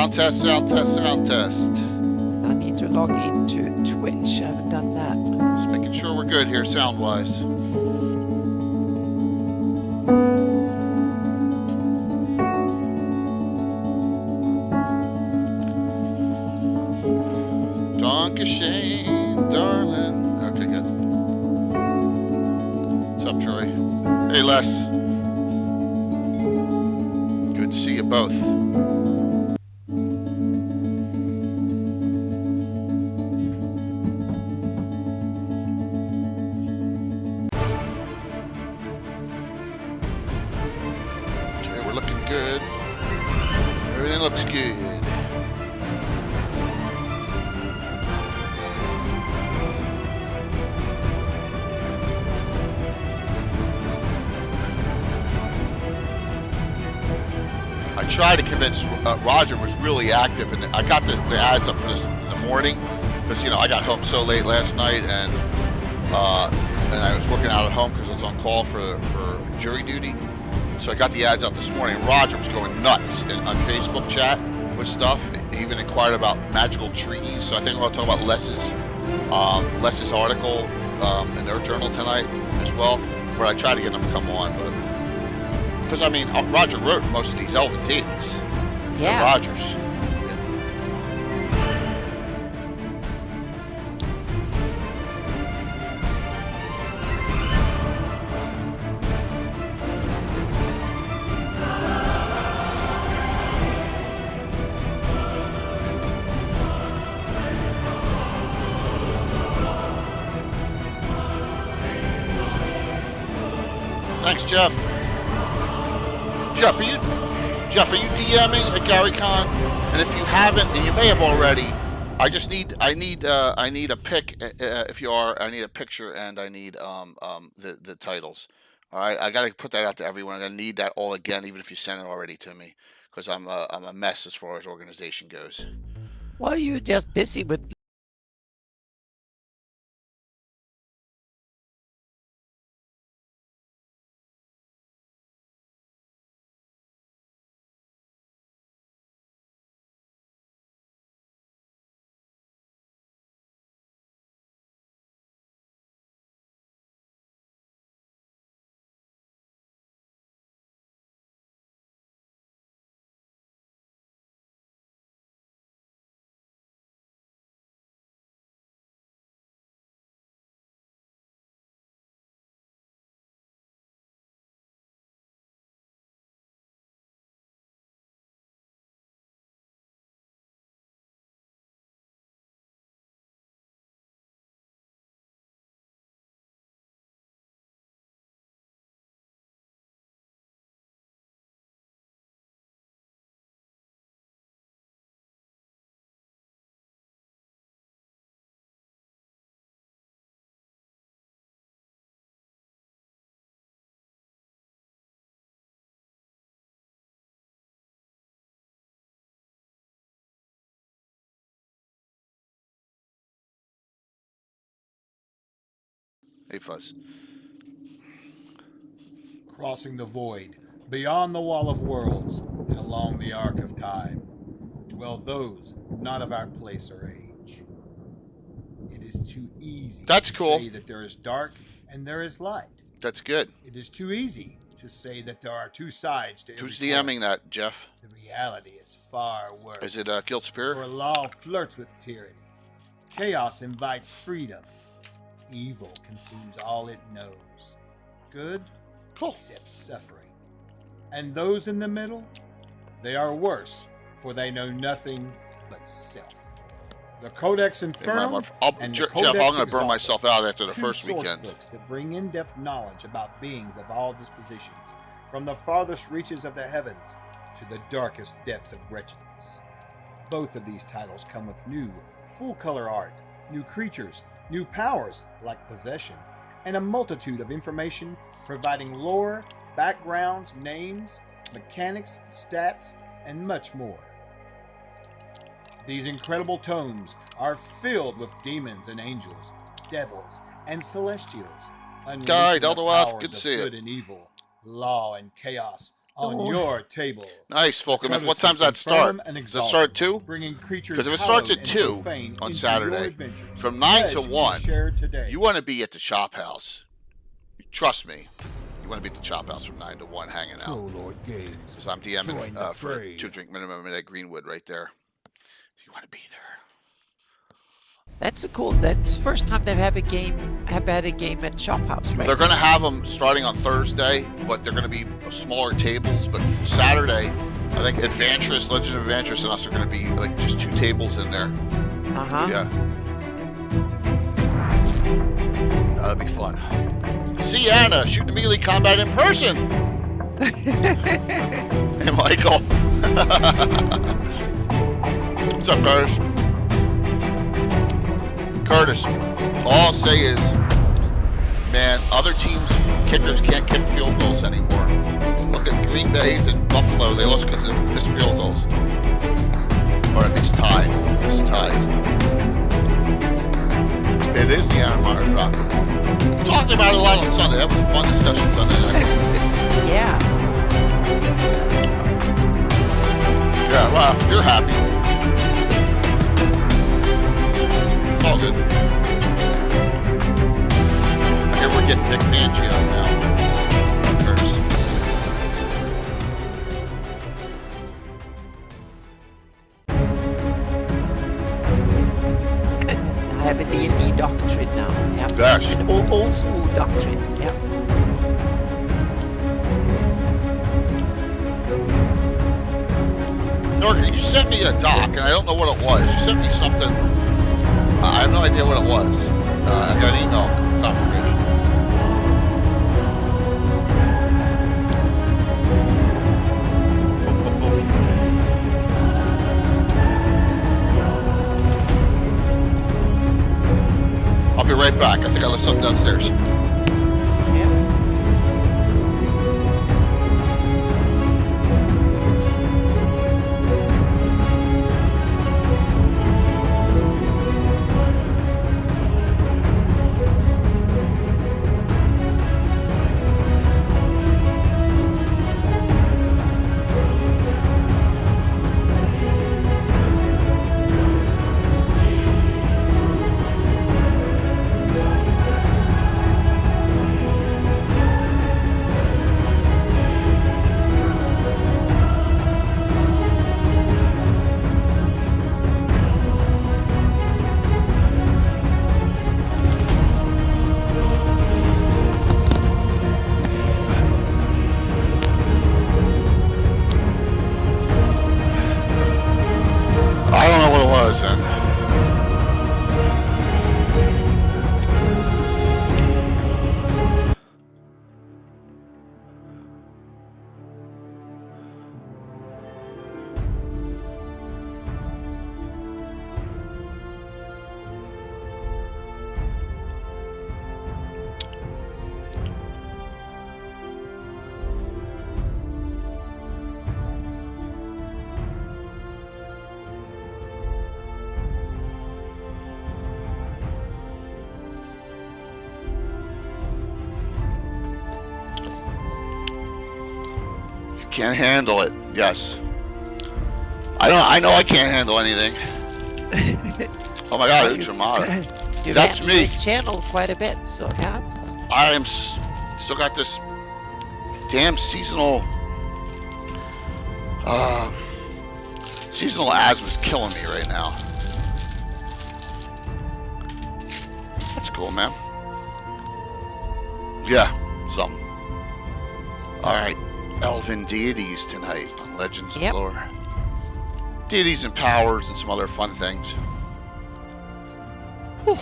Sound test, sound test, sound test. I need to log into Twitch. I haven't done that. Just making sure we're good here, sound-wise. Dankeschön, darling. Okay, good. What's up, Troy? Hey, Les. Good to see you both. Okay, we're looking good. Everything looks good. I tried to convince Roger was really active, and I got the ads up for this in the morning because I got home so late last night, and I was working out at home because I was on call for jury duty. So I got the ads up this morning. Roger was going nuts on Facebook chat with stuff. He even inquired about magical trees. So I think I'll talk about Les's article in their journal tonight as well, where I tried to get them to come on, but. Because, Roger wrote most of these Elven Deities. Yeah. Rogers. Thanks, Jeff. Jeff, are you DMing at Gary Con? And if you haven't, and you may have already, I need a pic. If you are, I need a picture, and I need the titles. All right, I gotta put that out to everyone. I'm gonna need that all again, even if you sent it already to me, because I'm a mess as far as organization goes. Well, you're just busy with. Hey, Fuzz. Crossing the void, beyond the wall of worlds, and along the arc of time, dwell those not of our place or age. It is too easy That's to cool. say that there is dark and there is light. That's good. It is too easy to say that there are two sides to every Who's coin. DMing that, Jeff? The reality is far worse. Is it Guild Superior? For law flirts with tyranny. Chaos invites freedom. Evil consumes all it knows. Good accepts suffering. And those in the middle, they are worse, for they know nothing but self. The Codex Infernum and Jeff, the Codex I'm going to burn Exalted, myself out after the two first source weekend. books that bring in-depth knowledge about beings of all dispositions, from the farthest reaches of the heavens to the darkest depths of wretchedness. Both of these titles come with new, full-color art, new creatures, new powers like possession, and a multitude of information providing lore, backgrounds, names, mechanics, stats, and much more. These incredible tomes are filled with demons and angels, devils and celestials, Guide, unleashing the Elderwath, powers good to of see you. good and evil, law and chaos, on Oh. your table. Nice, Fulcrum. What Courtesy time's that confirm start? and Does it exalt start at them, 2? bringing creatures Because if it starts hallowed at and 2 profane on into your Saturday, adventure. from 9 to Pledge 1, share today. you want to be at the Chop House. Trust me. You want to be at the Chop House from 9 to 1 hanging out. Lord Games. Because I'm DMing Join the for fray. 2 drink minimum at Greenwood right there. So you want to be there. That's a cool. That's the first time they've had a game at Shop House, right? They're going to have them starting on Thursday, but they're going to be smaller tables. But Saturday, I think Adventurous, Legend of Adventurous, and us are going to be like just 2 tables in there. Uh-huh. Yeah. That'll be fun. See Anna shooting melee combat in person. Hey, Michael. What's up, Curtis? Curtis, all I'll say is, man, other teams' kickers can't kick field goals anymore. Look at Green Bay's and Buffalo. They lost because of missed field goals. Or at least tied. Missed ties. It is the Aaron Meyer drop. We talked about it a lot on Sunday. That was a fun discussion Sunday night. Yeah. Yeah, well, you're happy. It's all good. I hear we're getting Vic Fangio now. Curtis. I have a D&D doctrine now. Yeah. Gosh. An old school doctrine. Yeah. Norka, you sent me a doc, and I don't know what it was. You sent me something. I have no idea what it was. I got an email confirmation. I'll be right back. I think I left something downstairs. I don't know what it was then. Can't handle it. Yes. I know I can't handle anything. Oh my God, it's Ramada. You've That's handled me. this channel quite a bit, so yeah. I am still got this damn seasonal asthma's killing me right now. That's cool, man. Yeah, something. All right. Elven deities tonight on Legends Yep. of Lore. Deities and powers and some other fun things. Whew.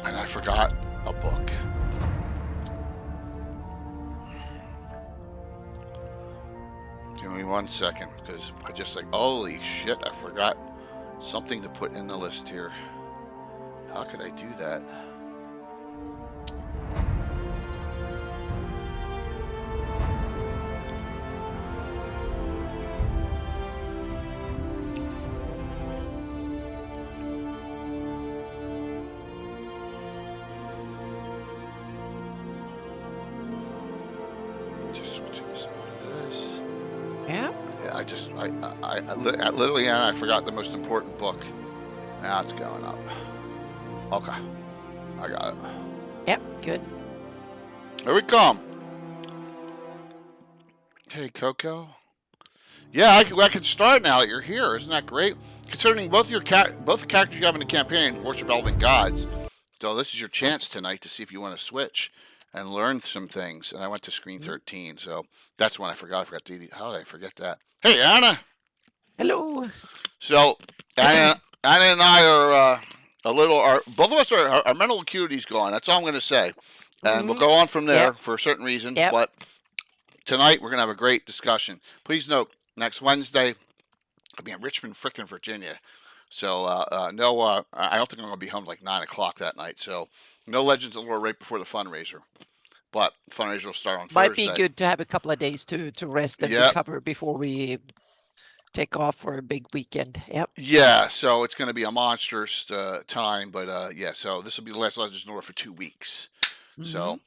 And I forgot a book. Give me 1 second, because I just like, holy shit, I forgot something to put in the list here. How could I do that? literally, I forgot the most important book. Now it's going up. Okay, I got it. Yep, good. Here we come. Hey, Coco. Yeah, I can start now that you're here. Isn't that great? Considering both the characters you have in the campaign worship elven gods, so this is your chance tonight to see if you want to switch and learn some things. And I went to screen 13, so that's when I forgot. I forgot Deities. How did I forget that? Hey, Anna. Hello. So Anna and I are a little. Both of us are. Our mental acuity's gone. That's all I'm going to say. And we'll go on from there for a certain reason. Yep. But tonight we're going to have a great discussion. Please note, next Wednesday, I'll be in Richmond, frickin' Virginia. So I don't think I'm going to be home like 9 o'clock that night. So no Legends of Lore right before the fundraiser. But the fundraiser will start on Might Thursday. be good to have a couple of days to rest and recover before we take off for a big weekend. Yep. Yeah, so it's going to be a monstrous time. But so this will be the last Legends of Lore for 2 weeks. So,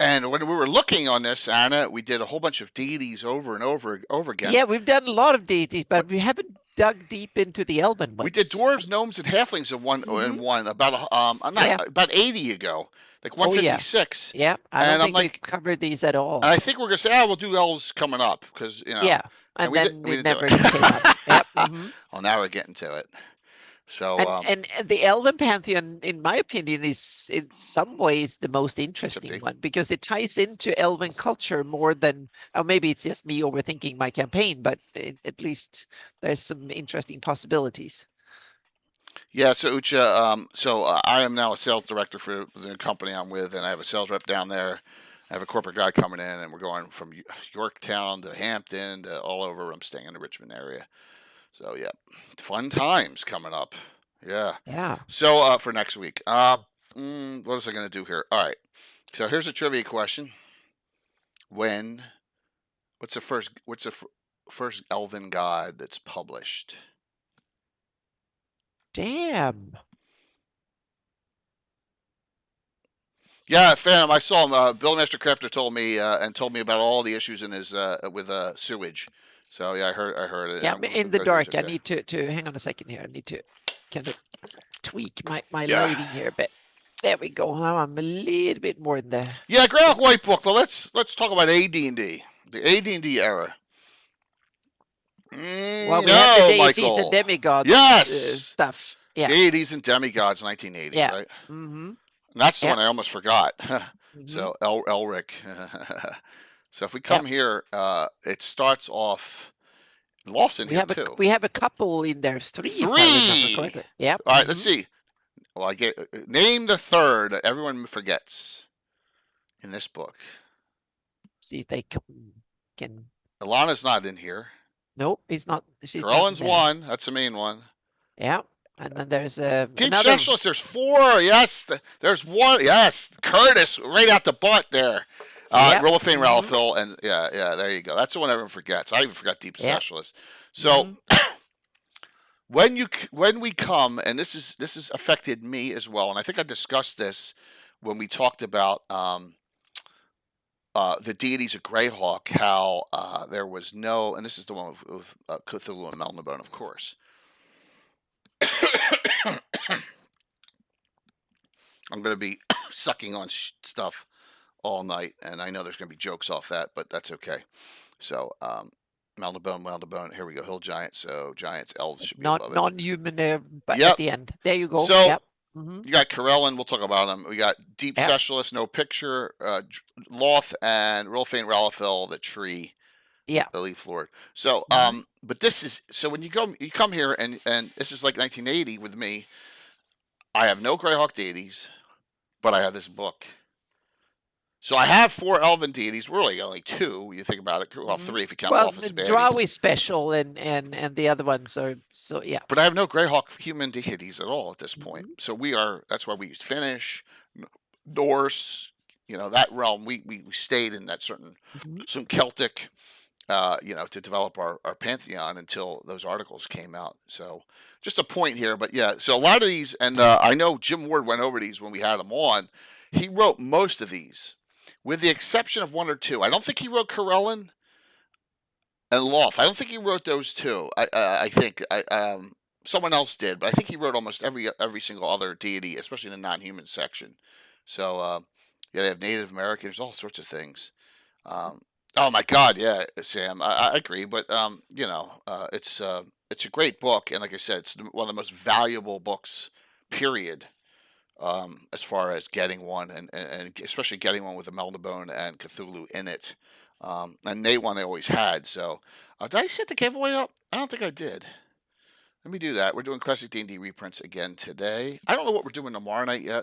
and when we were looking on this, Anna, we did a whole bunch of deities over and over again. Yeah, we've done a lot of deities, but we haven't dug deep into the elven ones. We did dwarves, gnomes, and halflings in one about 80 ago, like 156. Yeah, I don't think we've covered these at all. And I think we're gonna say, we'll do elves coming up because Yeah, and then we never came up. Yep. Well, now we're getting to it. So and the Elven Pantheon, in my opinion, is in some ways the most interesting one because it ties into Elven culture more than, or maybe it's just me overthinking my campaign, but at least there's some interesting possibilities. Yeah, so Ucha, I am now a sales director for the company I'm with, and I have a sales rep down there. I have a corporate guy coming in, and we're going from Yorktown to Hampton to all over. I'm staying in the Richmond area. So, yeah, fun times coming up. Yeah. Yeah. So, for next week, what was I going to do here? All right. So, here's a trivia question. What's the first elven god that's published? Damn. Yeah, fam, I saw him. Bill Master Crafter told me about all the issues in his with sewage. So yeah, I heard it. Yeah, in the dark. Okay. I need to hang on a second here. I need to kind of tweak my lighting here, but there we go. Now I'm a little bit more than there. Yeah, Greyhawk White Book. But let's talk about AD&D, the AD&D era. Well, we have the deities and demigods stuff. Yeah, deities and demigods, 1980. Yeah. Right. And that's the one I almost forgot. So Elric. So if we come here, it starts off. Lofts in here too. We have a couple in there. Three. If I remember correctly. Yep. All right. Let's see. Well, I get name the third that everyone forgets in this book. See if they can. Alana's not in here. Nope, he's not. She's Carolyn's one. That's the main one. Yeah. And then there's a Deep Specialist. There's 4. Yes. There's 1. Yes. Curtis right out the butt there. Roll of Fame, Ralphil, and yeah. There you go. That's the one everyone forgets. I even forgot Deep Specialist. So when we come, and this has affected me as well, and I think I discussed this when we talked about the deities of Greyhawk, how there was no, and this is the one of Cthulhu and Melnibone, of course. I'm going to be sucking on stuff all night, and I know there's going to be jokes off that, but that's okay. So, Melnibone, here we go. Hill Giants, so Giants, Elves should be above it. Non-human, but at the end. There you go. So, you got Corellin, we'll talk about him. We got Deep Specialist, No Picture, Loth, and Real Faint Ralphil, the tree. Yeah. The Leaf Lord. So, but this is, so when you come here, and this is like 1980 with me, I have no Greyhawk deities, but I have this book. So I have 4 elven deities. Really, only 2. You think about it. Well, 3 if you count Wolf as a baddie. Drow is special, and the other ones are yeah. But I have no Greyhawk human deities at all at this point. So that's why we used Finnish, Norse. That realm. We stayed in that certain some Celtic. To develop our pantheon until those articles came out. So just a point here, but yeah. So a lot of these, and I know Jim Ward went over these when we had him on. He wrote most of these, with the exception of 1 or 2. I don't think he wrote Corellin. and Loth. I don't think he wrote those two. I think someone else did, but I think he wrote almost every single other deity, especially in the non-human section. So yeah, they have Native Americans, all sorts of things. Oh my God, yeah, Sam, I agree, but it's a great book, and like I said, it's one of the most valuable books, period. As far as getting one, and especially getting one with a Melnibone and Cthulhu in it. And Nate one I always had. So did I set the giveaway up? I don't think I did. Let me do that. We're doing classic D&D reprints again today. I don't know what we're doing tomorrow night yet.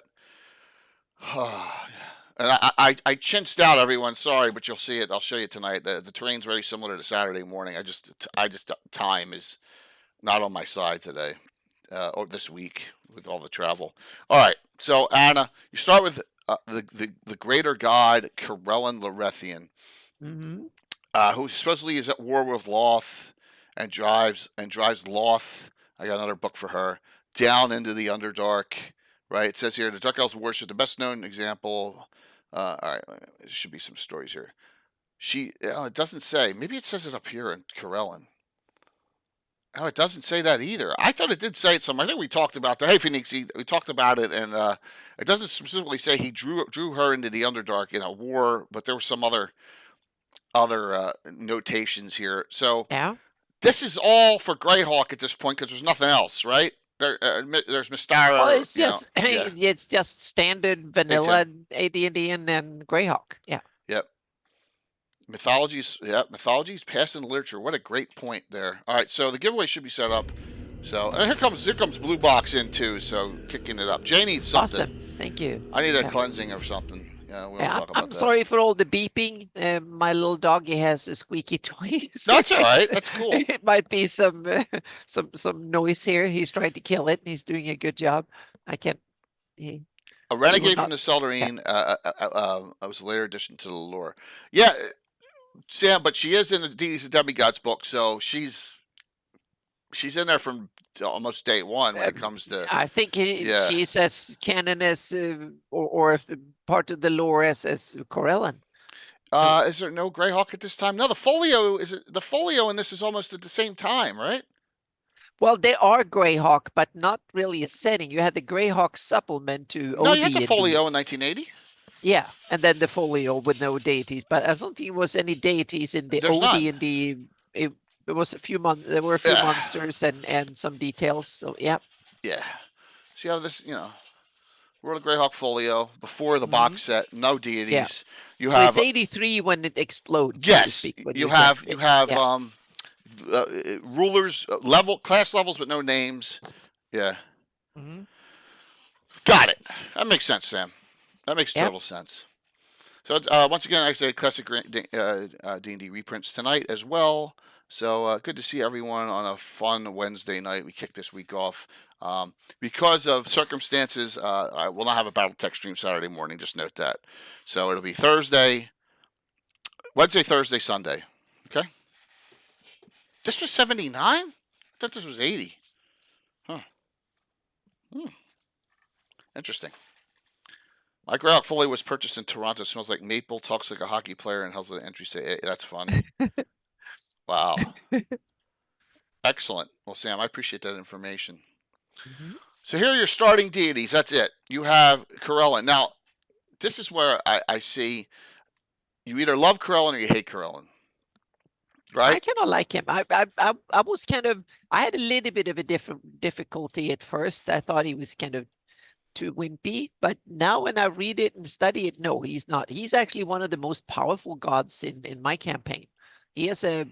And I chinched out, everyone. Sorry, but you'll see it. I'll show you tonight. The terrain's very similar to Saturday morning. I just time is not on my side today, or this week with all the travel. All right. So Anna, you start with the greater god Corellin Larethian, who supposedly is at war with Loth and drives Loth. I got another book for her down into the Underdark. Right. It says here the Dark Elves worship the best known example. All right. There should be some stories here. It doesn't say. Maybe it says it up here in Corellin. Oh, it doesn't say that either. I thought it did say it somewhere. I think we talked about that. Hey, Phoenix, we talked about it, and it doesn't specifically say he drew her into the Underdark in a war, but there were some other notations here. So Yeah. this is all for Greyhawk at this point because there's nothing else, right? There's Mystara. Well, it's just it's just standard vanilla AD&D and Greyhawk. Yeah. Yep. Mythology's past in literature. What a great point there. All right, so the giveaway should be set up. So and here comes Blue Box in too. So kicking it up. Jay needs something. Awesome. Thank you. I need a cleansing or something. Yeah, we'll talk about I'm sorry for all the beeping. My little doggy has a squeaky toy. So that's all right. That's cool. It might be some noise here. He's trying to kill it, and he's doing a good job. I can't. A renegade from the Seldarine. Was a later addition to the lore. Yeah, Sam, but she is in the Deities and Demigods book, so she's in there from almost day one when it comes to. I think she's as canon as or part of the lore as Corellin. Is there no Greyhawk at this time? No, the folio in this is almost at the same time, right? Well, they are Greyhawk, but not really a setting. You had the Greyhawk supplement to OD. No, you had the folio in 1980. Yeah, and then the folio with no deities, but I don't think there was any deities in the OD&D. There was a few there were a few monsters and some details. So yeah. Yeah. So you have this, World of Greyhawk folio before the box set, no deities. Yeah. You have it's 83 when it explodes. Yes, you have rulers class levels but no names. Yeah. Got it. That makes sense, Sam. That makes total sense. So once again, like I said, classic D&D reprints tonight as well. So good to see everyone on a fun Wednesday night. We kicked this week off. Because of circumstances, I will not have a Battletech stream Saturday morning. Just note that. So it'll be Wednesday, Thursday, Sunday. Okay. This was 79? I thought this was 80. Huh. Interesting. My Greyhawk Foley was purchased in Toronto. Smells like maple, talks like a hockey player, and has the entry say, hey, that's fun. Wow. Excellent. Well, Sam, I appreciate that information. So here are your starting deities. That's it. You have Corellin. Now, this is where I see you either love Corellin or you hate Corellin. Right? I kind of like him. I was I had a little bit of a difficulty at first. I thought he was kind of too wimpy, but now when I read it and study it, no, he's not. He's actually one of the most powerful gods in my campaign. He's a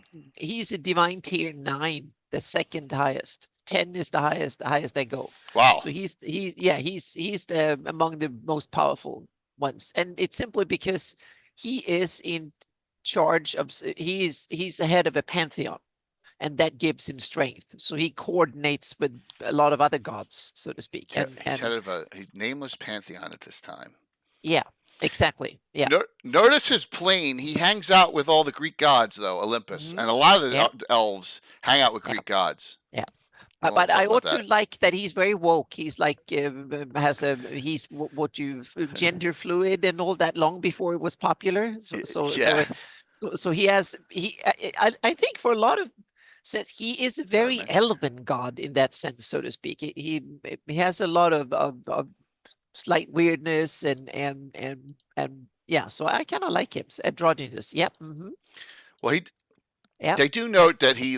divine tier 9, the second highest. 10 is the highest they go. Wow. So he's among the most powerful ones, and it's simply because he is in charge of. He's the head of a pantheon, and that gives him strength. So he coordinates with a lot of other gods, so to speak. Yeah, he's head of a nameless pantheon at this time. Yeah. Exactly. Yeah. Notice his plane. He hangs out with all the Greek gods, though, Olympus, and a lot of the elves hang out with Greek gods. Yeah. But I also like that he's very woke. He's like he's what you gender fluid and all that long before it was popular. So So he has I think for a lot of sense he is a very Magic. elven god in that sense, so to speak. He has a lot of slight weirdness and yeah. So I kind of like him. Androgynous. Yep. Well, Yep. they do note that he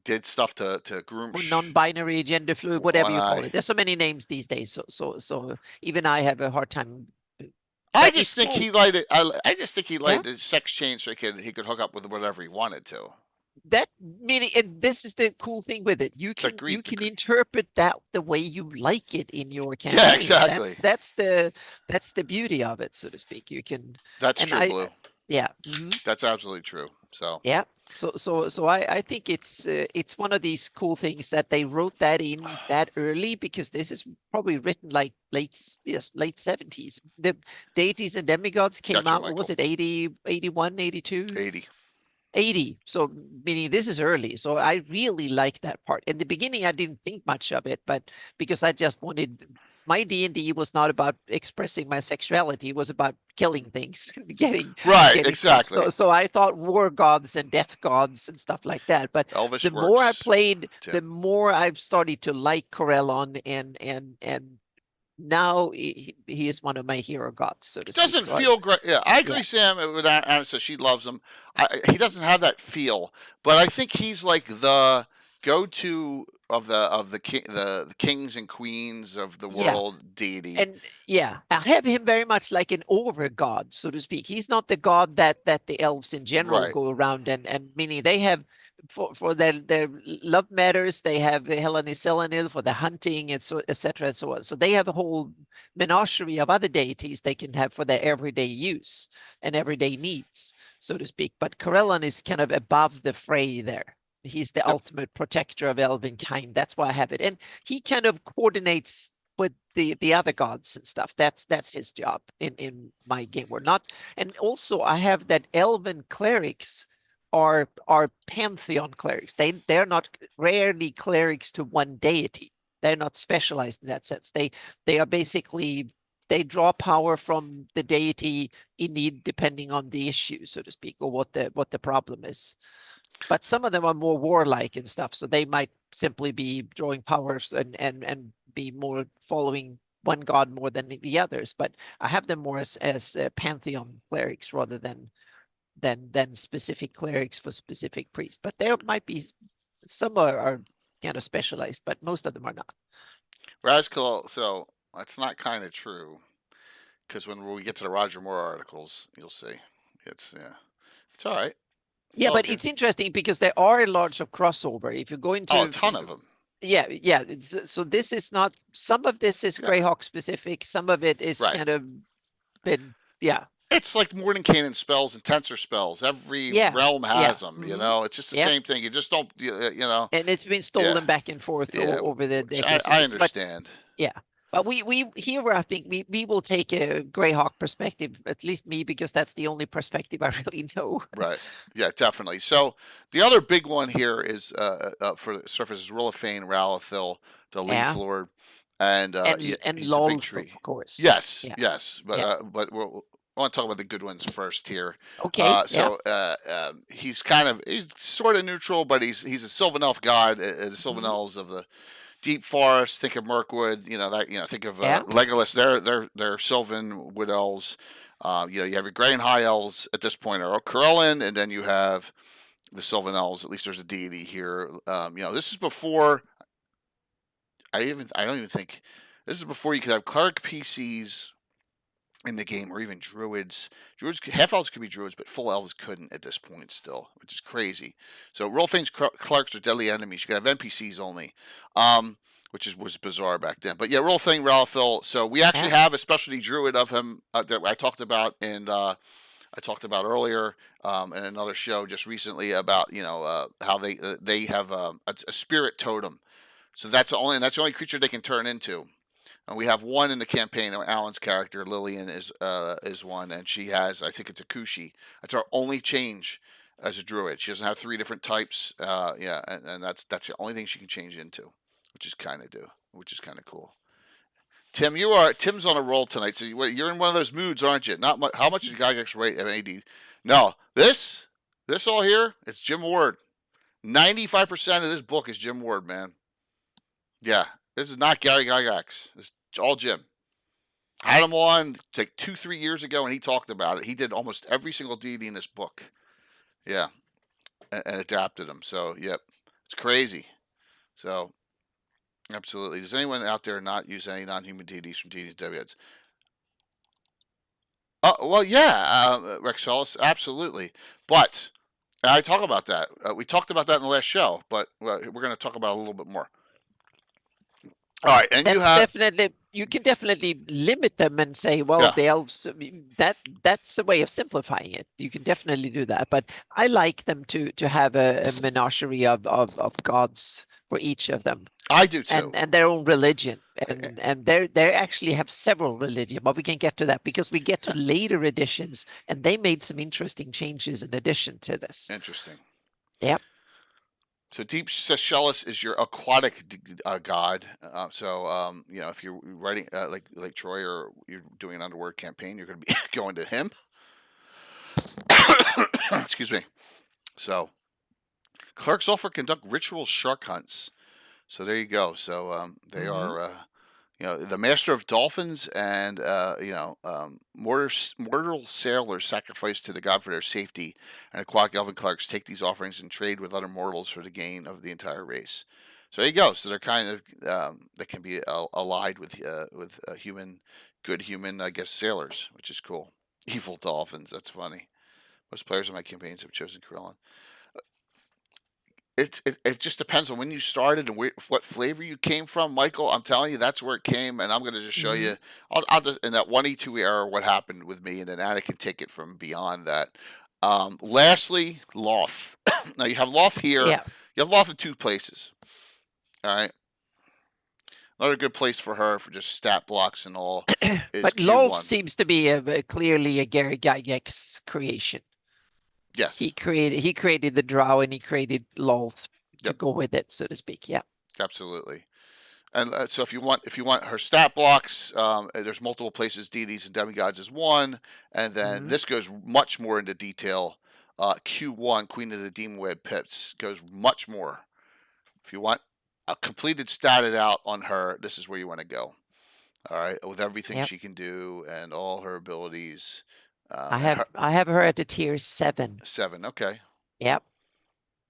did stuff to groom. Or non-binary, gender fluid, whatever One you call eye. it. There's so many names these days. So even I have a hard time. I But just it's think cool. he lighted. I just think he Yeah. lighted the sex change so he could hook up with whatever he wanted to. That meaning, and this is the cool thing with it. You It's like can interpret that the way you like it in your campaign. Yeah, exactly. That's the beauty of it, so to speak. You can. That's And true, Blue. Yeah. That's absolutely true. So Yeah. So I think it's one of these cool things that they wrote that in that early, because this is probably written like late 70s. The Deities and Demigods came Gotcha, out, what was Michael. it, 80, 81, 82? 80. 80. So meaning this is early. So I really like that part. In the beginning, I didn't think much of it, but because I just wanted, my D&D was not about expressing my sexuality. It was about killing things, getting Right, stuff. exactly. So I thought war gods and death gods and stuff like that. But Elvish the more I works, played, Tim. the more I've started to like Corellon, and now he is one of my hero gods, so to speak. Doesn't So feel great. Yeah, I agree, yeah. Sam. With Anna says she loves him. He doesn't have that feel, but I think he's like the go-to of the kings and queens of the Yeah. world deity. And yeah, I have him very much like an over god, so to speak. He's not the god that the elves in general Right. go around, and meaning they have for their love matters, they have Helen Selenil for the hunting and so etc. and so on. So they have a whole menagerie of other deities they can have for their everyday use and everyday needs, so to speak. But Corellon is kind of above the fray there. He's the ultimate protector of elven kind. That's why I have it. And he kind of coordinates with the other gods and stuff. That's his job in my game. We're not, and also I have that elven clerics are pantheon clerics. They're not rarely clerics to one deity. They're not specialized in that sense. They are basically, they draw power from the deity in need depending on the issue, so to speak, or what the problem is. But some of them are more warlike and stuff, so they might simply be drawing powers and be more following one god more than the others. But I have them more as pantheon clerics rather than specific clerics for specific priests. But there might be some are kind of specialized, but most of them are not. Razkal, so that's not kind of true, because when we get to the Roger Moore articles, you'll see. It's all right. Yeah, but it's interesting because there are a lot of crossover. If you go into a ton of them. Yeah. So this is not. Some of this is Greyhawk specific. Some of it is kind of been. Yeah. It's like Mordenkainen spells and tensor spells. Every realm has them. You know, it's just the same thing. You just don't. You know. And it's been stolen back and forth over the decades. I understand. But we here, I think we will take a Greyhawk perspective, at least me, because that's the only perspective I really know. Right. Yeah, definitely. So the other big one here is for the surface is Rillifain, Ralathil, the Leaf Lord, and Lol, of course. Yes. But I want to talk about the good ones first here. Okay. He's sort of neutral, but he's a Sylvan Elf god, the Sylvan Elves of the Deep Forest. Think of Mirkwood. Think of Legolas. They're Sylvan Wood Elves. You have your Grey and High Elves at this point are Corellon, and then you have the Sylvan Elves. At least there's a deity here. This is before. I don't even think this is before you could have cleric PCs in the game, or even druids. Half elves could be druids, but full elves couldn't at this point still, which is crazy. So Rillifain's clerics are deadly enemies. You could have NPCs only, which was bizarre back then. But yeah, Rillifain, Ralathil. So we actually have a specialty druid of him that I talked about, and I talked about earlier in another show just recently about how they have a spirit totem. So that's the only creature they can turn into. And we have one in the campaign. Alan's character Lillian is one, and she has, I think it's a Kushi. That's our only change as a druid. She doesn't have 3 different types. And that's the only thing she can change into, which is kind of cool. Tim's on a roll tonight. So you're in one of those moods, aren't you? Not much. How much did Gygax rate at AD? No, this all here, it's Jim Ward. 95% of this book is Jim Ward, man. Yeah, this is not Gary Gygax. It's all Jim. Had him on like 2-3 years ago, and he talked about it. He did almost every single deity in this book. Yeah, and adapted them. So, yep, it's crazy. So, absolutely. Does anyone out there not use any non-human deities from Deities Deviants? Well, yeah, Rex Fellis, absolutely. But I talk about that. We talked about that in the last show, but we're going to talk about it a little bit more. All right, and you can definitely limit them and say, well, Yeah. the elves. That's a way of simplifying it. You can definitely do that, but I like them to have a menagerie of gods for each of them. I do too. And their own religion, and they actually have several religion, but we can get to that because we get to later editions, and they made some interesting changes in addition to this. Interesting. Yep. So Deep Seychelles is your aquatic god. You know, if you're writing like Troy, or you're doing an underworld campaign, you're going to be going to him. Excuse me. So clerks also conduct ritual shark hunts. So there you go. So they are, you know, the master of dolphins and mortal sailors sacrifice to the god for their safety, and aquatic elven clerks take these offerings and trade with other mortals for the gain of the entire race. So there you go. So they're kind of they can be allied with human, good human, I guess, sailors, which is cool. Evil dolphins. That's funny. Most players in my campaigns have chosen Krillin. It just depends on when you started and what flavor you came from, Michael. I'm telling you, that's where it came, and I'm going to just show you. I'll just in that 1E2 era what happened with me, and then Anna can take it from beyond that. Lastly, Loth. Now you have Loth here. Yeah. You have Loth in 2 places. All right. Another good place for her for just stat blocks and all. Is But Q1. Loth seems to be clearly a Gary Gygax creation. Yes. He created the Drow, and he created Loth to Yep. go with it, so to speak. Yeah. Absolutely. And so if you want her stat blocks, there's multiple places. Deities and demigods is one, and then this goes much more into detail. Q1, Queen of the Demon Web Pits, goes much more. If you want a completed statted out on her, this is where you want to go. All right, with everything she can do and all her abilities. I have her at a tier 7. 7. Okay. Yep.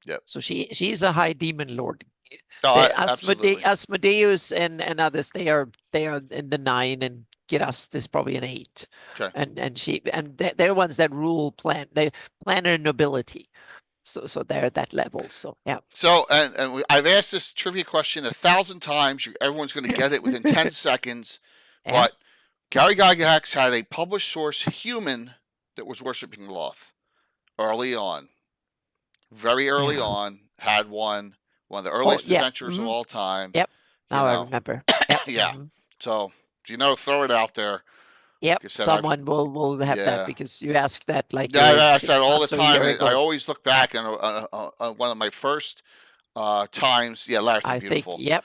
Yep. So she's a high demon lord. Oh, absolutely. Asmodeus and others, they are in the 9, and Girast is probably an 8. Okay. And they're ones that rule planar nobility. So they're at that level. So yeah. So I've asked this trivia question 1,000 times. Everyone's going to get it within 10 seconds. Yeah. But Gary Gygax had a published source human that was worshiping Loth early on. Very early on, had one of the earliest adventures of all time. Yep. Now I remember. Yep. Yeah. So, throw it out there. Yep. Like I said, Someone will have that because you asked that like. I said all the time. I always look back on one of my first times. Yeah, Larry, beautiful. Think, yep.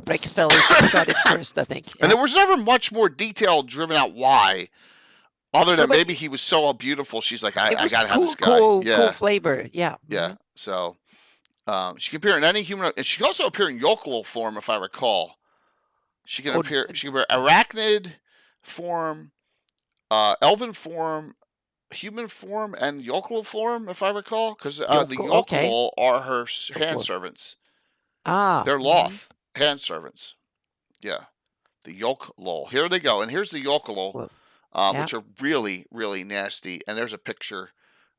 Rex Fellis got it first, I think. And there was never much more detail driven out why. Other than maybe he was so beautiful, she's like, I gotta have this guy. Cool flavor. Yeah. Yeah. So she can appear in any human, and she can also appear in yokel form, if I recall. She can appear. She can appear arachnid form, elven form, human form, and yokel form, if I recall, because the yokel are her hand servants. They're Loth hand servants. Yeah, the yokel. Here they go, and here's the yokel. Which are really, really nasty. And there's a picture.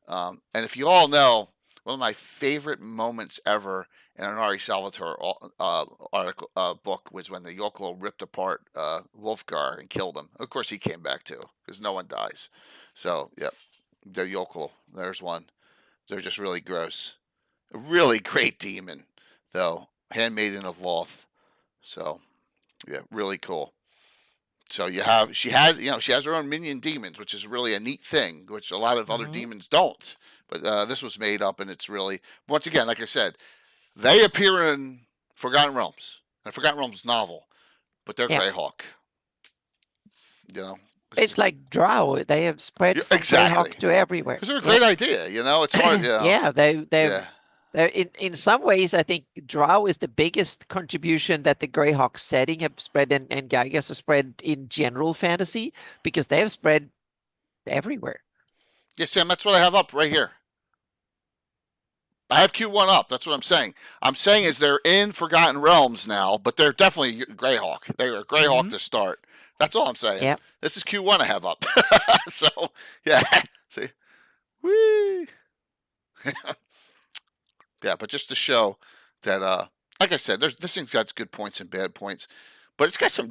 And if you all know, one of my favorite moments ever in an Ari Salvatore book was when the yokel ripped apart Wolfgar and killed him. Of course, he came back too, because no one dies. So, yep, the yokel. There's one. They're just really gross. A really great demon, though. Handmaiden of Loth. So, yeah, really cool. So she has her own minion demons, which is really a neat thing, which a lot of other demons don't. But this was made up, and it's really, once again, like I said, they appear in Forgotten Realms, a Forgotten Realms novel, but they're Greyhawk. You know, It's like Drow. They have spread Yeah, from exactly. Greyhawk to everywhere. because they're a great idea. You know, it's hard. You know, Yeah, yeah, they're in some ways, I think Drow is the biggest contribution that the Greyhawk setting have spread, and Gygas have spread in general fantasy, because they have spread everywhere. yeah, Sam. That's what I have up right here. I have Q1 up. That's what I'm saying. I'm saying is they're in Forgotten Realms now, but they're definitely Greyhawk. They were Greyhawk Mhm. to start. That's all I'm saying. Yep. This is Q1 I have up. So yeah, see, whee. Yeah, but just to show that, like I said, this thing's got good points and bad points, but it's got some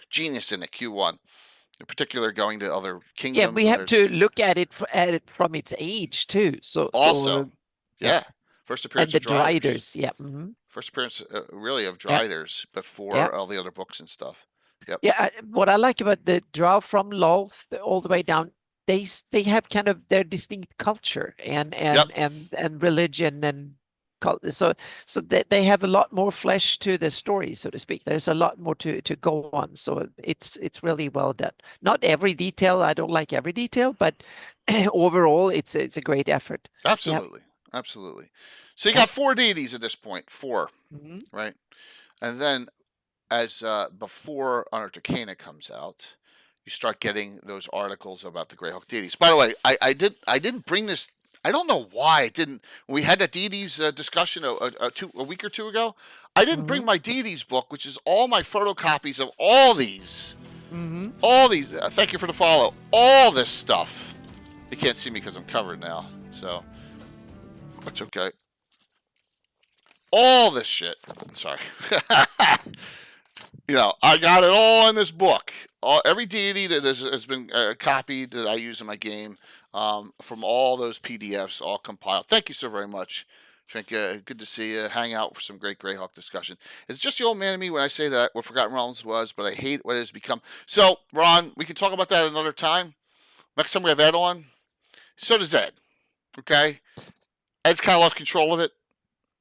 genius in it. Q1, in particular, going to other Yeah, kingdoms. we have to look at it from its age too. So Also, yeah, yeah, first and appearance the of Driders. Driders. Yeah. Mhm. First appearance, really, of Yeah. Driders before Yeah. all the other books and stuff. Yep. Yeah, what I like about the Drow from Lolth all the way down, they have kind of their distinct culture and Yep. religion and so they have a lot more flesh to the story, so to speak. There's a lot more to go on, so it's really well done. Not every detail, I don't like every detail, but overall it's a great effort. Absolutely. Absolutely. So you Yep. got 4 deities at this point. 4, Mhm. right? And then as before Honor to Cana comes out, you start getting those articles about the Greyhawk deities. By the way, I didn't bring this. I don't know why I didn't. When we had that deities discussion a week or two ago, I didn't bring Mhm. my deities book, which is all my photocopies of all these. Mhm. All these. Thank you for the follow. All this stuff. You can't see me because I'm covered now, so that's okay. All this shit. Sorry. You know, I got it all in this book. Every deity that has been copied that I use in my game, from all those PDFs, all compiled. Thank you so very much, Trink. Good to see you. Hang out for some great Greyhawk discussion. It's just the old man in me when I say that what Forgotten Realms was, but I hate what it has become. So, Ron, we can talk about that another time. Next time we have Ed on. So does Ed. Okay? Ed's kind of lost control of it.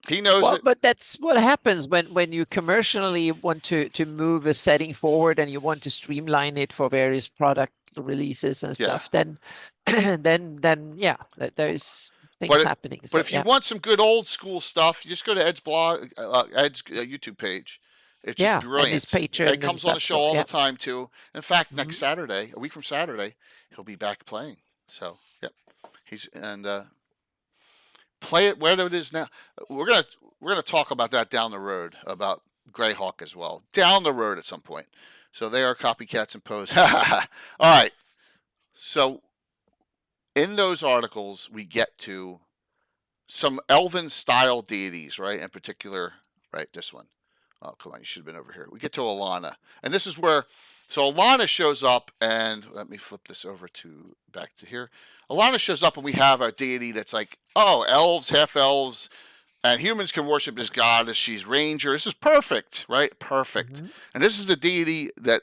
He knows Well, it. but that's what happens when you commercially want to move a setting forward and you want to streamline it for various product releases and Yeah. stuff. Then, then yeah, there's things happening. But So if you yeah, want some good old school stuff, you just go to Ed's blog, Ed's YouTube page. It's just yeah, and his brilliant. Patreon Ed and comes on the stuff. show So all yeah, the time too. In fact, next Mhm. Saturday, a week from Saturday, he'll be back playing. So, yep, he's play it where it is now. We're gonna talk about that down the road, about Greyhawk as well, down the road at some point. So they are copycats and pose. All right. So in those articles, we get to some elven style deities, right? In particular, right, this one. Oh, come on, you should have been over here. We get to Alana. And this is where, so Alana shows up, and let me flip this over to back to here. Alana shows up, and we have a deity that's like, oh, elves, half elves, and humans can worship this goddess. She's ranger. This is perfect, right? Perfect. Mhm. And this is the deity that,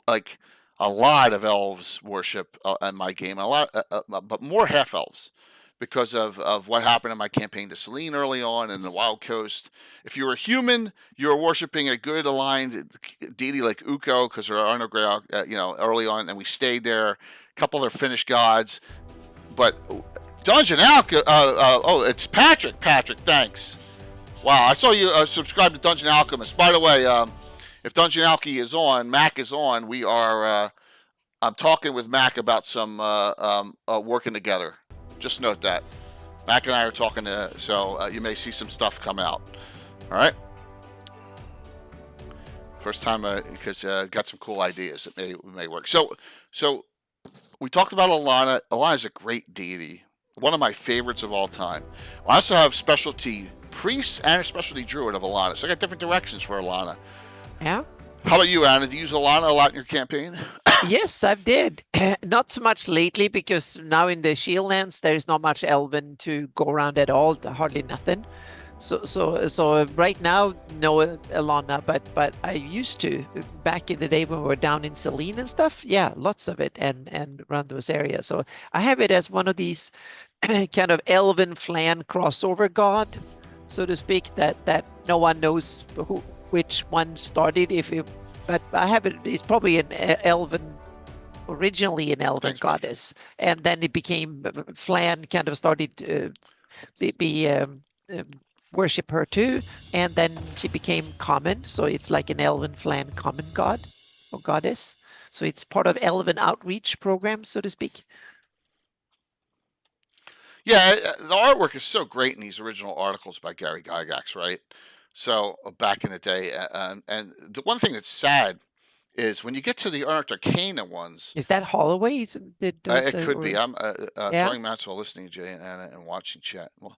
like, a lot of elves worship in my game, but more half elves, because of what happened in my campaign to Selene early on in the Wild Coast. If you're a human, you're worshiping a good aligned deity like Uko, because there are no Greyhawk, early on, and we stayed there. A couple other Finnish gods, but Dungeon Alchemist. Oh, it's Patrick. Patrick, thanks. Wow, I saw you subscribe to Dungeon Alchemist. By the way, if Dungeon Alchemy is on, Mac is on. We are. I'm talking with Mac about some working together. Just note that. Mac and I are talking, so you may see some stuff come out. All right. First time, because got some cool ideas that may work. So we talked about Alana. Alana is a great deity, one of my favorites of all time. I also have specialty priests and a specialty druid of Alana, so I got different directions for Alana. Yeah. How about you, Anna? Do you use Alana a lot in your campaign? Yes, I've did. Not so much lately, because now in the Shieldlands there's not much elven to go around at all, hardly nothing. So right now, no Alana, but I used to back in the day when we were down in Selene and stuff. Yeah, lots of it, and around those areas. So I have it as one of these kind of elven flan crossover god, so to speak. That no one knows which one started. But I have it. It's probably an elven originally an elven Thanks, Patrick. goddess, and then it became Flan kind of started to worship her too, and then she became common. So it's like an elven Flan common god or goddess. So it's part of elven outreach program, so to speak. Yeah, the artwork is so great in these original articles by Gary Gygax, right? So back in the day, and the one thing that's sad is when you get to the Art Arcana ones. Is that Holloway? Did those, It could be. I'm yeah? Drawing Maxwell, listening to Jay and Anna, and watching chat. Well,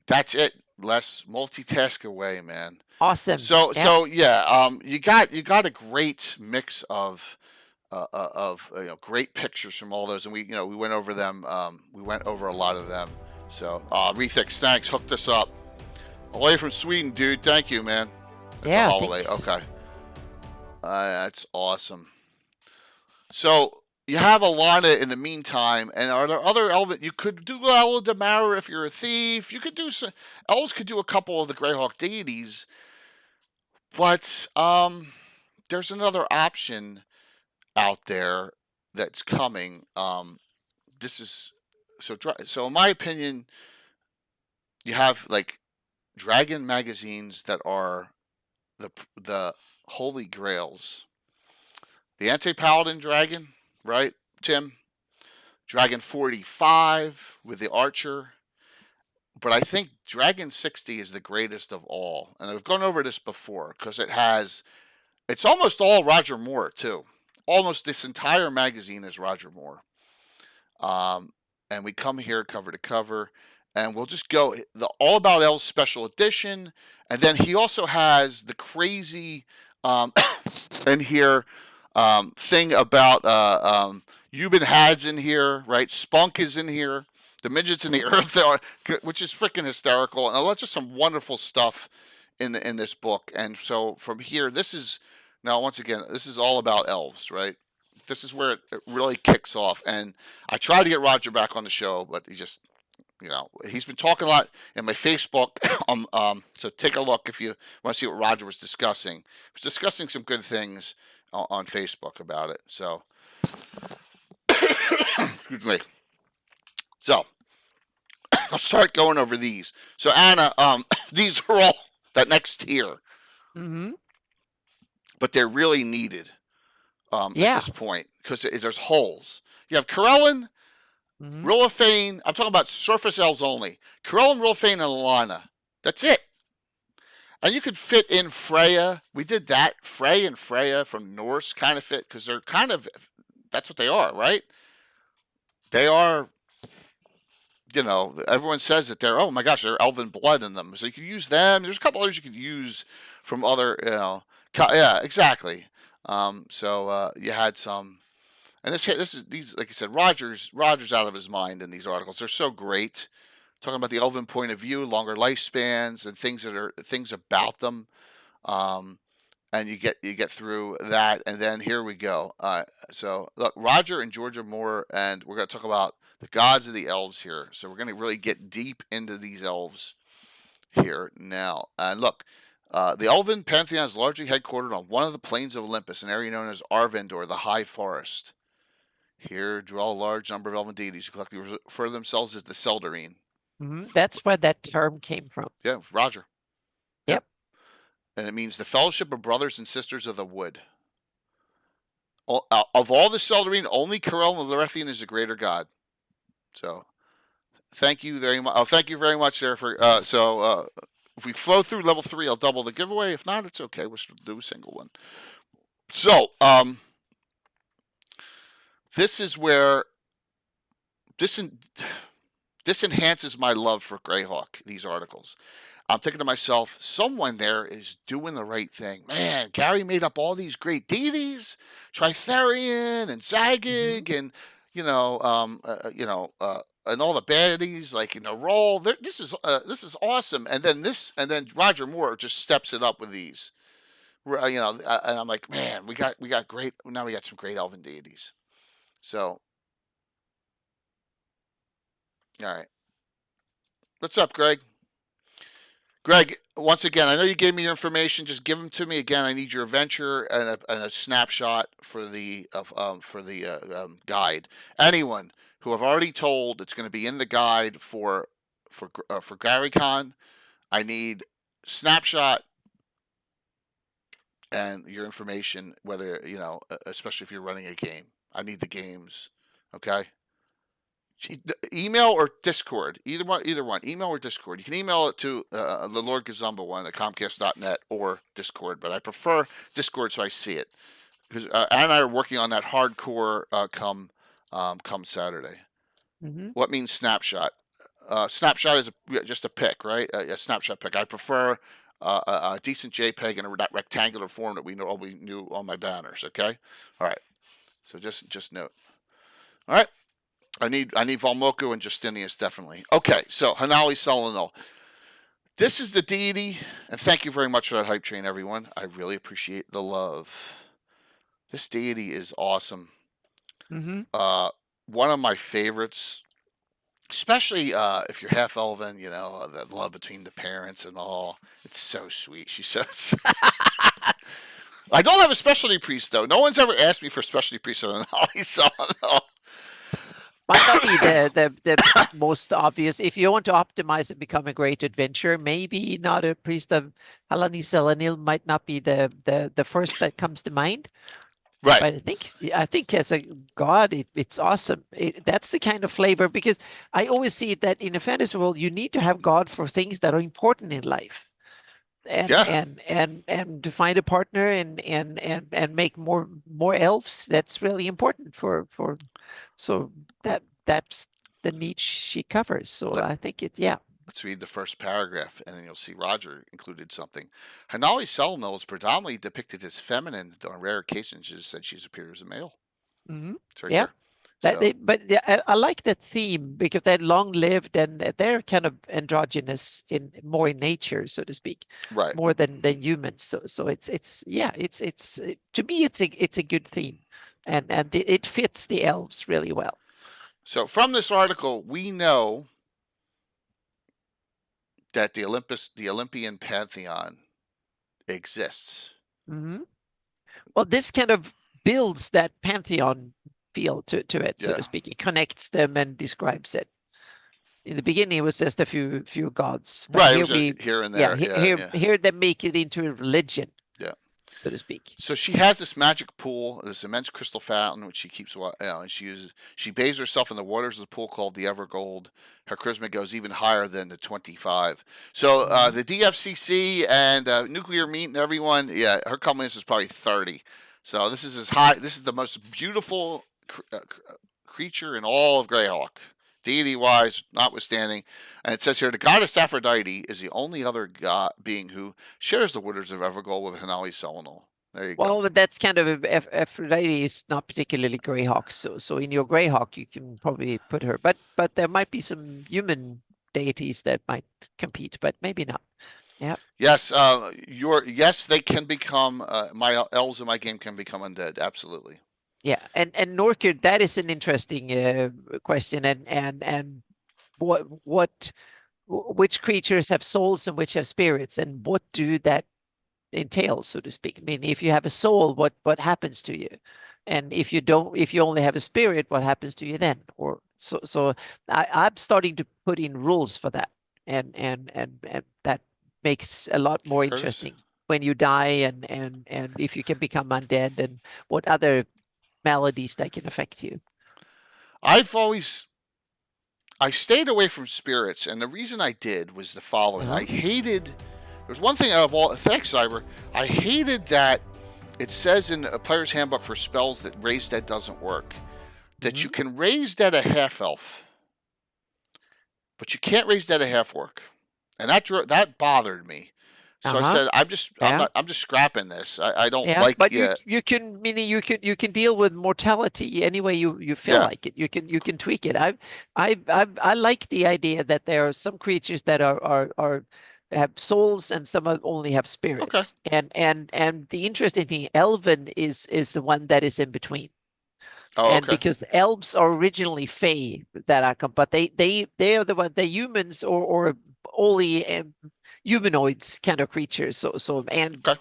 that's it. Less multitask away, man. Awesome. So yeah. You got a great mix of great pictures from all those, and we went over them. We went over a lot of them. So Rethix, thanks. Hooked us up. Away from Sweden, dude. Thank you, man. That's Yeah, a holiday. thanks. Okay. That's awesome. So you have Alana in the meantime, and are there other elven? You could do Ella Damara if you're a thief. You could do some. Elves could do a couple of the Greyhawk deities, but there's another option out there that's coming. This is so. In my opinion, you have like dragon magazines that are the holy grails. The anti-paladin dragon, right, Tim? Dragon 45 with the archer. But I think Dragon 60 is the greatest of all. And I've gone over this before because it's almost all Roger Moore, too. Almost this entire magazine is Roger Moore. And we come here cover to cover, and we'll just go the All About Elves special edition. And then he also has the crazy in here thing about Euban Had's in here, right? Spunk is in here. The midgets in the earth are, which is freaking hysterical, and a lot just some wonderful stuff in this book. And so from here, this is now once again, this is all about elves, right? This is where it really kicks off. And I tried to get Roger back on the show, but he just, he's been talking a lot in my Facebook. So take a look if you want to see what Roger was discussing. He was discussing some good things on Facebook about it. So, excuse me. So, I'll start going over these. So, Anna, these are all that next tier. Mm-hmm. But they're really needed at Yeah. this point because there's holes. You have Corellin, Mhm. Rilliphane. I'm talking about surface elves only. Corellin, Rilliphane, and Alana. That's it. And you could fit in Freya. We did that. Frey and Freya from Norse kind of fit because they're kind of, that's what they are, right? They are, everyone says that they're, oh my gosh, they're elven blood in them. So you could use them. There's a couple others you could use from other, yeah, exactly. So you had some, and this is these, like I said, Roger's out of his mind in these articles. They're so great. Talking about the elven point of view, longer lifespans, and things about them, and you get through that, and then here we go. So look, Roger and Georgia Moore, and we're going to talk about the gods of the elves here. So we're going to really get deep into these elves here now. And look, the elven pantheon is largely headquartered on one of the plains of Olympus, an area known as Arvindor, the High Forest. Here dwell a large number of elven deities who collectively refer to themselves as the Seldarine. Mm-hmm. That's where that term came from. Yeah, Roger. Yep. And it means the fellowship of brothers and sisters of the wood. Of all the Seldarine, only Corellin and Larethian is a greater god. So, thank you very much. Oh, thank you very much there for. If we flow through level 3, I'll double the giveaway. If not, it's okay. We'll do a single one. So, this is where this enhances my love for Greyhawk, these articles. I'm thinking to myself, someone there is doing the right thing. Man, Gary made up all these great deities, Tritherian and Zagig, and and all the baddies like Roll. This is awesome. And then Roger Moore just steps it up with these. And I'm like, man, we got great. Now we got some great elven deities. So, all right. What's up, Greg? Greg, once again, I know you gave me your information. Just give them to me again. I need your adventure and a snapshot for the guide. Anyone who I've already told it's going to be in the guide for GaryCon, I need snapshot and your information. Whether especially if you're running a game, I need the games. Okay. Email or Discord, either one. Email or Discord. You can email it to the Lord Gazumba one at Comcast.net or Discord, but I prefer Discord so I see it. Because Ann and I are working on that hardcore come Saturday. Mm-hmm. What means snapshot? Snapshot is just a pic, right? A snapshot pic. I prefer a decent JPEG in that rectangular form that we knew on my banners. Okay, all right. So just note. All right. I need Valmoku and Justinius, definitely. Okay, so Hanali Selenol. This is the deity, and thank you very much for that hype train, everyone. I really appreciate the love. This deity is awesome. Mm-hmm. One of my favorites, especially if you're half elven, the love between the parents and all. It's so sweet. She says. I don't have a specialty priest, though. No one's ever asked me for a specialty priest on Hanali Selenol. Might not be the most obvious. If you want to optimize and become a great adventurer, maybe not a priest of Halani Selenil might not be the first that comes to mind. Right. But I think as a god, it's awesome. That's the kind of flavor, because I always see that in a fantasy world, you need to have god for things that are important in life. And to find a partner and make more elves, that's really important for so that's the niche she covers. So I think Let's read the first paragraph, and then you'll see Roger included something. Hanali Selenol is predominantly depicted as feminine, though on rare occasions it is said she appears as a male. Mm-hmm. It's right there. I like that theme because they're long-lived and they're kind of androgynous more in nature, so to speak, right? More than humans. So it's to me it's a good theme, and it fits the elves really well. So from this article, we know that the Olympian pantheon exists. Mm-hmm. Well, this kind of builds that pantheon feel to it, so to speak. It connects them and describes it. In the beginning, it was just a few gods, right? Here and there. Here they make it into a religion. Yeah. So to speak. So she has this magic pool, this immense crystal fountain, which she keeps, and she bathes herself in the waters of the pool called the Evergold. Her charisma goes even higher than the 25. So the DFCC and Nuclear Meat and everyone, her comeliness is probably 30. So this is this is the most beautiful creature in all of Greyhawk, deity-wise, notwithstanding. And it says here, the goddess Aphrodite is the only other being who shares the waters of Evergold with Hanali Selenol. There you go. Well, but that's kind of Aphrodite is not particularly Greyhawk, so in your Greyhawk you can probably put her, but there might be some human deities that might compete, but maybe not. Yeah. Yes, they can become my elves in my game can become undead. Absolutely. Yeah, and Norkir, that is an interesting question, and which creatures have souls and which have spirits, and what do that entail, so to speak? I mean, if you have a soul, what happens to you? And if you only have a spirit, what happens to you then? Or so I'm starting to put in rules for that, and that makes a lot more interesting when you die, and if you can become undead, and what other maladies that can affect you. I stayed away from spirits, and the reason I did was the following. I hated, there's one thing out of all, thanks Cyber, I hated that it says in a player's handbook for spells that raise dead doesn't work, that you can raise dead a half elf, but you can't raise dead a half orc, and that bothered me. So I said, I'm just scrapping this. I don't like. But you can deal with mortality any way you feel like it. You can tweak it. I like the idea that there are some creatures that have souls and some only have spirits. Okay. And the interesting thing, Elven is the one that is in between. Oh, and because elves are originally Fae that are but they are the one, the humans or only humanoids kind of creatures. So and Okay.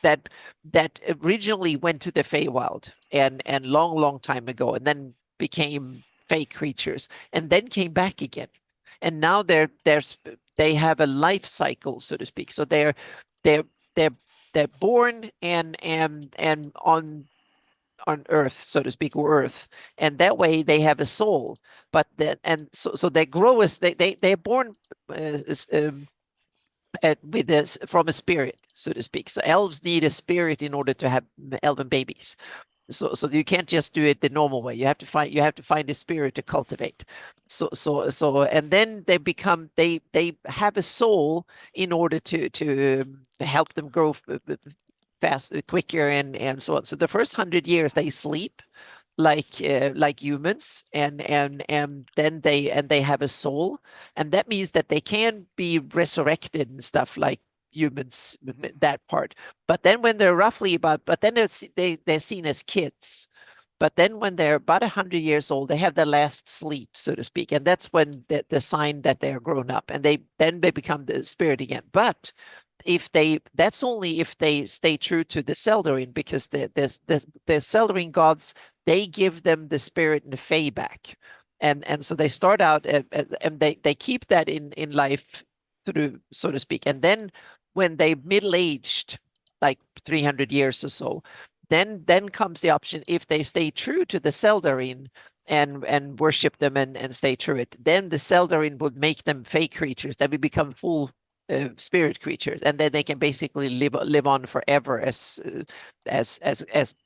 that originally went to the Feywild and long time ago, and then became fake creatures, and then came back again, and now they have a life cycle, so to speak. So they're they're born and on Earth, so to speak, or Earth, and that way they have a soul. But so they grow as they're born with this from a spirit, so to speak. So elves need a spirit in order to have elven babies. So you can't just do it the normal way. You have to find a spirit to cultivate. So and then they have a soul in order to help them grow fast, quicker, and so on. So the first 100 years they sleep like humans, and then they have a soul, and that means that they can be resurrected and stuff like humans, that part. But then when they're but then they're seen as kids. But then when they're about 100 years old, they have their last sleep, so to speak, and that's when the sign that they're grown up, and they become the spirit again. But that's only if they stay true to the Seldarin, because the Seldarin gods, they give them the spirit and the Fae back, and so they start out and they keep that in life through, so to speak, and then when they middle-aged, like 300 years or so, then comes the option, if they stay true to the Seldarin and worship them and stay true it, then the Seldarin would make them fake creatures that will become full spirit creatures, and then they can basically live on forever as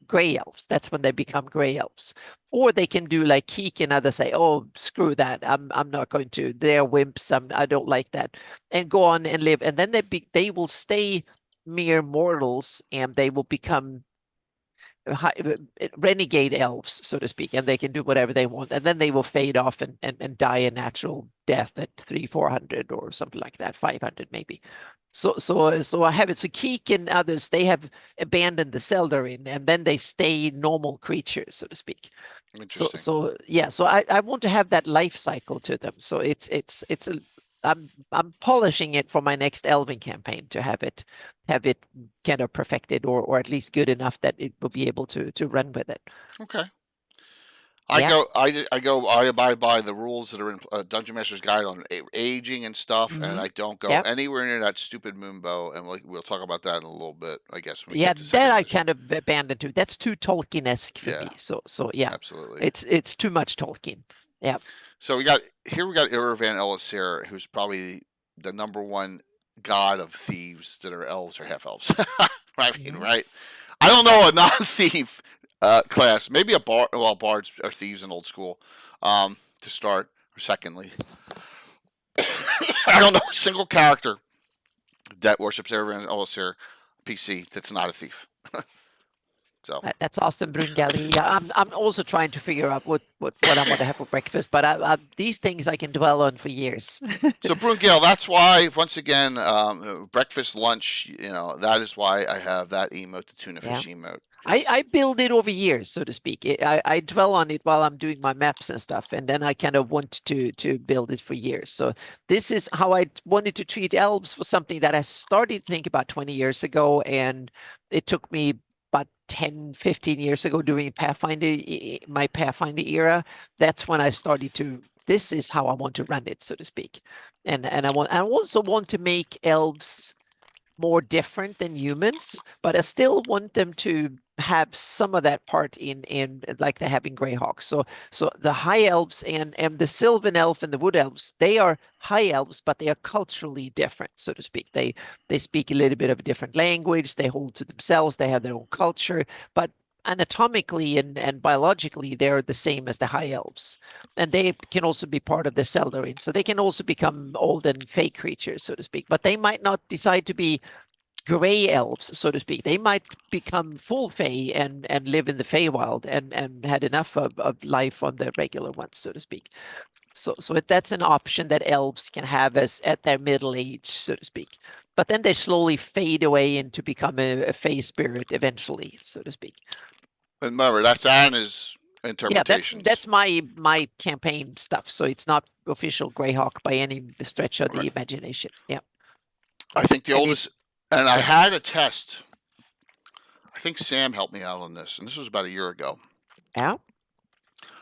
gray elves. That's when they become gray elves. Or they can do like Keek and others, say, "Oh, screw that! I'm not going to. They're wimps. I don't like that," and go on and live. And then they will stay mere mortals, and they will become renegade elves, so to speak, and they can do whatever they want, and then they will fade off and die a natural death at 300-400 or something like that, 500 maybe. So I have it. So Keek and others, they have abandoned the Seldarin, and then they stay normal creatures, so to speak. Interesting. So yeah, so I want to have that life cycle to them. So I'm polishing it for my next Elven campaign to have it kind of perfected, or at least good enough that it will be able to run with it. Okay. Yeah. I abide by the rules that are in Dungeon Master's Guide on aging and stuff, and I don't go Yep. anywhere near that stupid Moonbow, and we'll talk about that in a little bit, I guess. When we Yeah, get to that second I edition. kind of abandoned too. That's too Tolkien-esque for Yeah. me. So yeah, Absolutely. it's too much Tolkien. Yeah. So we got Iravan Elisir, who's probably the number one god of thieves that are elves or half elves. I mean, right? I don't know a non-thief class. Maybe a bard. Well, bards are thieves in old school. To start, or secondly, I don't know a single character that worships Iravan Elisir PC that's not a thief. So That's awesome, Brungali. Yeah, I'm also trying to figure out what I want to have for breakfast, but these things I can dwell on for years. So Brungale, that's why once again, breakfast, lunch. That is why I have that emote, the tuna fish emote. I build it over years, so to speak. I dwell on it while I'm doing my maps and stuff, and then I kind of want to build it for years. So this is how I wanted to treat elves, for something that I started to think about 20 years ago, and it took me about 10, 15 years ago doing my Pathfinder era. That's when I started this is how I want to run it, so to speak. And I also want to make elves more different than humans, but I still want them to have some of that part in like they have in Greyhawk. So the high elves and the Sylvan elf and the wood elves, they are high elves, but they are culturally different, so to speak. They speak a little bit of a different language. They hold to themselves. They have their own culture, but anatomically and biologically, they're the same as the high elves, and they can also be part of the Seldarin. So they can also become old and fake creatures, so to speak. But they might not decide to be gray elves, so to speak. They might become full Fae and live in the Feywild and had enough of life on the regular ones, so to speak. So that's an option that elves can have as at their middle age, so to speak. But then they slowly fade away into become a Fae spirit eventually, so to speak. And remember, that's Anna's interpretations. Yeah, that's my campaign stuff. So it's not official Greyhawk by any stretch of the imagination. Yeah. I think the And oldest, and I had a test. I think Sam helped me out on this, and this was about a year ago. Yeah.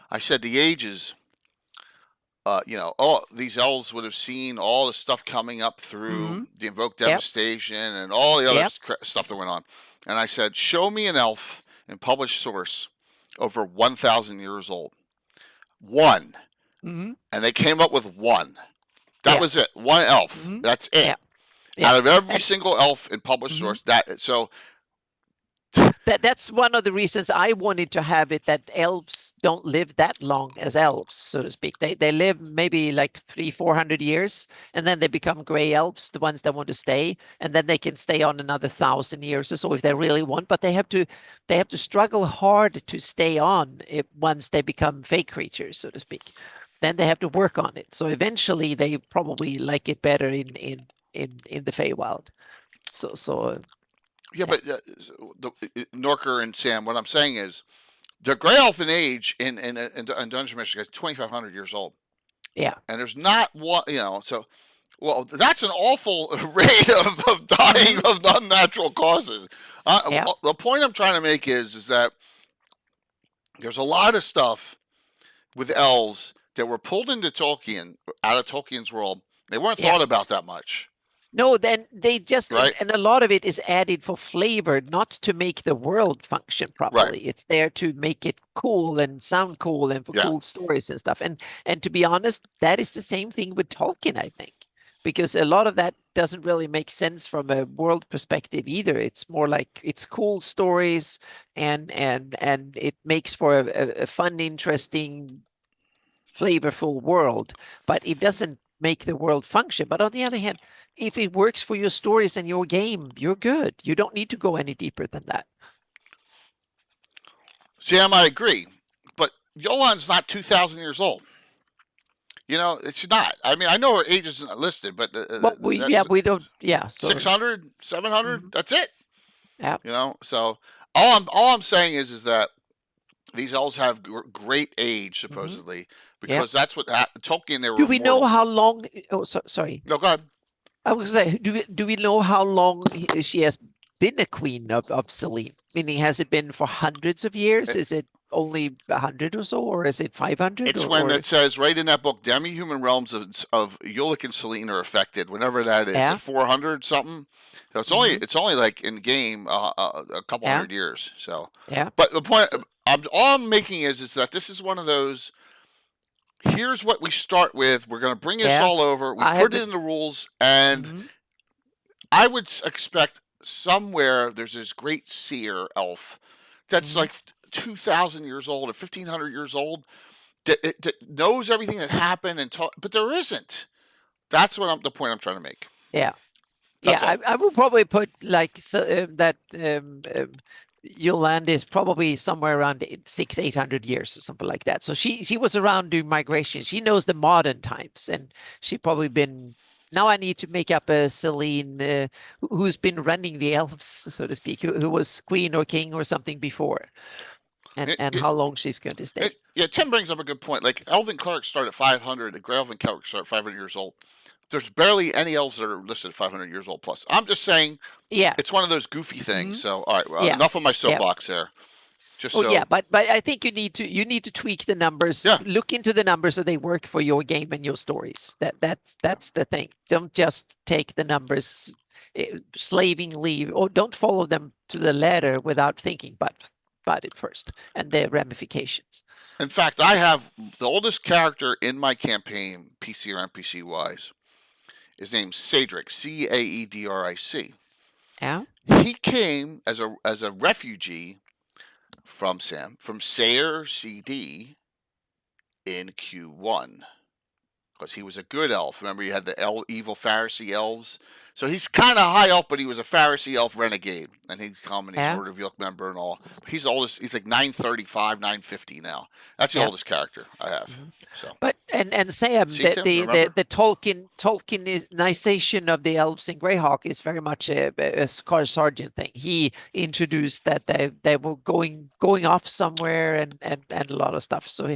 I said the ages, all these elves would have seen all the stuff coming up through Mhm. the invoked Yep. devastation and all the other Yep. stuff that went on. And I said, show me an elf in published source over 1,000 years old. One. Mhm. And they came up with one. That Yeah. was it. One elf. Mhm. That's it. Yeah. Yeah. Out of every And single elf in published Mhm. source, that's one of the reasons I wanted to have it, that elves don't live that long as elves, so to speak. They live maybe like 300-400 years, and then they become gray elves, the ones that want to stay, and then they can stay on another 1,000 years or so if they really want. But they have to struggle hard to stay on once they become fake creatures, so to speak. Then they have to work on it. So eventually, they probably like it better in the Feywild. So yeah, but Norker and Sam, what I'm saying is the gray elf in age in Dungeon Michigan is 2,500 years old. yeah. And there's not one, so, well, that's an awful rate of dying of unnatural causes. Yeah. The point I'm trying to make is that there's a lot of stuff with elves that were pulled into Tolkien, out of Tolkien's world. They weren't Yeah. thought about that much. No, then they just, Right. and a lot of it is added for flavor, not to make the world function properly. It's there to make it cool and sound cool and for Yeah. cool stories and stuff. And to be honest, that is the same thing with Tolkien, I think, because a lot of that doesn't really make sense from a world perspective either. It's more like it's cool stories, and it makes for a fun, interesting, flavorful world, but it doesn't make the world function. But on the other hand, if it works for your stories and your game, you're good. You don't need to go any deeper than that. Sam, I agree. But Yolan's not 2,000 years old. It's not. I mean, I know her age isn't listed, but Well, we don't. Yeah, so 600, 700. That's it. Yeah. So all I'm saying is that these elves have great age supposedly because that's what Tolkien. They were. Do we know immortal. how long? Oh, sorry. No, go ahead. I was gonna say, do we know how long she has been a queen of Selene? Meaning, has it been for hundreds of years? Is it only 100 or so, or is it 500? It's when it says right in that book, demi-human realms of Ulic and Selene are affected. Whenever that is, at 400 something. So it's only like in game a couple hundred years. So But the point all I'm making is that this is one of those. Here's what we start with. We're going to bring this all over. We put it in the rules, and I would expect somewhere there's this great seer elf that's like 2,000 years old or 1,500 years old that knows everything that happened but there isn't. That's the point I'm trying to make. Yeah. That's I will probably put like that Yolanda is probably somewhere around 600-800 years or something like that. So she was around doing migration. She knows the modern times, and she probably been. Now I need to make up a Selene who's been running the elves, so to speak, who was queen or king or something before, and how long she's going to stay. Tim brings up a good point. Like elven clerics start at 500, the Grey elven clerics start at 500 years old. There's barely any elves that are listed at 500 years old plus. I'm just saying, it's one of those goofy things. So, all right, well, enough of my soapbox there. But I think you need to tweak the numbers. Look into the numbers so they work for your game and your stories. That's the thing. Don't just take the numbers slavingly, or don't follow them to the letter without thinking about it first and their ramifications. In fact, I have the oldest character in my campaign, PC or NPC wise. His name's Cedric, Caedric. Yeah. He came as a refugee from Sayer CD in Q1 because he was a good elf. Remember, you had the evil Pharisee elves. So he's kind of high elf, but he was a Pharisee elf renegade, and he's come and he's an Order of Yolk member and all. He's the oldest. He's like 935, 950 now. That's the oldest character I have. So, but and Sam, the Tolkienization of the elves in Greyhawk is very much a Scar Sargent thing. He introduced that they were going off somewhere and a lot of stuff. So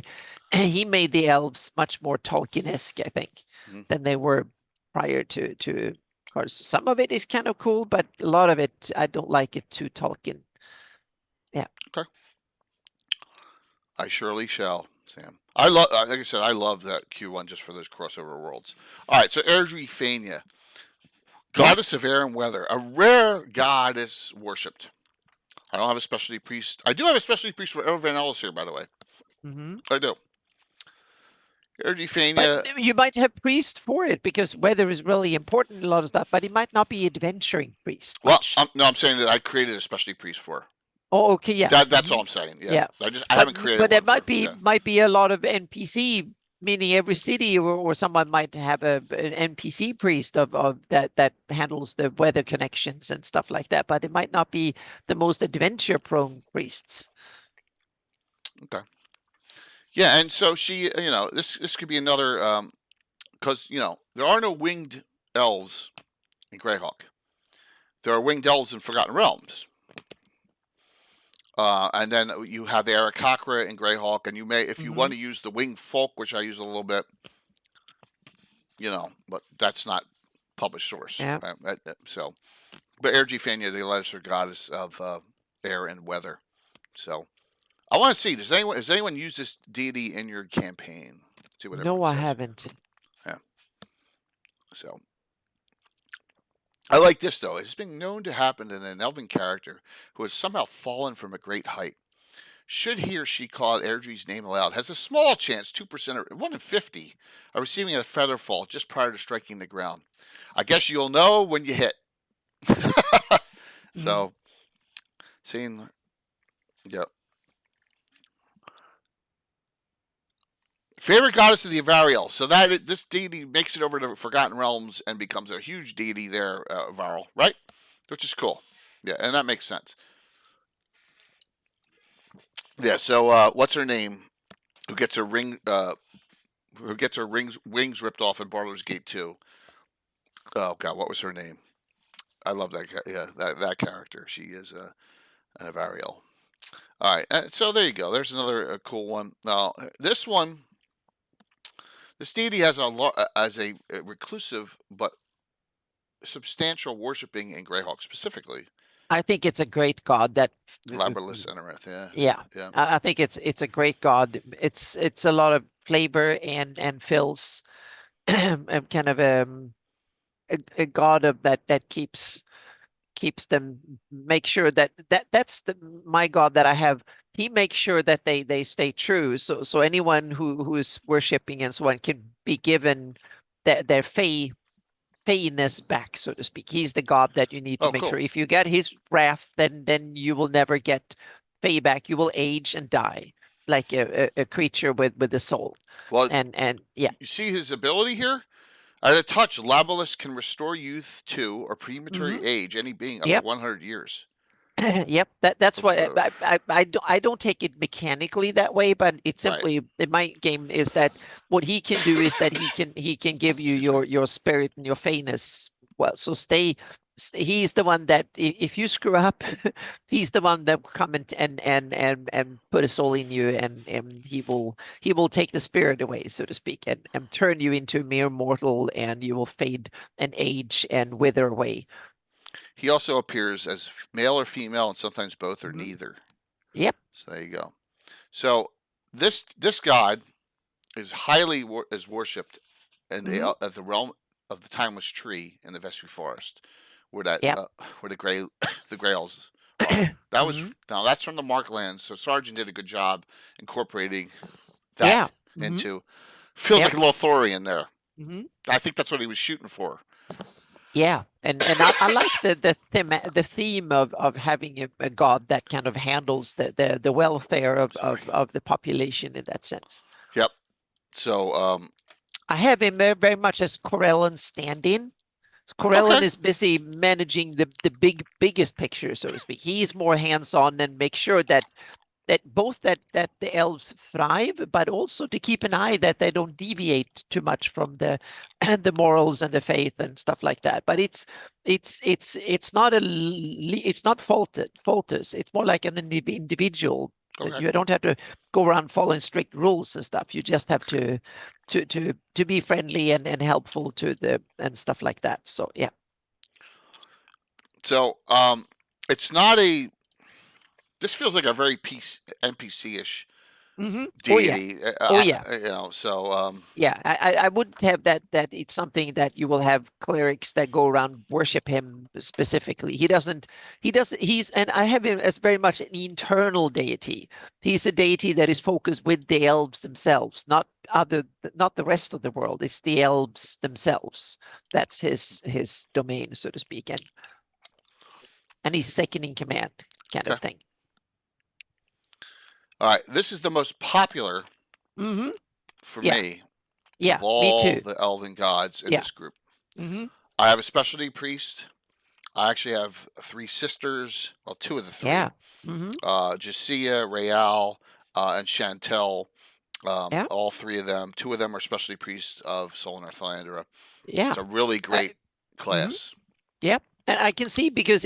he made the elves much more Tolkien-esque, I think, than they were prior to cards. Some of it is kind of cool, but a lot of it, I don't like it too Tolkien. Yeah. Okay. I surely shall, Sam. I love, like I said, I love that Q1 just for those crossover worlds. All right, so Erdrithania, goddess of air and weather, a rare goddess worshipped. I don't have a specialty priest. I do have a specialty priest for Elven Elves here, by the way. Mm-hmm. I do. Erdrithania. But you might have priest for it because weather is really important in a lot of stuff, but it might not be adventuring priest. Well, I'm saying that I created a specialty priest for. Oh, okay, yeah. That's all I'm saying. Yeah. I haven't created. But there one might be a lot of NPC, meaning every city or someone might have an NPC priest of that handles the weather connections and stuff like that. But it might not be the most adventure prone priests. Okay. Yeah, and so she, this could be another, because there are no winged elves in Greyhawk. There are winged elves in Forgotten Realms. And then you have the Aarakocra in Greyhawk, and you may, if you want to use the winged folk, which I use a little bit, but that's not published source. Yeah. So, but Erdrithania, the lesser goddess of air and weather. So, I want to see. Has anyone used this deity in your campaign? See what No, I haven't. Yeah. So. I like this, though. It's been known to happen in an elven character who has somehow fallen from a great height. Should he or she call Airdrie's name aloud, has a small chance, 2% or 1 in 50, of receiving a feather fall just prior to striking the ground. I guess you'll know when you hit. So, seeing, yep. Favorite goddess of the Avariel. So this deity makes it over to Forgotten Realms and becomes a huge deity there, Varl, right? Which is cool. Yeah, and that makes sense. Yeah. So what's her name? Who gets her ring? Who gets her wings ripped off in Baldur's Gate 2? Oh God, what was her name? I love that. Yeah, that character. She is an Avariel. All right. So there you go. There's another cool one. Now this one. This deity has a reclusive but substantial worshipping in Greyhawk specifically. I think it's a great god that Labralus Enerath, yeah. I think it's a great god. It's a lot of flavor and fills kind of a god of that keeps them, make sure that's my god that I have. He makes sure that they stay true. So anyone who is worshipping and so on can be given their fayness back, so to speak. He's the god that you need to make sure. If you get his wrath, then you will never get fey back. You will age and die like a creature with a soul. Well, and yeah. You see his ability here? At a touch, Labralus can restore youth to or premature age, any being up to 100 years. Yep, that's why I don't take it mechanically that way, but it's simply in my game is that what he can do is that he can give you your spirit and your fayness. Well, so he's the one that if you screw up, he's the one that will come and put a soul in you, and he will take the spirit away, so to speak, and turn you into a mere mortal, and you will fade and age and wither away. He also appears as male or female, and sometimes both or neither. Yep. So there you go. So this god is highly worshipped in at the realm of the Timeless Tree in the Vestry Forest, where where the Grails are. That was now that's from the Marklands. So Sargent did a good job incorporating that into. Feels like a little Thorian there. I think that's what he was shooting for. Yeah, and I like the theme of having a god that kind of handles the welfare of the population in that sense. Yep. So I have him very much as Corellan stand-in. Corellan is busy managing the biggest picture, so to speak. He's more hands-on and make sure that both that the elves thrive, but also to keep an eye that they don't deviate too much from the morals and the faith and stuff like that. But it's not faultless. It's more like an individual. You don't have to go around following strict rules and stuff. You just have to be friendly and helpful to and stuff like that. So yeah. So it's not a. This feels like a very NPC-ish Mm-hmm. Oh yeah. deity. Oh yeah. So Yeah, I wouldn't have that it's something that you will have clerics that go around worship him specifically. He's and I have him as very much an internal deity. He's a deity that is focused with the elves themselves, not the rest of the world. It's the elves themselves. That's his domain, so to speak, and he's second in command kind of Okay. thing. All right, this is the most popular Mm-hmm. for Yeah. me Yeah, of all me too. the elven gods in Yeah. this group. Mm-hmm. I have a specialty priest. I actually have 3 sisters. Well, 2 of the 3. Yeah. Mm-hmm. Jacia, Real, and Chantel. Yeah. All 3 of them. 2 of them are specialty priests of Sol Northalandra. Yeah. It's a really great class. Yep, and I can see because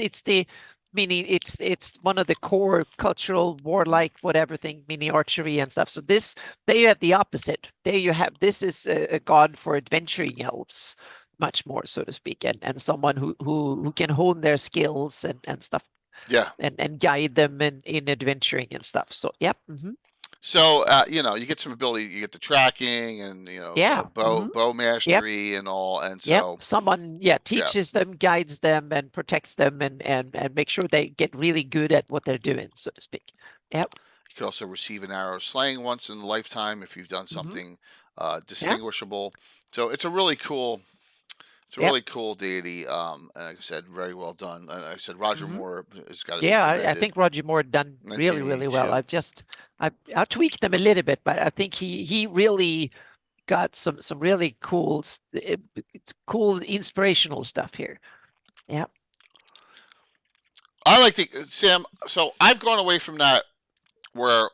meaning it's one of the core cultural warlike whatever thing, meaning archery and stuff. So there you have the opposite. There you have this is a god for adventuring elves, much more so to speak, and someone who can hone their skills and stuff. Yeah. And guide them in adventuring and stuff. So yep. Mm-hmm. So you get some ability. You get the tracking and Yeah. bow mastery and all. And so someone teaches them, guides them, and protects them, and make sure they get really good at what they're doing, so to speak. Yep. You could also receive an arrow slaying once in a lifetime if you've done something distinguishable. So it's a really cool. It's a really cool deity. And like I said, very well done. And like I said Roger Moore has got to be I think Roger Moore done really, really well. I tweaked them a little bit, but I think he really got some really cool inspirational stuff here. Yeah. I like Sam. So I've gone away from that where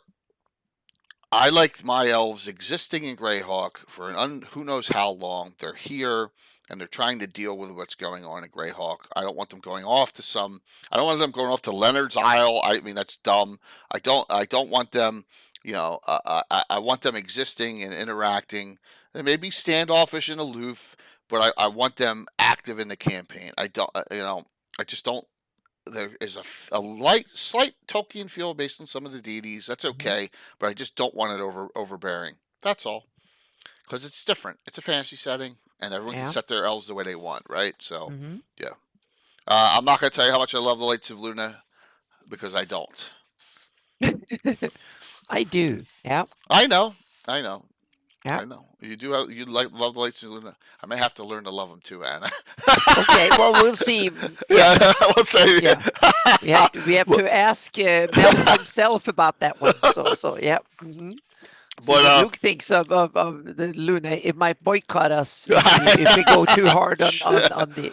I like my elves existing in Greyhawk for who knows how long. They're here and they're trying to deal with what's going on in Greyhawk. I don't want them going off to I don't want them going off to Leonard's Isle. I mean that's dumb. I don't want them. I want them existing and interacting. They may be standoffish and aloof, but I want them active in the campaign. I don't. I just don't. There is a slight Tolkien feel based on some of the deities. That's okay, but I just don't want it overbearing. That's all, because it's different. It's a fantasy setting, and everyone can set their elves the way they want, right? So, yeah. I'm not going to tell you how much I love the Lights of Luna, because I don't. I do. Yeah. I know. Yeah. I know. You do. Love the Lights of Luna. I may have to learn to love them too, Anna. Okay. Well, we'll see. Yeah. We'll see. Yeah. We have to ask Mel himself about that one. So yeah. Mm-hmm. So But Luke thinks of the Luna. It might boycott us if we go too hard on the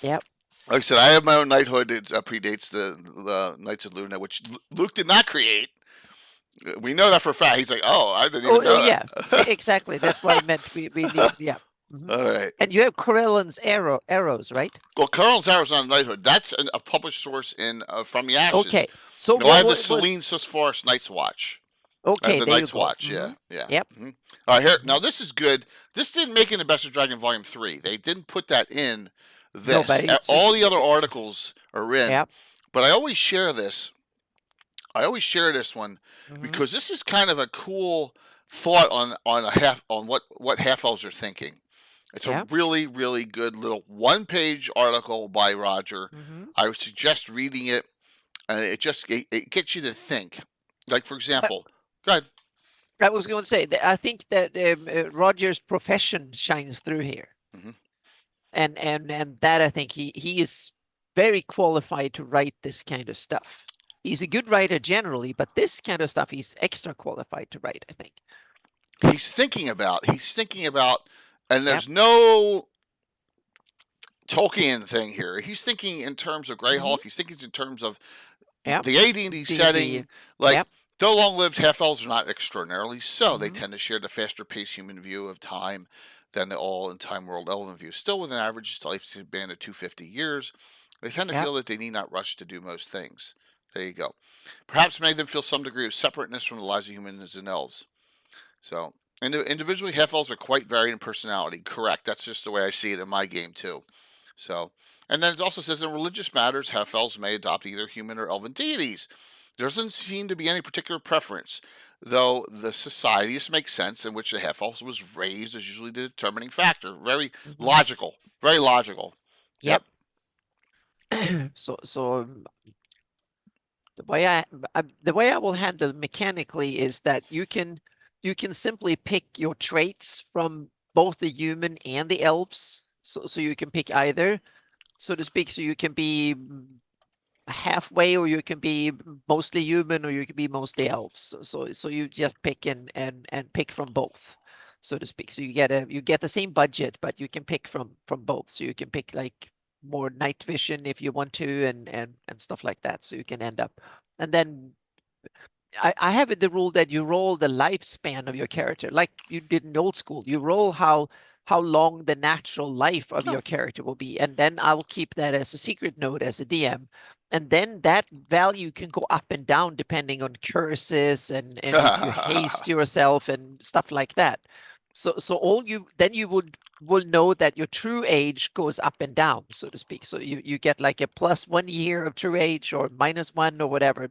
Yep. Like I said, I have my own knighthood. It predates the Knights of Luna, which Luke did not create. We know that for a fact. He's like, oh, I didn't even know that. Yeah, exactly. That's what I meant. We need, yeah. Mm-hmm. All right. And you have Corellan's arrows, right? Well, Corellan's arrows on knighthood. That's a published source in From the Ashes. Okay. So I have the Selene Susforest Night's Watch. Okay, the there Night's you go. Watch. Mm-hmm. Yeah. Yep. Mm-hmm. All right, here. Now this is good. This didn't make it in Best of Dragon Volume 3. They didn't put that in this. No, all the other articles are in. Yep. But I always share this. I always share this one because this is kind of a cool thought on what half elves are thinking. It's a really, really good little 1-page article by Roger. I would suggest reading it, and it gets you to think. Like for example, go ahead. I was going to say that I think that Roger's profession shines through here, and that I think he is very qualified to write this kind of stuff. He's a good writer generally, but this kind of stuff he's extra qualified to write, I think. He's thinking about, and there's no Tolkien thing here. He's thinking in terms of Greyhawk. He's thinking in terms of the AD&D setting. Though long-lived half-elves are not extraordinarily so. They tend to share the faster-paced human view of time than the all-in-time world elven view. Still with an average lifespan of 250 years, they tend to feel that they need not rush to do most things. There you go. Perhaps many of them feel some degree of separateness from the lives of humans and elves. So, individually, half-elves are quite varied in personality. Correct. That's just the way I see it in my game, too. So, and then it also says in religious matters, half-elves may adopt either human or elven deities. There doesn't seem to be any particular preference, though the society, this makes sense, in which the half-elves was raised is usually the determining factor. Very logical. Very logical. Yep. So the way I will handle mechanically is that you can simply pick your traits from both the human and the elves. So you can pick either, so to speak. So you can be halfway, or you can be mostly human, or you can be mostly elves. So you just pick and pick from both, so to speak. So you get the same budget, but you can pick from both. So you can pick like more night vision if you want to, and stuff like that. So you can end up, and then I have it the rule that you roll the lifespan of your character, like you did in old school. You roll how long the natural life of your character will be, and then I will keep that as a secret note as a DM. And then that value can go up and down depending on curses and if you haste yourself and stuff like that. So all you will know that your true age goes up and down, so to speak. So you get like a plus 1 year of true age, or -1, or whatever.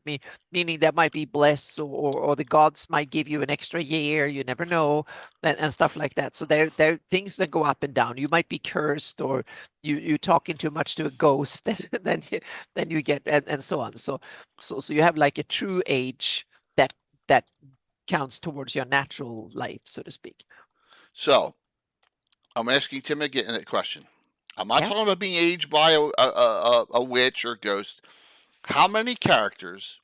Meaning that might be blessed, or the gods might give you an extra year. You never know, and stuff like that. So there are things that go up and down. You might be cursed, or you talking too much to a ghost, then you get, and so on. So you have like a true age that counts towards your natural life, so to speak. So, I'm asking Tim again a question. I'm not talking about being aged by a witch or ghost. How many characters,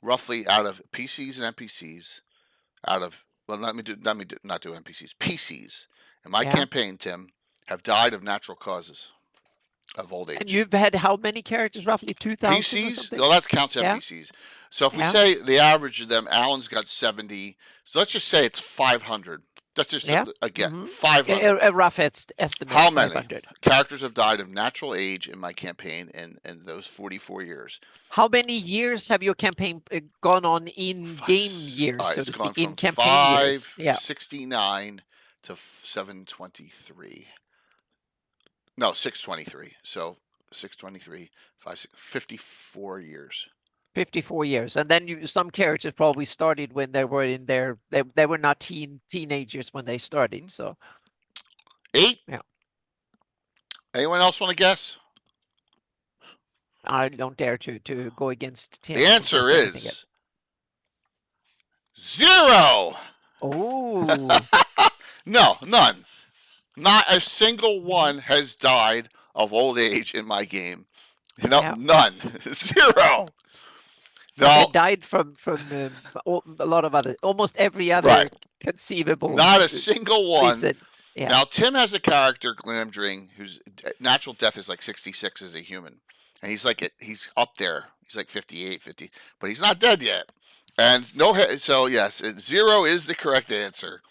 roughly, out of PCs and NPCs, let me not do NPCs, PCs, in my campaign, Tim, have died of natural causes of old age? And you've had how many characters, roughly 2,000 PCs? or something? No, that counts NPCs. So if we say the average of them, Alan's got 70. So let's just say it's 500. That's just, again, 500. A rough estimate. How many 500. characters have died of natural age in my campaign in those 44 years? How many years have your campaign gone on in game years, right, so it's to gone speak, in from campaign years? 569 to 723. No, 623. So 623, 54 years. 54 years. And then some characters probably started when they were in their, they were not teenagers when they started. So 8. Yeah. Anyone else want to guess? I don't dare to go against Tim. The answer is 0. Oh. No, none. Not a single one has died of old age in my game. You know, none. 0. They died from a lot of other, almost every other conceivable. Not a single one. Reason. Yeah. Now, Tim has a character, Glamdring, whose natural death is like 66 as a human. And he's up there. He's like 58, 50. But he's not dead yet. And so yes, 0 is the correct answer.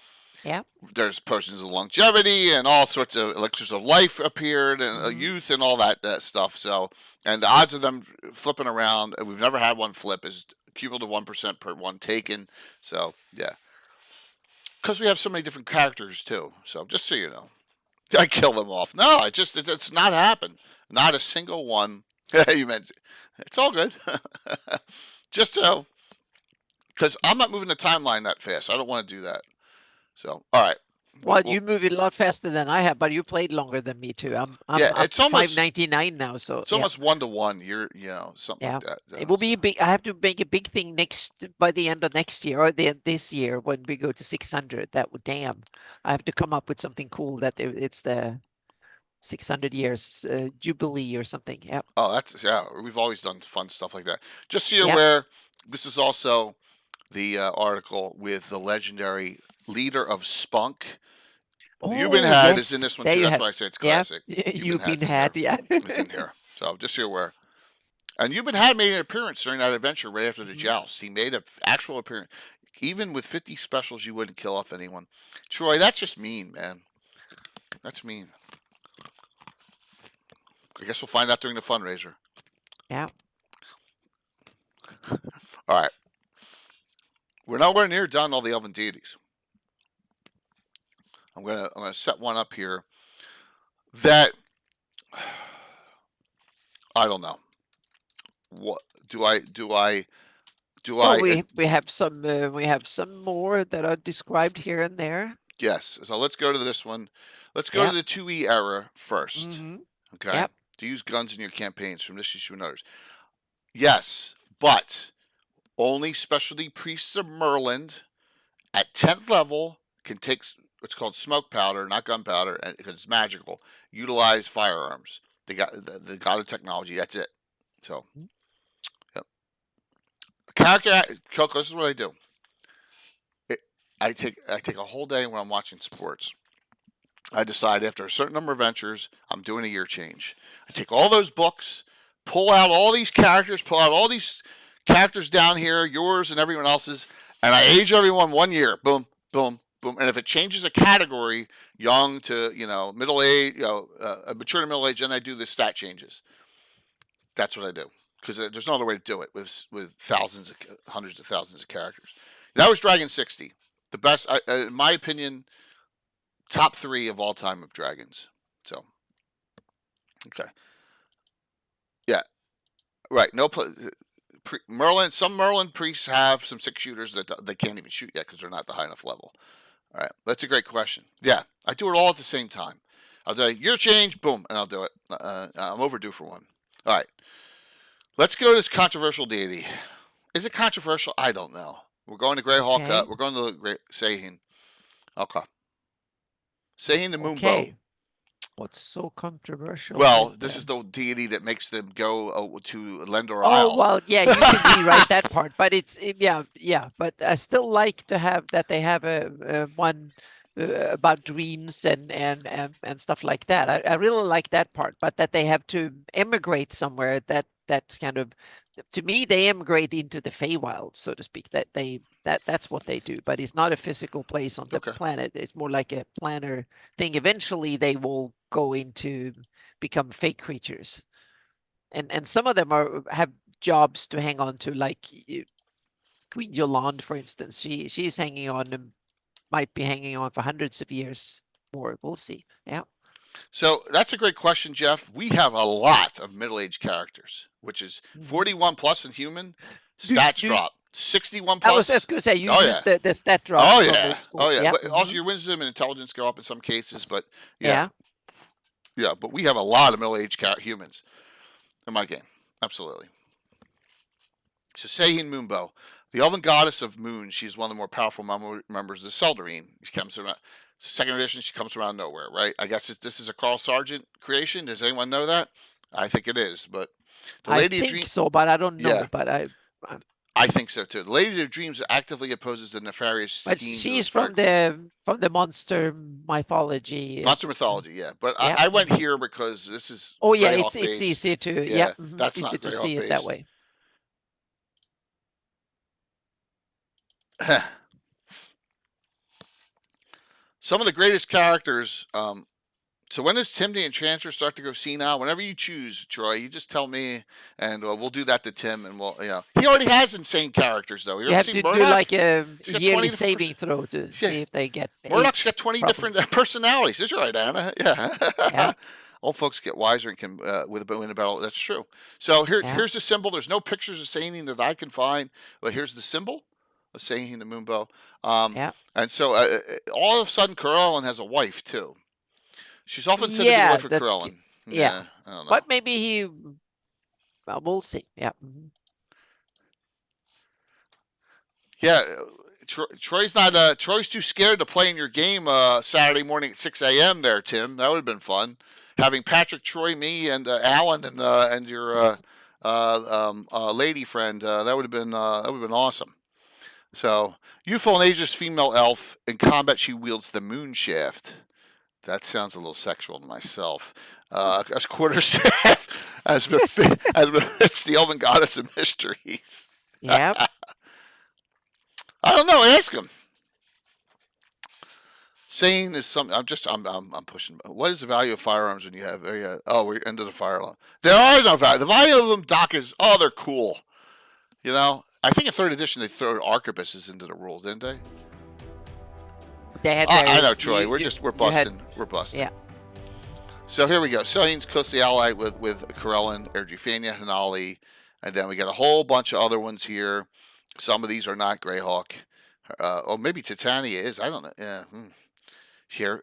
Yeah. There's potions of longevity and all sorts of elixirs of life appeared, and youth and all that stuff. So, and the odds of them flipping around, we've never had one flip, is cumulative 1% per one taken. So, yeah. Because we have so many different characters too. So, just so you know, I kill them off. No, it's not happened. Not a single one. You meant it's all good. Just so, because I'm not moving the timeline that fast. I don't want to do that. So, all right. Well, you move it a lot faster than I have, but you played longer than me too. I'm it's almost 599 now, so it's almost 1-to-1. You're something like that. It will be a big. I have to make a big thing by the end of next year, or this year when we go to 600. Damn, I have to come up with something cool that it's the 600 years jubilee or something. Yeah. Oh, we've always done fun stuff like that. Just so you're aware, this is also the article with the legendary leader of Spunk. You've been had is in this one too. That's why I say it's classic. You've been had, it's in here. So just so you're aware. And You've been had made an appearance during that adventure right after the joust. He made an actual appearance. Even with 50 specials, you wouldn't kill off anyone. Troy, that's just mean, man. That's mean. I guess we'll find out during the fundraiser. Yeah. All right. We're nowhere near done all the Elven Deities. I'm gonna set one up here that I don't know. What do I? Well, we have some more that are described here and there. Yes. So let's go to this one. Let's go to the 2E era first. Mm-hmm. Okay. Yep. To use guns in your campaigns from this issue and others. Yes, but only specialty priests of Merlin at 10th level can take what's called smoke powder, not gunpowder, because it's magical. Utilize firearms. They got the god of technology. That's it. So, yep. Character, Coco. This is what I do. I take a whole day when I'm watching sports. I decide after a certain number of ventures, I'm doing a year change. I take all those books, pull out all these characters, pull out all these characters down here, yours and everyone else's, and I age everyone 1 year. Boom, boom, boom. And if it changes a category, young to middle age, mature to middle age, then I do the stat changes. That's what I do because there's no other way to do it with thousands, hundreds of thousands of characters. That was Dragon 60, the best, in my opinion. Top 3 of all time of dragons. So, okay, yeah, right. No, Merlin. Some Merlin priests have some 6 shooters that they can't even shoot yet because they're not the high enough level. All right, that's a great question. Yeah, I do it all at the same time. I'll do year change, boom, and I'll do it. I'm overdue for one. All right, let's go to this controversial deity. Is it controversial? I don't know. We're going to Greyhawk. Okay. We're going to Seihin. Okay. Seihin the Moonbow. Okay. What's so controversial? Well, this is the deity that makes them go to Lendor Isle. Oh, well, yeah, you can rewrite that part, but it's yeah. But I still like to have that they have a one about dreams and stuff like that. I really like that part, but that they have to emigrate somewhere. That's kind of, to me, they emigrate into the Feywild, so to speak. That's what they do, but it's not a physical place on the planet. It's more like a planar thing. Eventually, they will go into become fake creatures, and some of them have jobs to hang on to, like Queen Yolande, for instance. She's hanging on and might be hanging on for hundreds of years more. We'll see. Yeah. So that's a great question, Jeff. We have a lot of middle-aged characters, which is 41 plus in human. Stats drop 61 plus. I was just going to say you use the stat drop. Oh yeah, oh yeah. Yep. But also your wisdom and intelligence go up in some cases, but yeah. But we have a lot of middle-aged humans in my game. Absolutely. So Seihin Moonbow, the elven goddess of moon. She's one of the more powerful members of the Seldarine. She comes around. Second edition, she comes around nowhere, right? I guess this is a Carl Sargent creation. Does anyone know that? I think it is, but the Lady of Dreams. So, but I don't know. Yeah. But I think so too. The Lady of Dreams actively opposes the nefarious schemes. But she's from the monster mythology. Monster mythology, yeah. But I went here because this is. Oh yeah, it's easy to that's easy not to see it that way. Some of the greatest characters. So when does Tim the Enchanter start to go senile? Whenever you choose, Troy, you just tell me, and we'll do that to Tim, and we'll, he already has insane characters though. You have to do like a yearly saving throw to see if they get. Murdoch's got 20 different personalities. That's right, Anna. Yeah. Old folks get wiser and can with a battle. That's true. So here's the symbol. There's no pictures of Seihin that I can find, but here's the symbol of Seihin the Moonbow. And so all of a sudden, Corellin has a wife too. She's often said to be the wife of Corellin. Yeah. I don't know. But maybe well, we'll see. Yeah. Yeah. Troy's not. Troy's too scared to play in your game Saturday morning at 6 a.m. there, Tim. That would have been fun. Having Patrick, Troy, me, and Alan, and your lady friend. That would have been awesome. So, youthful and ageless female elf. In combat, she wields the moon shaft. That sounds a little sexual to myself. As quarterstaff, as it's the elven goddess of mysteries. Yeah. I don't know. Ask him. Saying is something. I'm pushing. What is the value of firearms when you have? We're into the fire alarm. There are no value. The value of them, Doc, is they're cool. I think in third edition they threw arquebuses into the rules, didn't they? They had I know, Troy. We're busting. We're busting. Yeah. So here we go. Sahine's closely allied with Corellin, Erdrufania, Hanali, and then we got a whole bunch of other ones here. Some of these are not Greyhawk. Or maybe Titania is. I don't know. Yeah.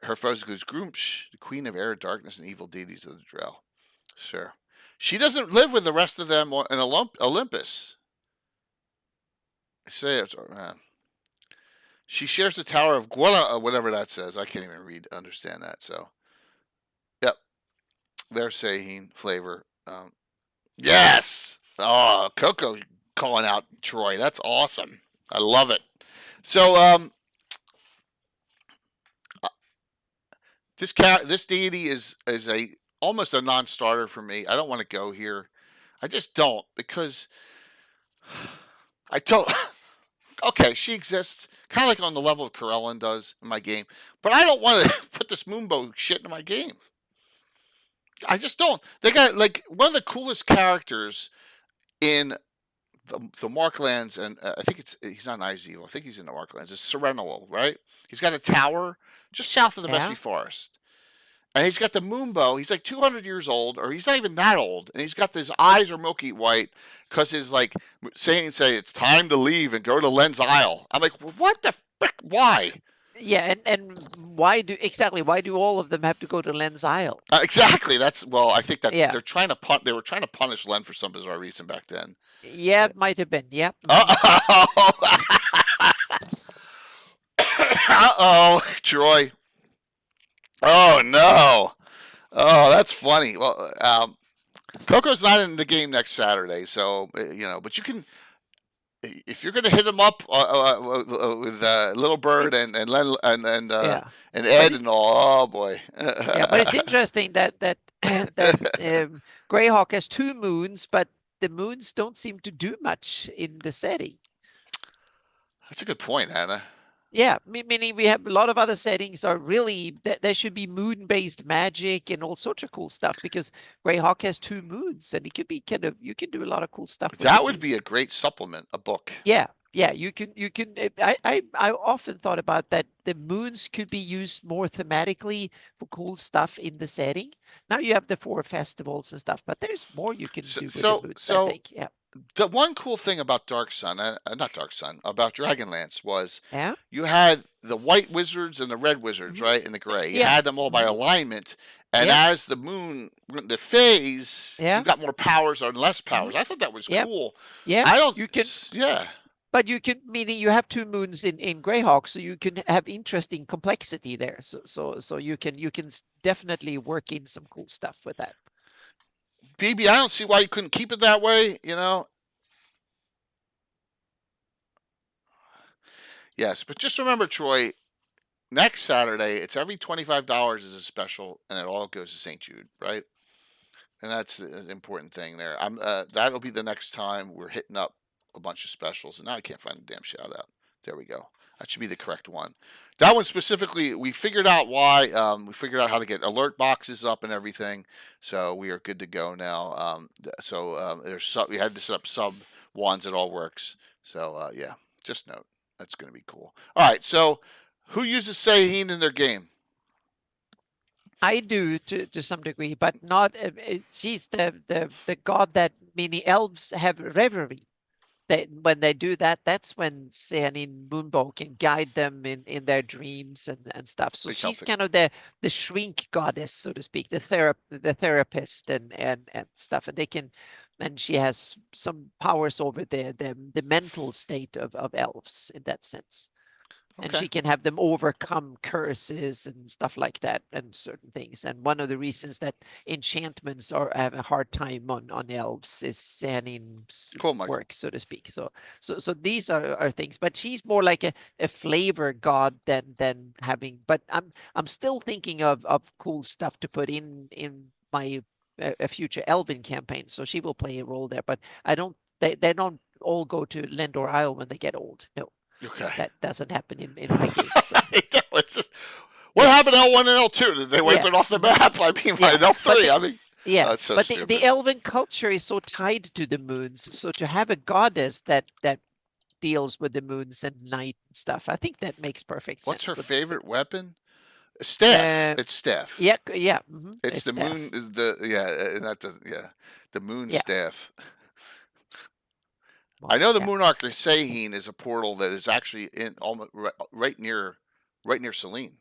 Her foes includes Groomsh, the queen of air, darkness, and evil deities of the Drell. Sure. She doesn't live with the rest of them in Olympus. She shares the Tower of Gwella, whatever that says. I can't even understand that. So, yep. There's Sahine flavor. Yes! Oh, Coco calling out Troy. That's awesome. I love it. So, this deity is almost a non-starter for me. I don't want to go here. I just don't, because I told. Okay, she exists, kind of like on the level of Corellin does in my game, but I don't want to put this Moonbow shit in my game. I just don't. They got like one of the coolest characters in the Marklands, and I think he's not an Izeel. I think he's in the Marklands. It's Serenal, right? He's got a tower just south of the Mesby Forest. And he's got the Moonbow. He's like 200 years old, or he's not even that old. And he's got his eyes are milky white because his like say it's time to leave and go to Len's Isle. I'm like, well, what the frick? Why? Yeah, and why do all of them have to go to Len's Isle? Exactly. I think that's they're trying to they were trying to punish Len for some bizarre reason back then. Yeah, it might have been. Yep. Uh-oh, Troy. Oh no! Oh, that's funny. Well, Coco's not in the game next Saturday, so but you can, if you're going to hit him up with Little Bird and Len and Ed and all. Oh boy! Yeah, but it's interesting that Greyhawk has 2 moons, but the moons don't seem to do much in the setting. That's a good point, Hannah. Yeah, meaning we have a lot of other settings are really there should be moon-based magic and all sorts of cool stuff, because Greyhawk has 2 moons and it could be you can do a lot of cool stuff. That would be a great supplement, a book. Yeah, you can. I often thought about that. The moons could be used more thematically for cool stuff in the setting. Now you have the 4 festivals and stuff, but there's more you can do with the moons, I think. Yeah. The one cool thing about about Dragonlance was you had the white wizards and the red wizards, right, and the gray. You had them all by alignment, and as the moon, the phase, you got more powers or less powers. I thought that was cool. Yeah, I don't. You can. Yeah. But you can, meaning you have 2 moons in Greyhawk, so you can have interesting complexity there. So you can definitely work in some cool stuff with that. BB, I don't see why you couldn't keep it that way, Yes, but just remember, Troy, next Saturday, it's every $25 is a special, and it all goes to St. Jude, right? And that's an important thing there. That'll be the next time we're hitting up a bunch of specials, and now I can't find the damn shout out. There we go. That should be the correct one. That one specifically, we figured out why. We figured out how to get alert boxes up and everything, so we are good to go now. We had to set up sub ones. It all works. So yeah, just note that's going to be cool. All right. So who uses Sahine in their game? I do to some degree, but not. She's the god that many elves have reverie. When they do that, that's when Sehanin Moonbow can guide them in their dreams and stuff. So she's kind of the shrink goddess, so to speak, the therapist and stuff. And she has some powers over the mental state of elves in that sense. Okay. And she can have them overcome curses and stuff like that and certain things. And one of the reasons that enchantments have a hard time on elves is Sanin's work, so to speak. So these are things, but she's more like a flavor god than having. But I'm still thinking of cool stuff to put in my a future Elven campaign. So she will play a role there, but they don't all go to Lendor Isle when they get old. No. Okay. That doesn't happen in my game. So. It's just, what happened to L1 and L2? Did they wipe it off the map? I mean, L3. So but the elven culture is so tied to the moons. So to have a goddess that deals with the moons and night and stuff, I think that makes perfect sense. What's her favorite weapon? Staff. Uh, It's staff. yeah, yeah. It's It's the staff. moon. That doesn't. Yeah, the moon Yeah. staff. Well, I know the yeah. Moonarch Sahine is a portal that is actually in almost right near Selene.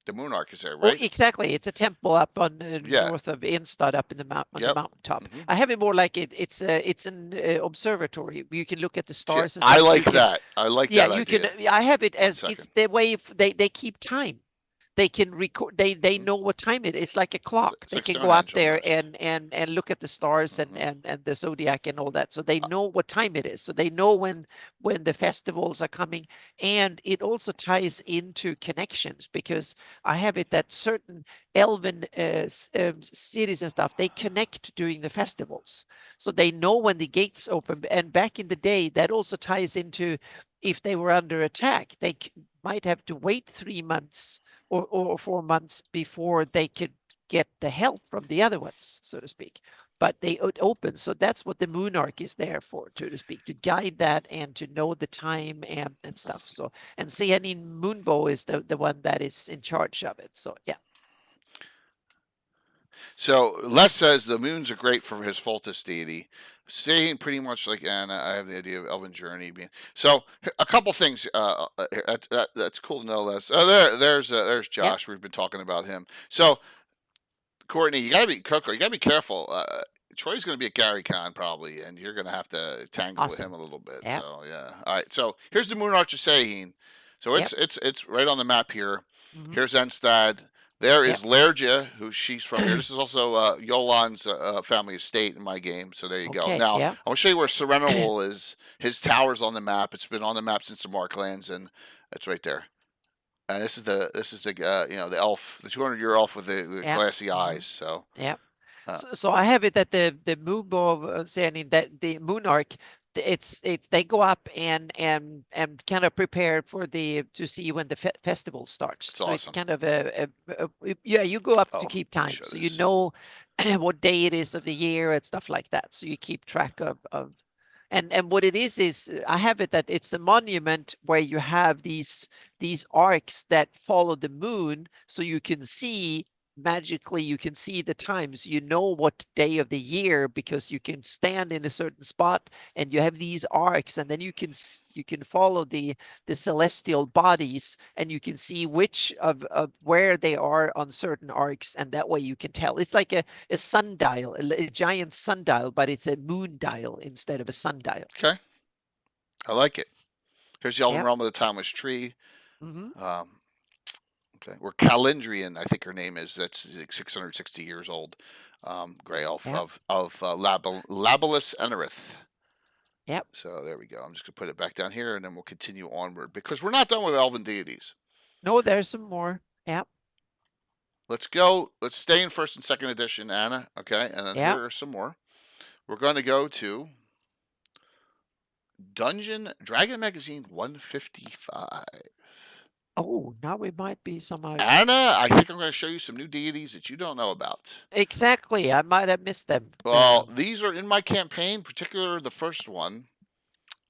The Moonarch is there, Oh, right? exactly. It's a temple up on Yeah. north of Instad, up in the on the Yep. mountaintop. Mhm. I have it more like it's an observatory. You can look at the See, stars and I stuff. like that. I like Yeah, that you can. idea. I have it 1 as it's second. the way they keep time. They can record. They know what time it is. It's like a clock. They can go up Stonehenge there almost. and look at the stars Mhm. and the zodiac and all that. So they know what time it is. So they know when the festivals are coming. And it also ties into connections, because I have it that certain elven cities and stuff, they connect during the festivals. So they know when the gates open. And back in the day, that also ties into if they were under attack, they might have to wait 3 months or 4 months before they could get the help from the other ones, so to speak. But they open. So that's what the Moonarch is there for, so to speak, to guide that and to know the time and stuff. So, and Seanin Moonbow is the one that is in charge of it. So yeah. So Les says the moons are great for his Fultus deity. Staying pretty much like Anna, I have the idea of Elven Journey being so. A couple things that's cool to know, Les. There's Josh. We've been talking about him. So Courtney, you gotta be careful. Troy's gonna be at Gary Con probably, and you're gonna have to tangle with him Awesome. a little bit. Yeah. So yeah. All right. So here's the Moon Archer Sahine. So it's right on the map here. Mhm. Here's Enstad. There Yep. is Lergia, who she's from here. This is also Yolan's family estate in my game. So there you go. Okay. Now Yeah. I'm gonna show you where Serenowal is. His tower's on the map. It's been on the map since the Marklands, and it's right there. And this is the the elf, the 200-year elf with the Yeah. glassy eyes. So Yeah. uh, So I have it that the Moonbow saying that the Moonarch, it's they go up and kind of prepare for the to see when the festival starts. it's So it's awesome. kind of yeah, you go up Oh, to keep let me time, show so you this. know what day it is of the year and stuff like that. So you keep track of and what it is I have it that it's a monument where you have these arcs that follow the moon, so you can see magically, you can see the times, you know what day of the year, because you can stand in a certain spot and you have these arcs, and then you can follow the celestial bodies, and you can see which of where they are on certain arcs, and that way you can tell. It's like a sundial, a giant sundial, but it's a moon dial instead of a sundial. Okay, I like it. Here's the Elven Yep. Realm of the Timeless Tree. Mm-hmm. Okay, we're Calendrian, I think her name is. That's like 660 years old. Gray elf Yep. of Labilus Enerith. Yep. So there we go. I'm just gonna put it back down here, and then we'll continue onward because we're not done with Elven deities. No, there's some more. Yep. Let's go. Let's stay in first and second edition, Anna. Okay, and then Yep. here are some more. We're going to go to Dungeon Dragon Magazine 155. Oh, now we might be somehow. Anna, I think I'm going to show you some new deities that you don't know about. Exactly. I might have missed them. Well, these are in my campaign, particularly the first one.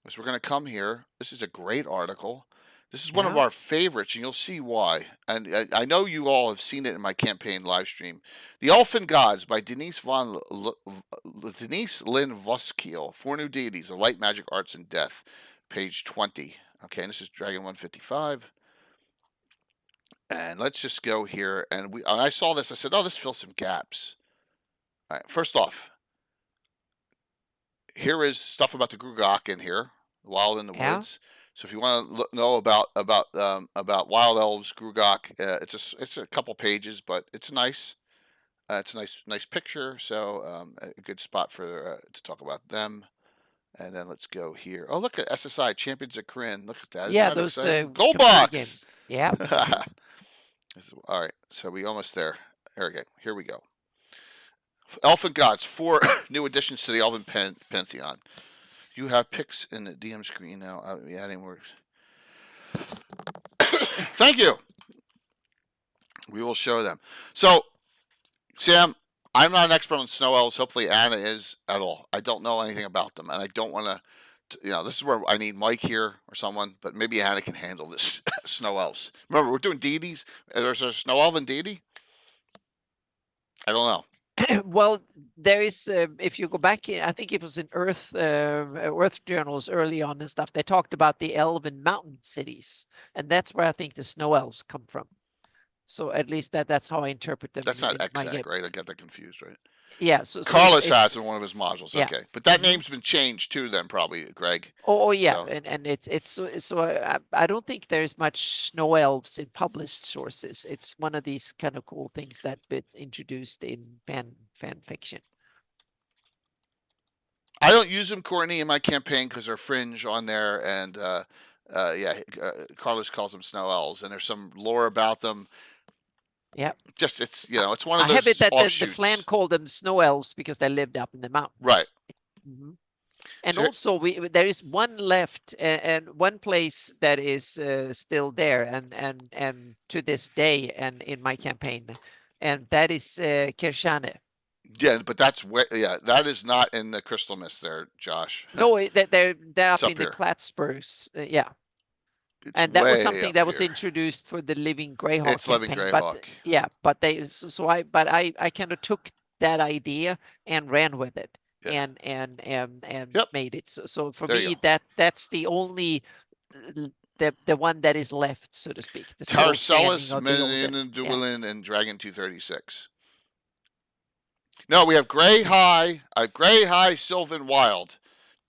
So we're going to come here. This is a great article. This is one of Yeah. our favorites, and you'll see why. And I know you all have seen it in my campaign live stream. The Elfin Gods by Denise Lynn Voskiel. 4 new deities of light, magic, arts, and death. Page 20. Okay, and this is Dragon 155. And let's just go here. And I saw this. I said, oh, this fills some gaps. All right, first off, here is stuff about the Greyhawk in here, Wild in the Yeah. Woods. So if you want to know about Wild Elves, Greyhawk, it's a couple pages, but it's nice. It's a nice picture. So a good spot for to talk about them. And then let's go here. Oh, look at SSI Champions of Kryn. Look at that. Yeah, Isn't that those exciting? Gold computer box. games. Yeah. All right, so we almost there. Okay, here we go. Elfin Gods, 4 new additions to the Elven Pantheon. You have pics in the DM screen now. Adding words. Thank you. We will show them. So, Sam, I'm not an expert on snow elves. Hopefully, Anna is at all. I don't know anything about them, and I don't want to this is where I need Mike here or someone, but maybe Anna can handle this. Snow elves. Remember, we're doing deities. There's a snow elf and deity. I don't know. Well, there is, if you go back, I think it was in Earth journals early on and stuff, they talked about the elven mountain cities, and that's where I think the snow elves come from. So at least that's how I interpret them. That's not in my Exag, game. right? I got that confused, right? Yeah. So Carlos it's- has in one of his modules. yeah. Okay, but that Mhm. name's been changed too. Then probably, Greg. Oh yeah, So- and it's so I don't think there's much snow elves in published sources. It's one of these kind of cool things that been introduced in fan fiction. I don't use them, Courtney, in my campaign because they're fringe on there, and Carlos calls them snow elves, and there's some lore about them. Yeah. Just it's it's one of I those have it that the offshoots. Flan called them snow elves because they lived up in the mountains. Right. Mhm. And So- also, there is one left, and one place that is still there, and to this day, and in my campaign, and that is Kirshane. Yeah, but that is not in the Crystal Mist there, Josh. No, they're It's up up in here. the Plattsburghs. Yeah. It's And that was way something up that was here. introduced for the Living Greyhawk It's Living campaign. Greyhawk. But yeah, but I kind of took that idea and ran with it. Yeah. And Yep. made it. So for There you me, that's the only the one that is left, so to speak. The still Tarcellus, standing of the Minion, older- and Duelin, and Dragon 236. No, we have Grey High, Sylvan Wild,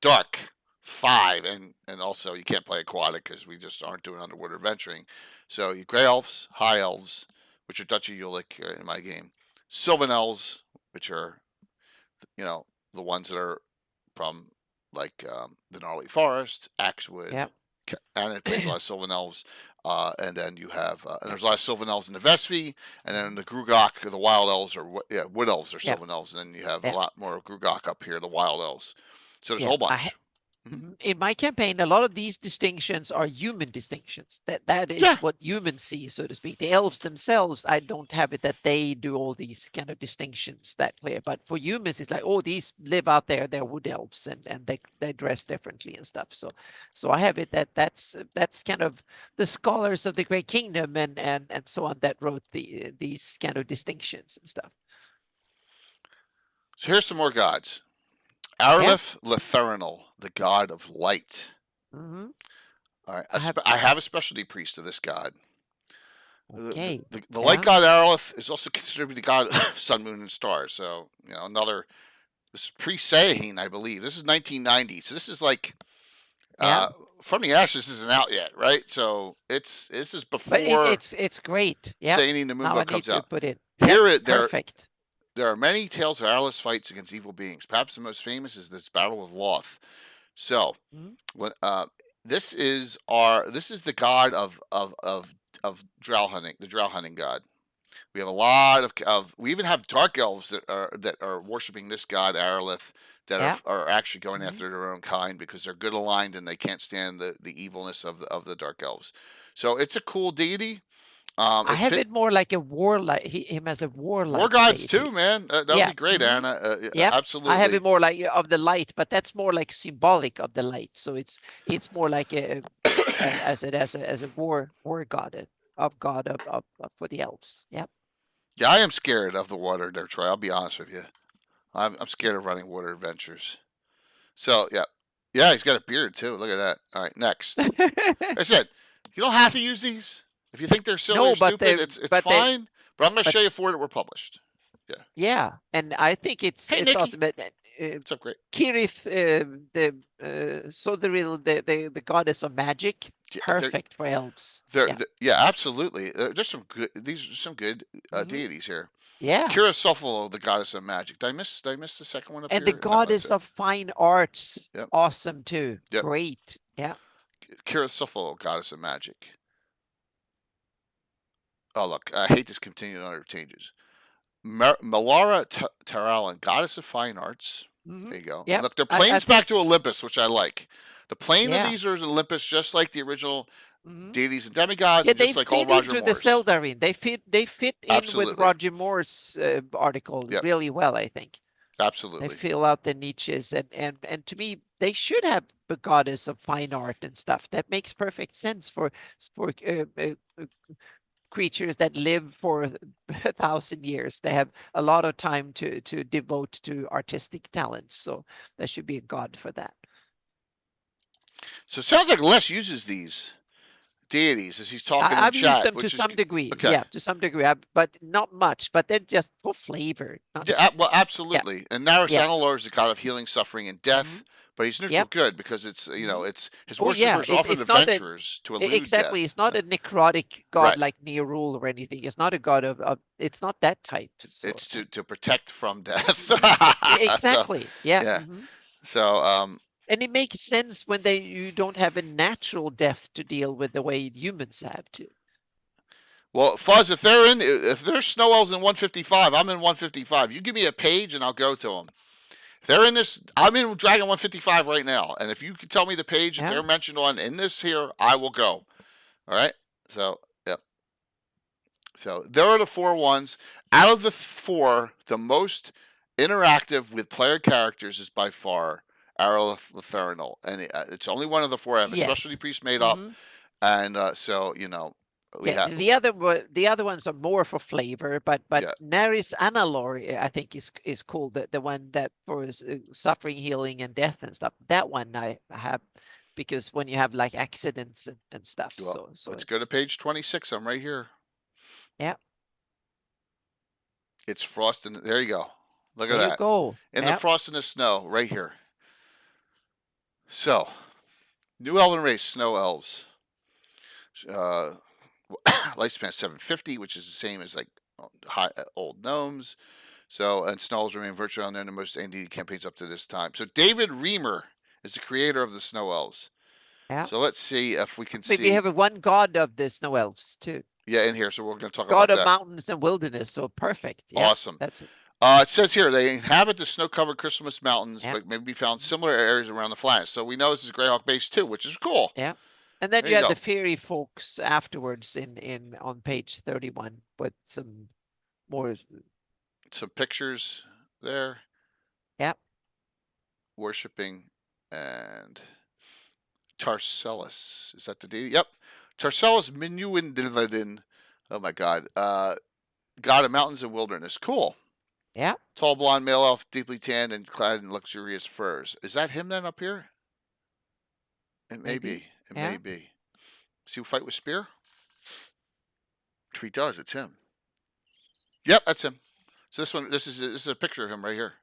Dark 5, and also you can't play Aquatic because we just aren't doing underwater adventuring. So you Grey Elves, High Elves, which are Dutchy Ulick in my game, Sylvan Elves, which are the ones that are from like the Gnarly Forest, Axewood, Yep. and it plays a lot of Sylvan Elves. And then you have, and there's a lot of Sylvan Elves in the Vestvi, and then the Grugok, the Wild Elves, Wood Elves are Yeah. Sylvan Elves, and then you have Yeah. a lot more of Grugok up here, the Wild Elves. So there's Yeah, a whole I bunch. In my campaign, a lot of these distinctions are human distinctions. That is Yeah. what humans see, so to speak. The elves themselves, I don't have it that they do all these kind of distinctions that clear. But for humans, it's like, oh, these live out there. They're wood elves, and they dress differently and stuff. So I have it that's kind of the scholars of the Great Kingdom and so on that wrote these kind of distinctions and stuff. So here's some more gods. Arleth Letherinal, the god of light. Mm-hmm. All right, I have- I have a specialty priest to this god. Okay. The light god Arleth is also considered to be the god of sun, moon, and stars. So another. This is pre-Sahin, I believe. This is 1990. So this is like From the Ashes isn't out yet, right? So this is before But it's great. Yeah. Sahin the Now I Moonbow need comes to out. put it. Here Perfect. there are many tales of Arleth's fights against evil beings. Perhaps the most famous is this battle with Loth. So Mhm. when this is the god of drow hunting, the drow hunting god. We have a lot of we even have dark elves that are worshiping this god Arleth that Yeah. are actually going Mhm. after their own kind because they're good aligned and they can't stand the evilness of the dark elves. So it's a cool deity. I have it more like a warlike. Him as a warlike. War gods deity. too, man. That would Yeah. be great, Mhm. Anna. Yep. Absolutely. I have it more like of the light, but that's more like symbolic of the light. So it's more like as a war god of for the elves. Yep. Yeah, I am scared of the water there, Troy. I'll be honest with you. I'm scared of running water adventures. So yeah, he's got a beard too. Look at that. All right, next. I said you don't have to use these. If you think they're silly No, or but stupid, it's but they- fine. But I'm going to but- show you four that were published. Yeah, and I think it's Hey, Nikki. ultimate. What's up, great? Kirith, the goddess of magic, Yeah, they're- perfect for elves. They're, Yeah. yeah, absolutely. There's some good. These are some good Mhm. deities here. Yeah. Kira Sopholo, the goddess of magic. Did I miss the second one up And here? the goddess of fine arts, Yep. awesome too. Yep. Great. Yeah. Kira Sopholo, goddess of magic. Oh look, I hate this continued under changes. Melara Taralin, goddess of fine arts. Mhm. There you go. Yep. Look, they're I planes think- back to Olympus, which I like. The plane Yeah. of these are Olympus, just like the original Mhm. deities and demigods, Yeah, and they just like all fit Roger into the Moore's. Zeldarin. They fit in Absolutely. with Roger Moore's article Yep. really well, I think. They Absolutely. fill out the niches, and to me, they should have a goddess of fine art and stuff. That makes perfect sense for creatures that live for 1,000 years. They have a lot of time to devote to artistic talents, so there should be a god for that. So it sounds like Les uses these deities as he's talking in I've chat. used them which to is some degree. okay. Yeah, to some degree, but not much. But they're just for flavor. Yeah, well, absolutely. And Naris Yeah. Anilor is the god of healing, suffering, and death. But he's neutral Yep. good because it's it's his Oh, yeah, worshippers are often it's not a- adventurers to elude Exactly. death. It's not a necrotic god Right. like Nerul or anything. It's not a god of it's not that type. So. It's to protect from death. Exactly. So, yeah. yeah. mhm. So And it makes sense when you don't have a natural death to deal with the way humans have to. well, Fuzz, if there's snow elves in 155, I'm in 155. You give me a page and I'll go to them. If they're in this, I'm in Dragon 155 right now, and if you can tell me the page that Yeah. they're mentioned on in this here, I will go. All right. So yep. So there are the 4 ones. Out of the 4, the most interactive with player characters is by far Aerolith Letherinal, and it's only one of the 4 I have a Yes. specialty priest made up, Mhm. and so we Yeah, have the other ones are more for flavor, but Yeah. Naris Analor, I think is cool. The one that for suffering, healing, and death and stuff. That one I have because when you have like accidents and stuff. Well, so let's go to page 26. I'm right here. Yeah. It's frost and there you go. Look There at you that. go. In Yeah. the frost and the snow, right here. So, new elven race, snow elves. Lifespan 750, which is the same as like old gnomes. So, and snow elves remain virtually unknown in most D&D campaigns up to this time. So, David Reamer is the creator of the snow elves. Yeah. So let's see if we can But see. we have one god of the snow elves too. Yeah, in here. So we're going to talk God about of that. mountains and wilderness. So perfect. Yeah, Awesome. That's it. It says here they inhabit the snow-covered Christmas mountains, Yeah. but may be found in similar areas around the flanks. So we know this is Greyhawk base too, which is cool. Yeah. And then There you you have go. the fairy folks afterwards in on page 31 with some more. Some pictures there. Yeah. Worshipping and Tarcellus. Is that the deity? Yep. Tarcellus Minuindilidin. Oh my God. God of mountains and wilderness. Cool. Yeah. Tall blonde male elf, deeply tanned and clad in luxurious furs. Is that him then up here? It may Maybe. be. It Yeah. may be. See who fight with spear? If he does, it's him. Yep, that's him. So this is a picture of him right here.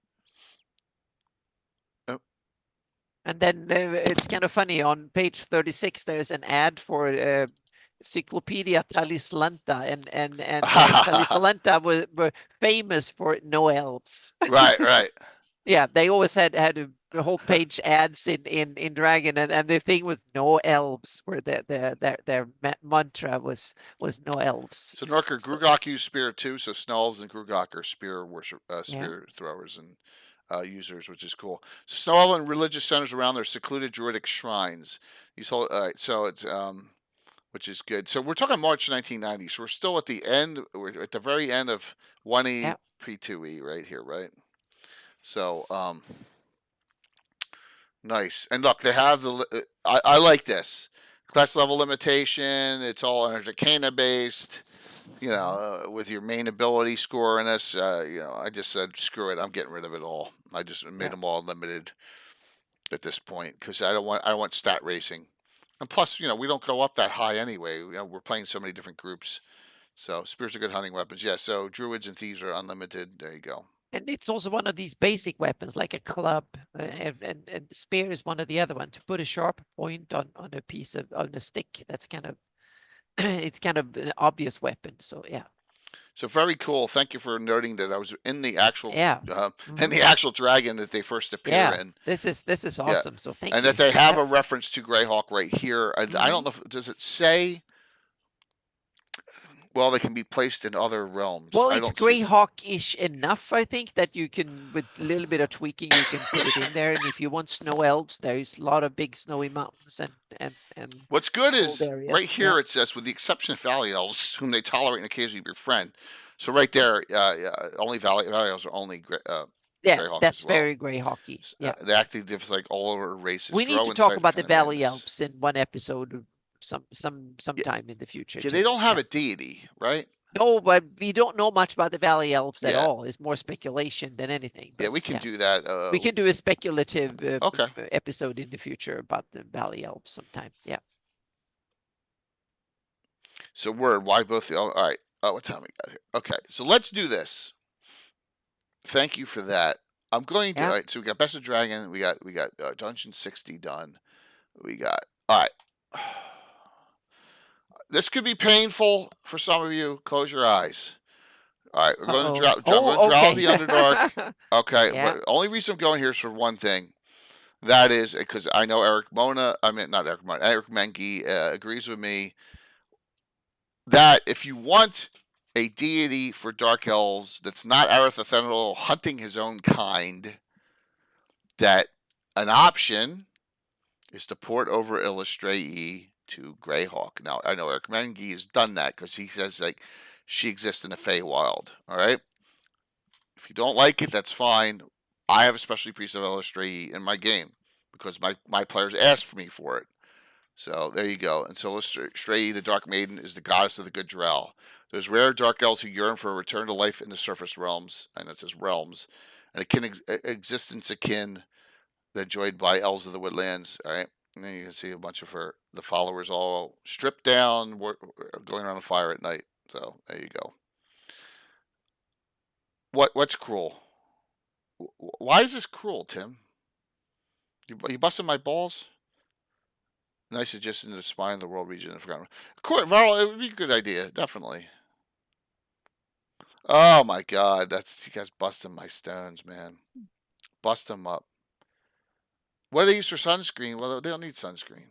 Oh. And then it's kind of funny on page 36. There's an ad for Cyclopedia Talislanta, and Talislanta were famous for no elves. Right. Yeah, they always had a whole page ads in Dragon, and the thing was no elves. Where their mantra was no elves. So Norker Grugok used spear too. So snow elves and Grugok are spear worship, spear throwers and users, which is cool. So snow elf and religious centers around their secluded druidic shrines. These whole so it's which is good. So we're talking March 1990. So we're still at the end. We're at the very end of 1E P2E right here, right? So nice. And look, they have I like this class level limitation. It's all Arcana based. With your main ability score in this. I just said screw it. I'm getting rid of it all. I just made them all limited at this point because I don't want stat racing. And plus, we don't go up that high anyway. We're playing so many different groups. So spears are good hunting weapons. Yeah. So druids and thieves are unlimited. There you go. And it's also one of these basic weapons, like a club, and spear is one of the other one. To put a sharp point on a stick, that's kind of it's kind of an obvious weapon. So yeah. So very cool. Thank you for noting that I was in the actual in the actual dragon that they first appear in. This is awesome. So thank you. And that they have a reference to Greyhawk right here. I don't know. Does it say? Well, they can be placed in other realms. Well, it's Greyhawk-ish enough, I think, that you can, with a little bit of tweaking, you can put it in there. And if you want snow elves, there's a lot of big snowy mountains and what's good is areas. Right here it says, with the exception of valley elves, whom they tolerate and occasionally befriend. So right there, only valley elves are only. Yeah, Greyhawk that's as well. very Greyhawky. Yeah. The active diffs like all over races. We need Drow to and talk Cybermen about the and Valley Madness. Elves in one episode sometime in the future. Yeah, too. they don't have a deity, right? No, but we don't know much about the Valley Elves at Yeah. all. It's more speculation than anything. Yeah, But we can do that. we can do a speculative Okay. episode in the future about the Valley Elves sometime. Yeah. So why both? All right. What time we got here? Okay, so let's do this. Thank you for that. I'm going to. Yeah. All right, so we got Best of Dragon. We got Dungeon 60 done. We got. All right. This could be painful for some of you. Close your eyes. All right, we're going to Uh-oh. Drow okay. the Underdark. Okay, Yeah. but only reason I'm going here is for one thing. That is because I know Eric Menke agrees with me that if you want a deity for Dark Elves that's not Aratha hunting his own kind, that an option is to port over Illustrae to Greyhawk. Now, I know Eric Menke has done that because he says like she exists in the Feywild. All right? If you don't like it, that's fine. I have a specialty priest of Illustrae in my game because my players asked for me for it. So there you go. And so Illustrae, the Dark Maiden, is the goddess of the good drow. There's rare dark elves who yearn for a return to life in the surface realms, and it says realms, and existence akin that enjoyed by elves of the woodlands. All right, and then you can see a bunch of the followers all stripped down, going around a fire at night. So there you go. What's cruel? Why is this cruel, Tim? You busting my balls? Nice suggestion to spine the world region. I forgot. Varl, it would be a good idea, definitely. Oh my God, you guys busting my stones, man. Bust them up. What do they use for sunscreen? Well, they don't need sunscreen.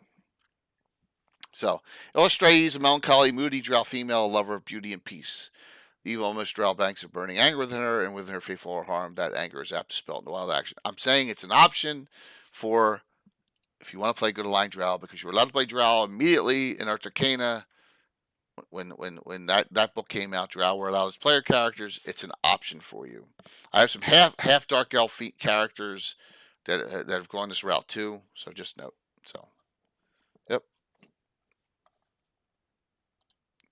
So, Illustrae is a melancholy, moody drow female, a lover of beauty and peace. The evil mistress drow banks of burning anger within her, and within her faithful or harm, that anger is apt to spell into wild action. I'm saying it's an option for if you want to play good aligned drow, because you're allowed to play drow immediately in Arcana. When that book came out, drow were allowed as player characters. It's an option for you. I have some half dark elf characters that have gone this route too. So just note. So, yep.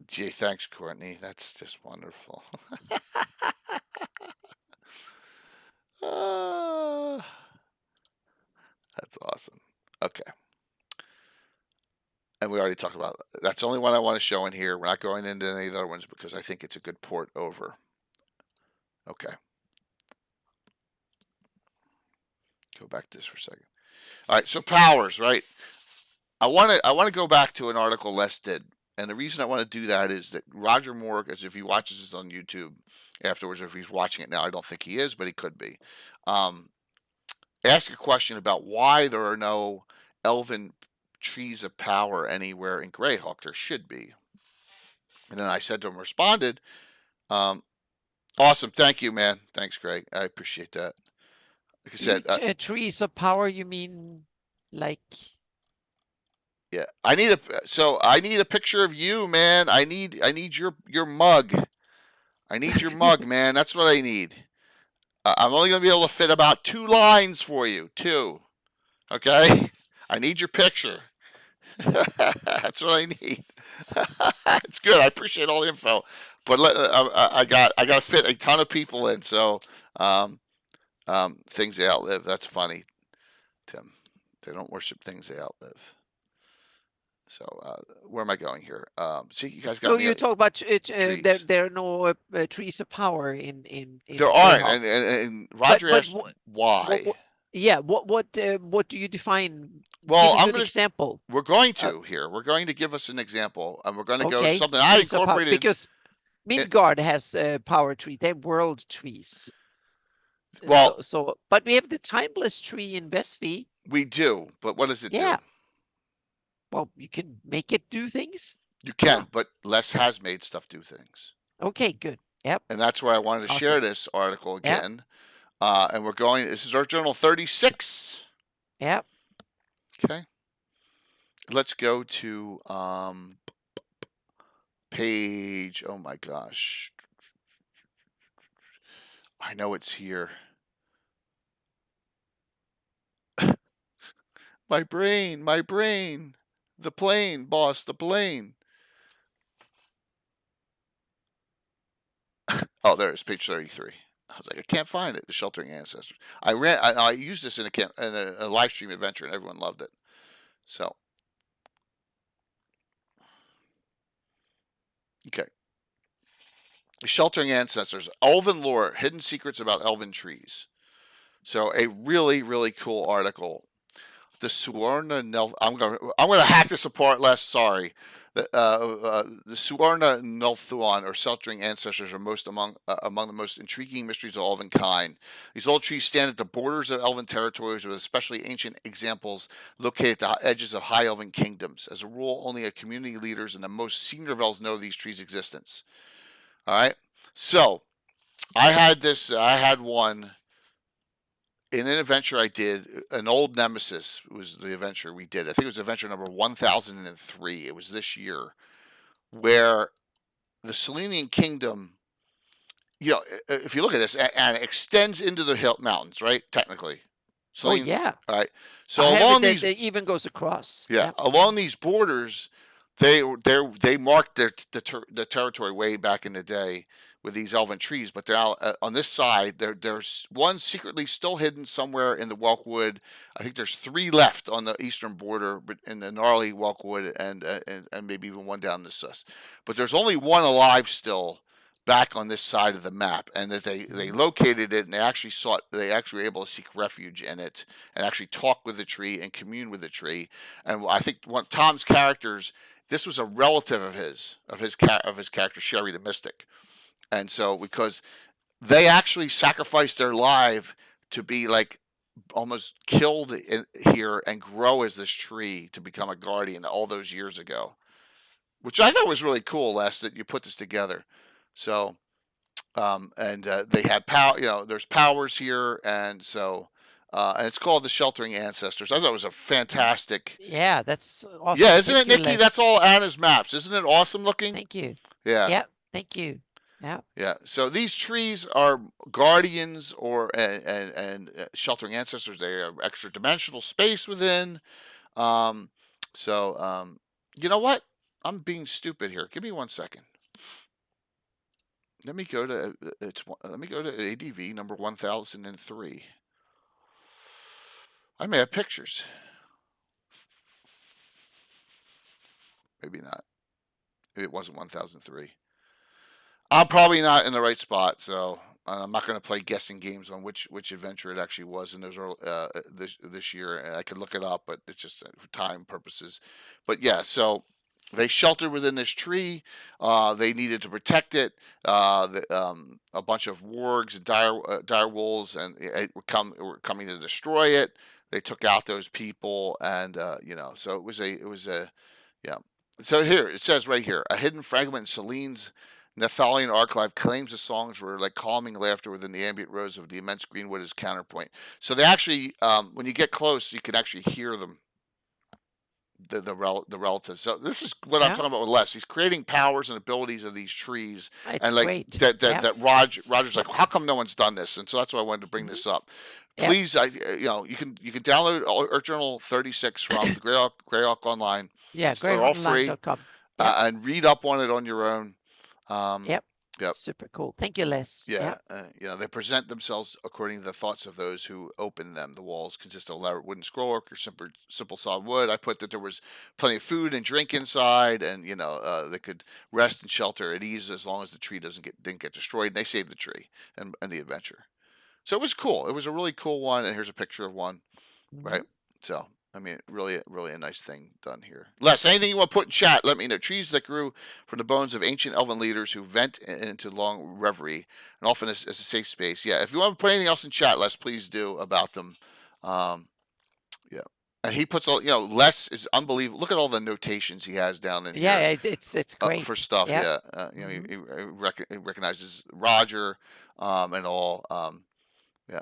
Gee, thanks, Courtney. That's just wonderful. That's awesome. Okay. And we already talked about it. That's the only one I want to show in here. We're not going into any of the other ones because I think it's a good port over. Okay. Go back to this for a second. All right, so powers, right? I want to go back to an article Les did, and the reason I want to do that is that Roger Moore, as if he watches this on YouTube afterwards, or if he's watching it now, I don't think he is, but he could be. Ask a question about why there are no elven trees of power anywhere in Greyhawk. There should be. And then I said to him, responded, awesome, thank you, man. Thanks, Greg. I appreciate that. Like I said, trees of power. You mean like? Yeah, I need a picture of you, man. I need your mug. I need your mug, man. That's what I need. I'm only gonna be able to fit about 2 lines for you. 2. Okay. I need your picture. That's what I need. It's good. I appreciate all the info, but I got to fit a ton of people in. So things they outlive. That's funny, Tim. They don't worship things they outlive. So where am I going here? See, you guys got. So me you talk about there are no trees of power in there aren't, and Roger asked why. What do you define? Well, give a good example. We're going to here. We're going to give us an example, and we're going to go to something I incorporated because Midgard has power tree. They have world trees. Well, but we have the timeless tree in Vesvi. We do, but what does it do? Well, you can make it do things. You can, but Les has made stuff do things. Okay, good. Yep. And that's why I wanted to share this article again. And we're going. This is our journal 36. Yep. Okay. Let's go to page. Oh my gosh. I know it's here. My brain. The plane, boss, the plane. Oh, there it is, page 33. I was like, I can't find it. The Sheltering Ancestors. I used this in a live stream adventure, and everyone loved it. So, okay. Sheltering Ancestors, Elven Lore, Hidden Secrets About Elven Trees. So, a really, really cool article. The Suorna Nel. I'm gonna hack this apart. Sorry. The Suorna Nelthuan, or Sheltering Ancestors, are among the most intriguing mysteries of elven kind. These old trees stand at the borders of elven territories, with especially ancient examples located at the edges of high elven kingdoms. As a rule, only community leaders and the most senior of elves know these trees' existence. All right. So I had one in an adventure I did. An old nemesis was the adventure we did. I think it was adventure number 1003. It was this year, where the Selenian kingdom, if you look at this, and it extends into the hill mountains, right? Technically. Oh yeah. All right. So I along these, it even goes across. Yeah, along these borders, they marked the territory way back in the day with these elven trees. But they're out, on this side. There's one secretly still hidden somewhere in the Welkwood. I think there's 3 left on the eastern border, but in the gnarly Welkwood, and maybe even one down the Sus. But there's only one alive still back on this side of the map, and that they located it, and they actually were able to seek refuge in it, and actually talk with the tree and commune with the tree. And I think one Tom's characters, this was a relative of his character, Sherry the Mystic. And so, because they actually sacrificed their life to be like almost killed here and grow as this tree to become a guardian all those years ago, which I thought was really cool, Les, that you put this together. So, they had power. There's powers here, and so, and it's called the Sheltering Ancestors. I thought it was a fantastic. Yeah, that's awesome. Yeah, isn't it, Nikki? That's all Anna's maps. Isn't it awesome looking? Thank you. Yeah. Yeah. Thank you. Yeah. Yeah. So these trees are guardians and Sheltering Ancestors. They are extra dimensional space within. So, you know what? I'm being stupid here. Give me 1 second. Let me go to ADV number 1003. I may have pictures. Maybe not. Maybe it wasn't 1003. I'm probably not in the right spot, so I'm not going to play guessing games on which adventure it actually was. And those are this year, and I could look it up, but it's just for time purposes. But yeah, so they sheltered within this tree. They needed to protect it. A bunch of wargs and dire wolves, and were coming to destroy it. They took out those people, and so it was a yeah. So here it says right here, a hidden fragment in Celine's Nephalian archive claims the songs were like calming laughter within the ambient rows of the immense greenwood as counterpoint. So they actually, when you get close, you can actually hear them. The relatives. So this is what I'm talking about with Les. He's creating powers and abilities of these trees, it's and like great. that Roger's like, how come no one's done this? And so that's why I wanted to bring this up. Please, you can download Earth Journal 36 from the Greyhawk Online. Yeah, they're all free, and read up on it on your own. Yep. Super cool. Thank you, Les. Yeah. They present themselves according to the thoughts of those who open them. The walls consist of elaborate wooden scrollwork or simple solid wood. I put that there was plenty of food and drink inside, and they could rest and shelter at ease as long as the tree didn't get destroyed. And they saved the tree and the adventure. So it was cool. It was a really cool one, and here's a picture of one, right? So, I mean, really a nice thing done here. Les, anything you want to put in chat, let me know. Trees that grew from the bones of ancient elven leaders who vent into long reverie, and often as a safe space. Yeah, if you want to put anything else in chat, Les, please do about them. Yeah. And he puts all, Les is unbelievable. Look at all the notations he has down in here. Yeah, it's great. For stuff, yeah. He recognizes Roger, and all. Yeah.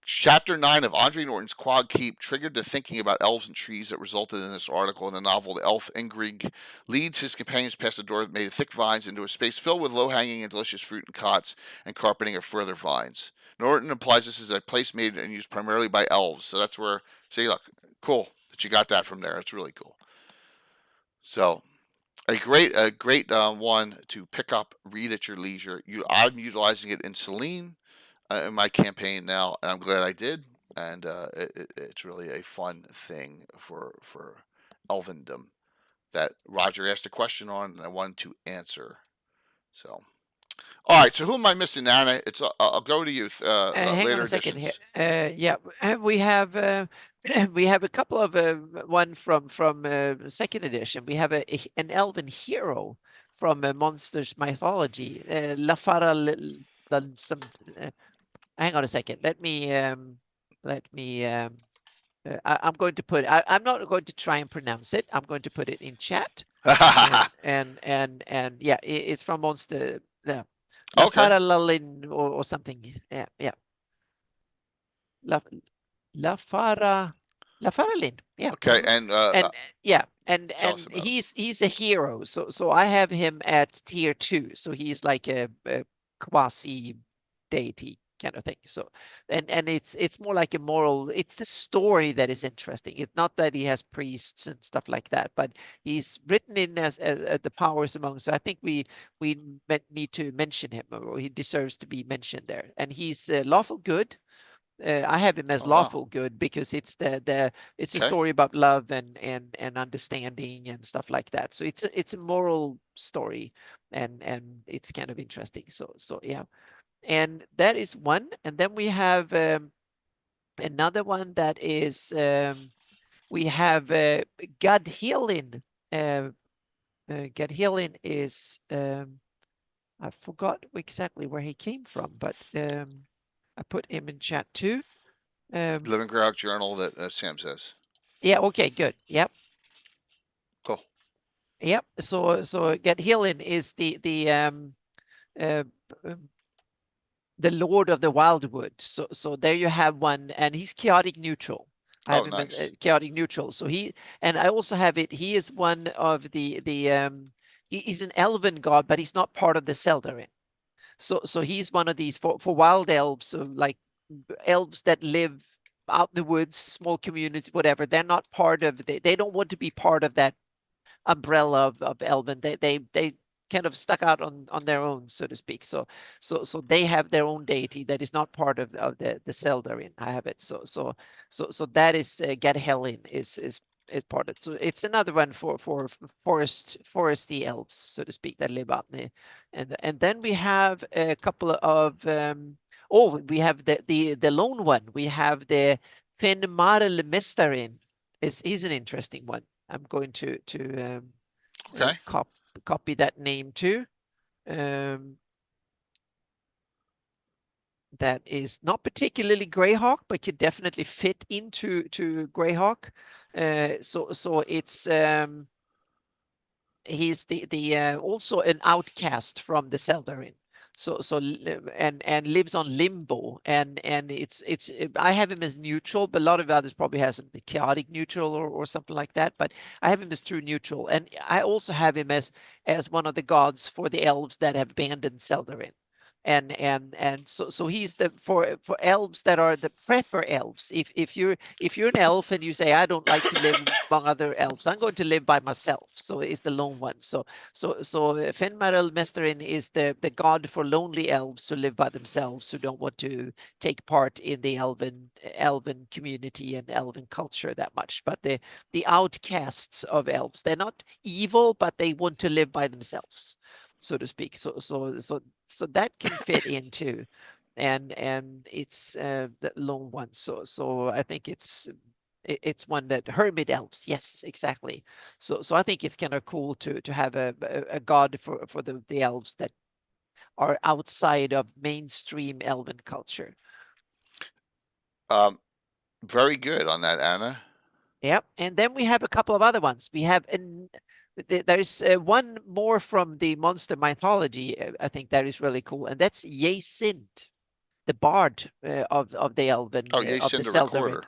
Chapter 9 of Andre Norton's Quad Keep triggered the thinking about elves and trees that resulted in this article in the novel. The elf Ingrig leads his companions past a door that made of thick vines into a space filled with low-hanging and delicious fruit and cots and carpeting of further vines. Norton implies this is a place made and used primarily by elves. So that's where, see, look, cool. But you got that from there. It's really cool. So a great one to pick up, read at your leisure. I'm utilizing it in Selene in my campaign now, and I'm glad I did. And it's really a fun thing for Elvendom that Roger asked a question on, and I wanted to answer. So, all right. So who am I missing, Anna? I'll go to you. Hang on Later a second here. editions. Yeah, we have we have a couple of one from second edition. We have an elven hero from Monsters Mythology, Lafara. Some. Hang on a second. Let me. I'm going to put. I'm not going to try and pronounce it. I'm going to put it in chat. And yeah, it's from Monster. Okay. Lafara Lalin or something. Yeah. La La Fara Lafaralin. Yeah. Okay. And And yeah, and tell us about him. he's a hero. So I have him at tier 2. So he's like a quasi deity kind of thing. So and it's more like a moral. It's the story that is interesting. It's not that he has priests and stuff like that, but he's written in as the powers among. So I think we need to mention him, or he deserves to be mentioned there. And he's lawful good. I have him as lawful good because it's it's a story about love and understanding and stuff like that. So it's a moral story, and it's kind of interesting. So yeah, and that is one. And then we have another one that is we have Gadhilin. Gadhilin is I forgot exactly where he came from, but I put him in chat too. Living Greyhawk Journal that Sam says. Yeah. Okay. Good. Yep. Cool. Yep. So Gadhilin is uh, the Lord of the Wildwood. So there you have one, and he's chaotic neutral. I have him as chaotic neutral. So and I also have it. He is one of he's an elven god, but he's not part of the Seldarin. So he's one of these for wild elves, so like elves that live out in the woods, small communities, whatever. They're not part of they don't want to be part of that umbrella of elven. They kind of stuck out on their own, so to speak. So they have their own deity that is not part of the Seldarin. I have it. So that is Gadhellin is part of it. So it's another one for foresty elves, so to speak, that live up there. And then we have a couple of we have the lone one. We have the Fenmarel Mestarin. He's an interesting one. I'm going to copy that name too. That is not particularly Greyhawk, but could definitely fit into Greyhawk. So it's he's the also an outcast from the Seldarin. So and lives on Limbo, and it's I have him as neutral, but a lot of others probably has him chaotic neutral or something like that. But I have him as true neutral, and I also have him as one of the gods for the elves that have abandoned Seldarin. And so he's the for elves that are the prepper elves. If you're an elf and you say I don't like to live among other elves, I'm going to live by myself. So it's the lone one. So Fenmarel Mesterin is the god for lonely elves who live by themselves, who don't want to take part in the elven community and elven culture that much. But the outcasts of elves, they're not evil, but they want to live by themselves, so to speak. So that can fit into, and it's the lone one. So I think it's one that hermit elves. Yes, exactly. So I think it's kind of cool to have a god for the elves that are outside of mainstream elven culture. Very good on that, Anna. Yep. And then we have a couple of other ones. We have there's one more from the monster mythology. I think that is really cool, and that's Yesind, the bard of the elven of the the Seldarin.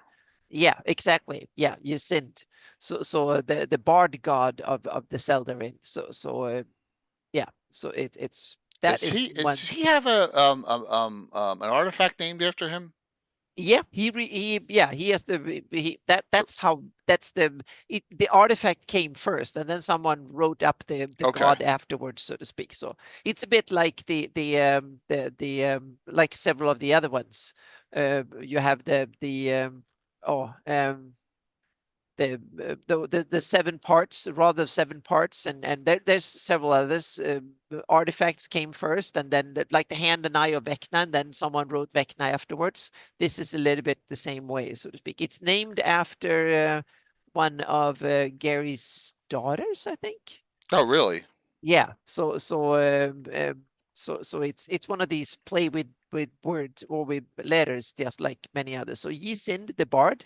Yeah, exactly. Yeah, Yesind. So the bard god of the Seldarin. So yeah. So it's that Does he have an artifact named after him? Yeah, he has the artifact came first, and then someone wrote up the Okay. god afterwards, so to speak. So it's a bit like like several of the other ones. You have the 7 parts, rather 7 parts, and there's several others. Artifacts came first, and then like the hand and eye of Vecna, and then someone wrote Vecna afterwards. This is a little bit the same way, so to speak. It's named after one of Gary's daughters, I think. Oh, really? Yeah. So it's one of these play with words or with letters, just like many others. So Yisind the Bard.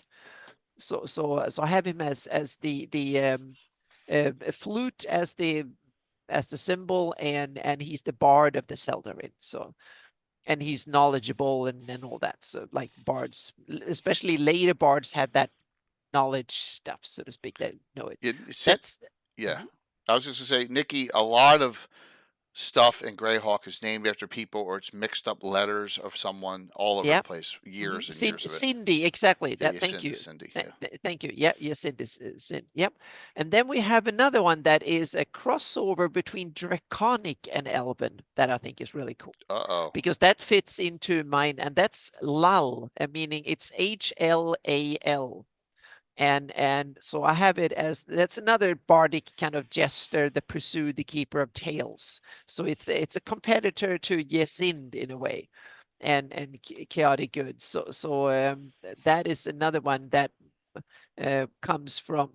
So I have him as the flute as the symbol, and he's the bard of the Seldarin. So, and he's knowledgeable and all that. So like bards, especially later bards, have that knowledge stuff, so to speak. They know it. That's Yeah. Mhm. I was just gonna say, Nikki, a lot of stuff in Greyhawk is named after people, or it's mixed up letters of someone all over the Yeah. place. Years and years of it. Cindy, exactly. Yeah, That. Thank you. Cindy. Yeah. Thank you. Yeah, yes, Cindy. Yep. And then we have another one that is a crossover between Draconic and Elven that I think is really cool. Uh-oh. Because that fits into mine, and that's Lal, meaning it's HLAL. And so I have it as, that's another bardic kind of jester that pursued the keeper of tales. So it's a competitor to Yesind in a way, and chaotic good. So that is another one that comes from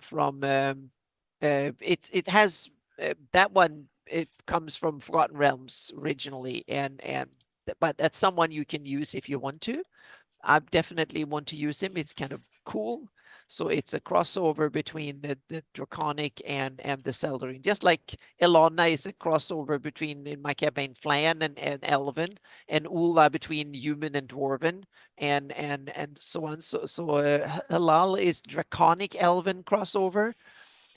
it has that one, it comes from Forgotten Realms originally, and but that's someone you can use if you want to. I definitely want to use him. It's kind of cool. So it's a crossover between the Draconic and the Seldarin. Just like Elonna is a crossover between, in my campaign, Flan and Elven, and Ula between human and Dwarven, and so on. So Halal is Draconic Elven crossover,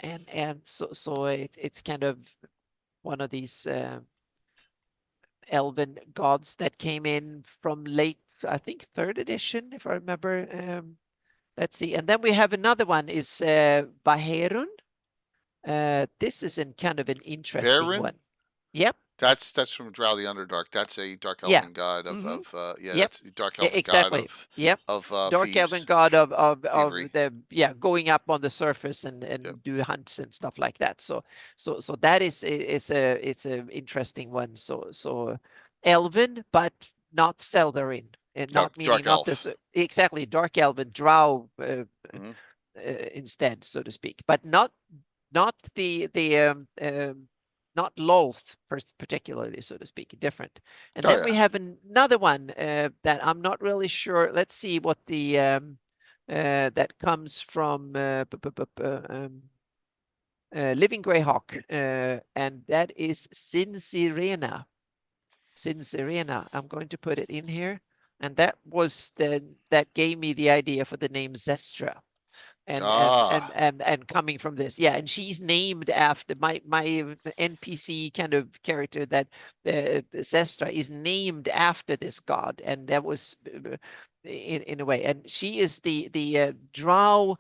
and so it's kind of one of these Elven gods that came in from late, I think, 3rd edition, if I remember. Let's see. And then we have another one is Baherun. This is kind of an interesting Varen? one. Yep. That's from Drow the Underdark. That's a dark Yeah. elven god of Yep. that's a dark elven god Exactly. Yep. of Dark thieves. Elven god of Thievery. the going up on the surface and Yep. do hunts and stuff like that. So that is it's a interesting one. So Elven, but not Seldarin, and not meaning Dark not elf. this exactly Dark Elven Drow Mhm. instead, so to speak, but not the not Lolth particularly, so to speak, different. And then we have another one that I'm not really sure. Let's see what the that comes from Living Greyhawk, and that is Sin Sirena. Sin Sirena. I'm going to put it in here, and that was that gave me the idea for the name Zestra. And coming from this, yeah, and she's named after my NPC kind of character, that Zestra is named after this god, and that was in a way, and she is the Drow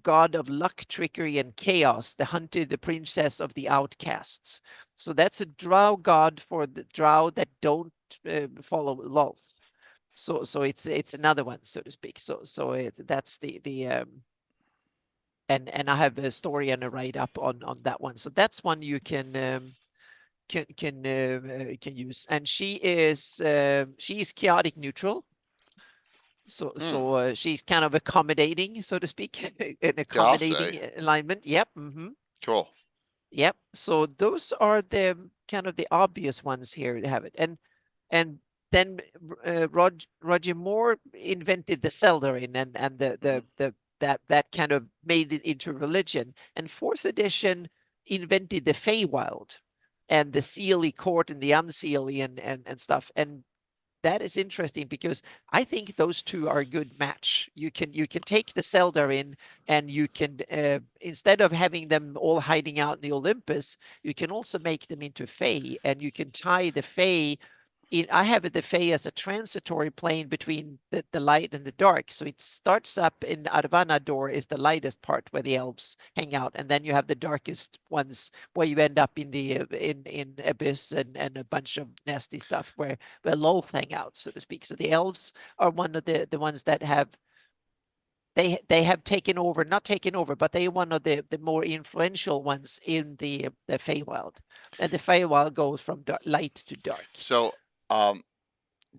god of luck, trickery, and chaos, the hunter, the princess of the outcasts. So that's a Drow god for the Drow that don't follow Lolth. So it's another one, so to speak. So that's the and I have a story and a write up on that one. So that's one you can use. And she's chaotic neutral. So she's kind of accommodating, so to speak, an accommodating alignment. Yep. Cool. Yep. So those are the kind of the obvious ones here to have it. And then Roger Moore invented the Seldarin, and that kind of made it into religion. And 4th edition invented the Feywild and the Seelie court and the Unseelie and stuff. And that is interesting because I think those two are a good match. You can take the Seldarin, and you can instead of having them all hiding out in the Olympus, you can also make them into Fey, and you can tie the Fey I have the Fae as a transitory plane between the light and the dark. So it starts up in Arvanador is the lightest part where the elves hang out, and then you have the darkest ones where you end up in the in Abyss and a bunch of nasty stuff where Lolth hang out, so to speak. So the elves are one of the ones that have they have taken over, not taken over, but they are one of the more influential ones in the Feywild, and the Feywild goes from light to dark. So,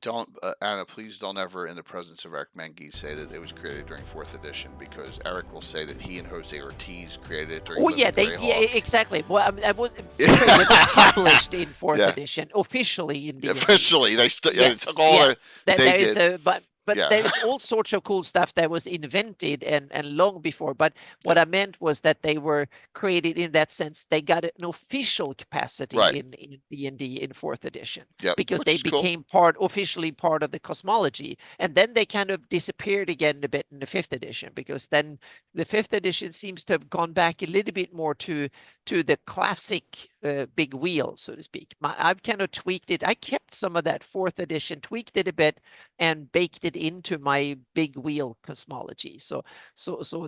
don't Anna, please don't ever, in the presence of Eric Mengi, say that it was created during 4th edition, because Eric will say that he and Jose Ortiz created it during. Oh yeah, Greyhawk. exactly. Well, I was it was published in 4th Yeah. edition officially in the Officially, they took all There they is did. but Yeah. there's all sorts of cool stuff that was invented and long before. But what I meant was that they were created in that sense. They got an official capacity Right. in D&D in 4th edition, Yep, because which they is cool. became officially part of the cosmology, and then they kind of disappeared again a bit in the 5th edition, because then the 5th edition seems to have gone back a little bit more to the classic big wheel, so to speak. I've kind of tweaked it. I kept some of that 4th edition, tweaked it a bit, and baked it into my big wheel cosmology. So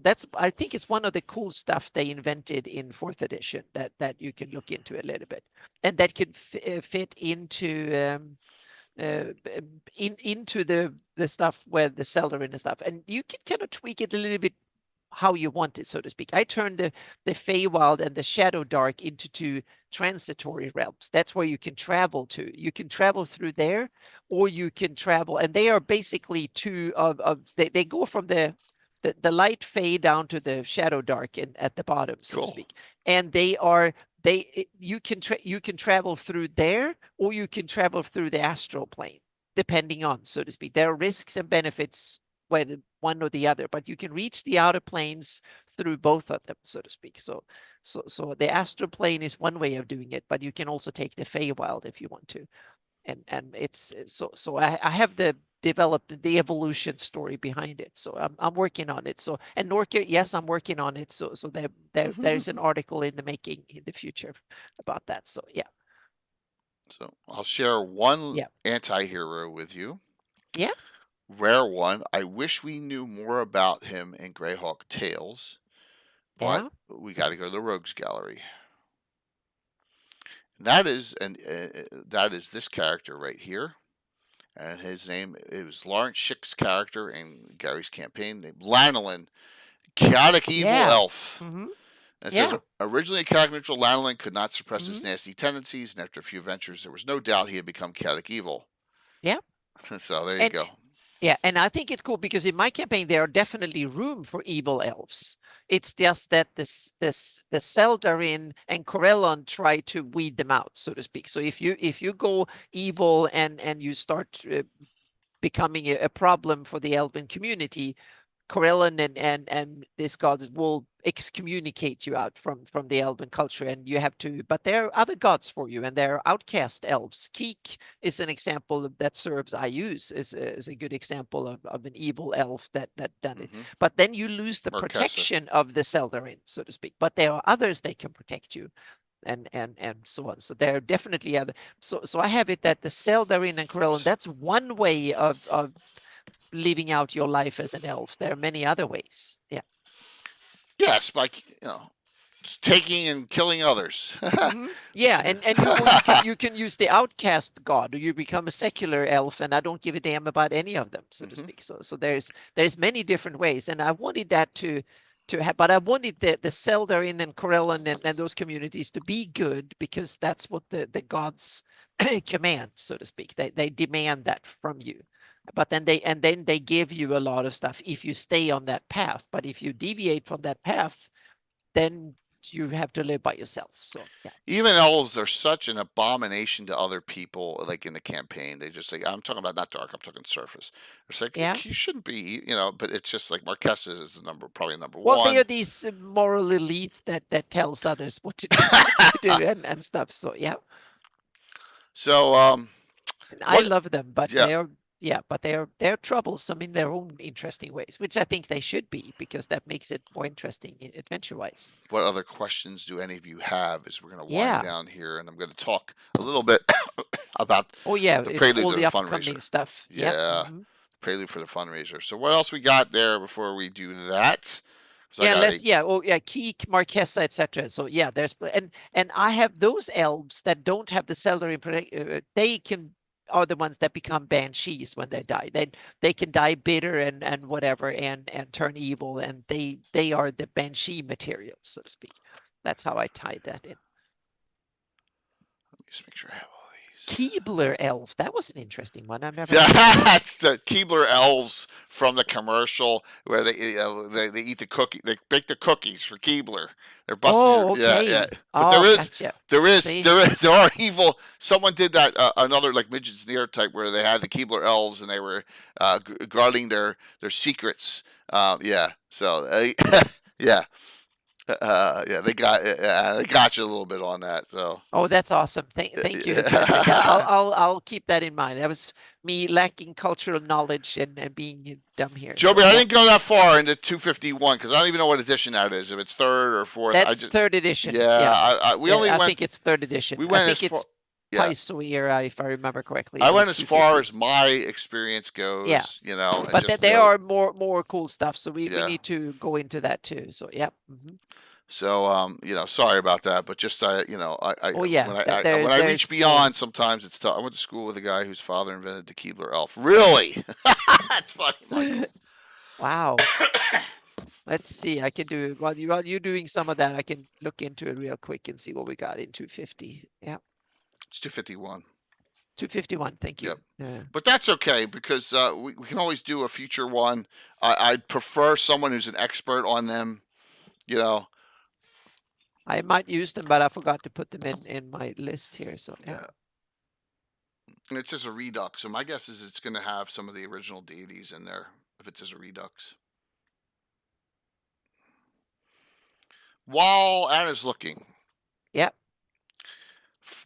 that's, I think it's one of the cool stuff they invented in 4th edition that you can look into a little bit, and that could fit into into the stuff where the Seldarin and stuff, and you can kind of tweak it a little bit how you want it, so to speak. I turned the Feywild and the Shadow Dark into 2 transitory realms. That's where you can travel to. You can travel through there, or you can travel, and they are basically 2 of they go from the light Fey down to the Shadow Dark at the bottom, so to speak. And you can travel through there, or you can travel through the astral plane, depending on, so to speak. There are risks and benefits whether one or the other, but you can reach the outer planes through both of them, so to speak. So the astral plane is one way of doing it, but you can also take the Feywild if you want to, and it's so I have developed the evolution story behind it. So I'm working on it. So, and Norka, yes, I'm working on it. So there's an article in the making in the future about that. So yeah. So I'll share one anti-hero with you. Yeah. Rare one. I wish we knew more about him in Greyhawk Tales, but we got to go to the Rogues Gallery. And that is this character right here, and his name, it was Lawrence Schick's character in Gary's campaign, named Lanolin, chaotic evil elf. It says, originally a chaotic neutral, Lanolin could not suppress his nasty tendencies, and after a few ventures, there was no doubt he had become chaotic evil. Yeah. So there you go. Yeah, and I think it's cool because in my campaign there are definitely room for evil elves. It's just that the Seldarin and Corellon try to weed them out, so to speak. So if you go evil and you start becoming a problem for the elven community, Corellon and this gods will excommunicate you out from the elven culture, and you have to. But there are other gods for you, and there are outcast elves. Keek is an example that serves Ayuz is a good example of an evil elf that done it. But then you lose the protection of the Seldarin, so to speak. But there are others that can protect you, and so on. So there are definitely other. So I have it that the Seldarin and Corellon, that's one way of living out your life as an elf. There are many other ways. Yeah. Yes, like taking and killing others. Yeah, and you can use the outcast god, or you become a secular elf, and I don't give a damn about any of them, so to speak. So there's many different ways, and I wanted that to have, but I wanted the Seldarin and Corellon and those communities to be good, because that's what the gods command, so to speak. They demand that from you. But then they give you a lot of stuff if you stay on that path. But if you deviate from that path, then you have to live by yourself. So yeah. Even elves are such an abomination to other people. Like in the campaign, they just say, "I'm talking about not dark. I'm talking surface." It's like you shouldn't be, But it's just like Marquesa is probably number one. Well, they are these moral elite that tells others what to do, and stuff. So yeah. So I love them, but they are yeah, but they're troublesome in their own interesting ways, which I think they should be, because that makes it more interesting adventure-wise. What other questions do any of you have as we're going to wind Yeah. down here? And I'm going to talk a little bit about Oh yeah, the it's prelude all to the the upcoming fundraiser. stuff. Yep. Yeah, prelude for the fundraiser. So what else we got there before we do that? 'Cause I Yeah, got Key, Marquesa, etc. So yeah, and I have those elves that don't have the Celdari, they are the ones that become banshees when they die. They can die bitter and whatever and turn evil, and they are the banshee material, so to speak. That's how I tied that in. Let me just make sure I have all these. Keebler elf. That was an interesting one. I've never. That's the Keebler elves from the commercial where they eat the cookie. They bake the cookies for Keebler. They're busting. Oh, okay. Yeah. Oh, But gotcha. there are evil. Someone did that another like midgets near type where they had the Keebler elves and they were guarding their secrets. Yeah. So yeah. They got you a little bit on that. So. Oh, that's awesome. Thank you. I'll keep that in mind. That was me lacking cultural knowledge and being dumb here. Joby, I didn't go that far into 251 because I don't even know what edition that is. If it's third or fourth, that's third edition. Yeah, I think it's third edition. We went I think it's yeah. Paizo era, if I remember correctly. I went as far as my experience goes. Yeah. You know, but there are more cool stuff, so we need to go into that too. So yeah. So sorry about that, but just when I reach beyond, sometimes it's tough. I went to school with a guy whose father invented the Keebler elf. Really? That's funny. Wow. Let's see. I can do while you're doing some of that. I can look into it real quick and see what we got in 250. Yeah. It's 251. 251. Thank you. Yep. Yeah. But that's okay because we can always do a future one. I'd prefer someone who's an expert on them. You know. I might use them, but I forgot to put them in my list here. So yeah. And it's as a redux. So my guess is it's going to have some of the original deities in there if it's as a redux. While Anna's looking. Yep.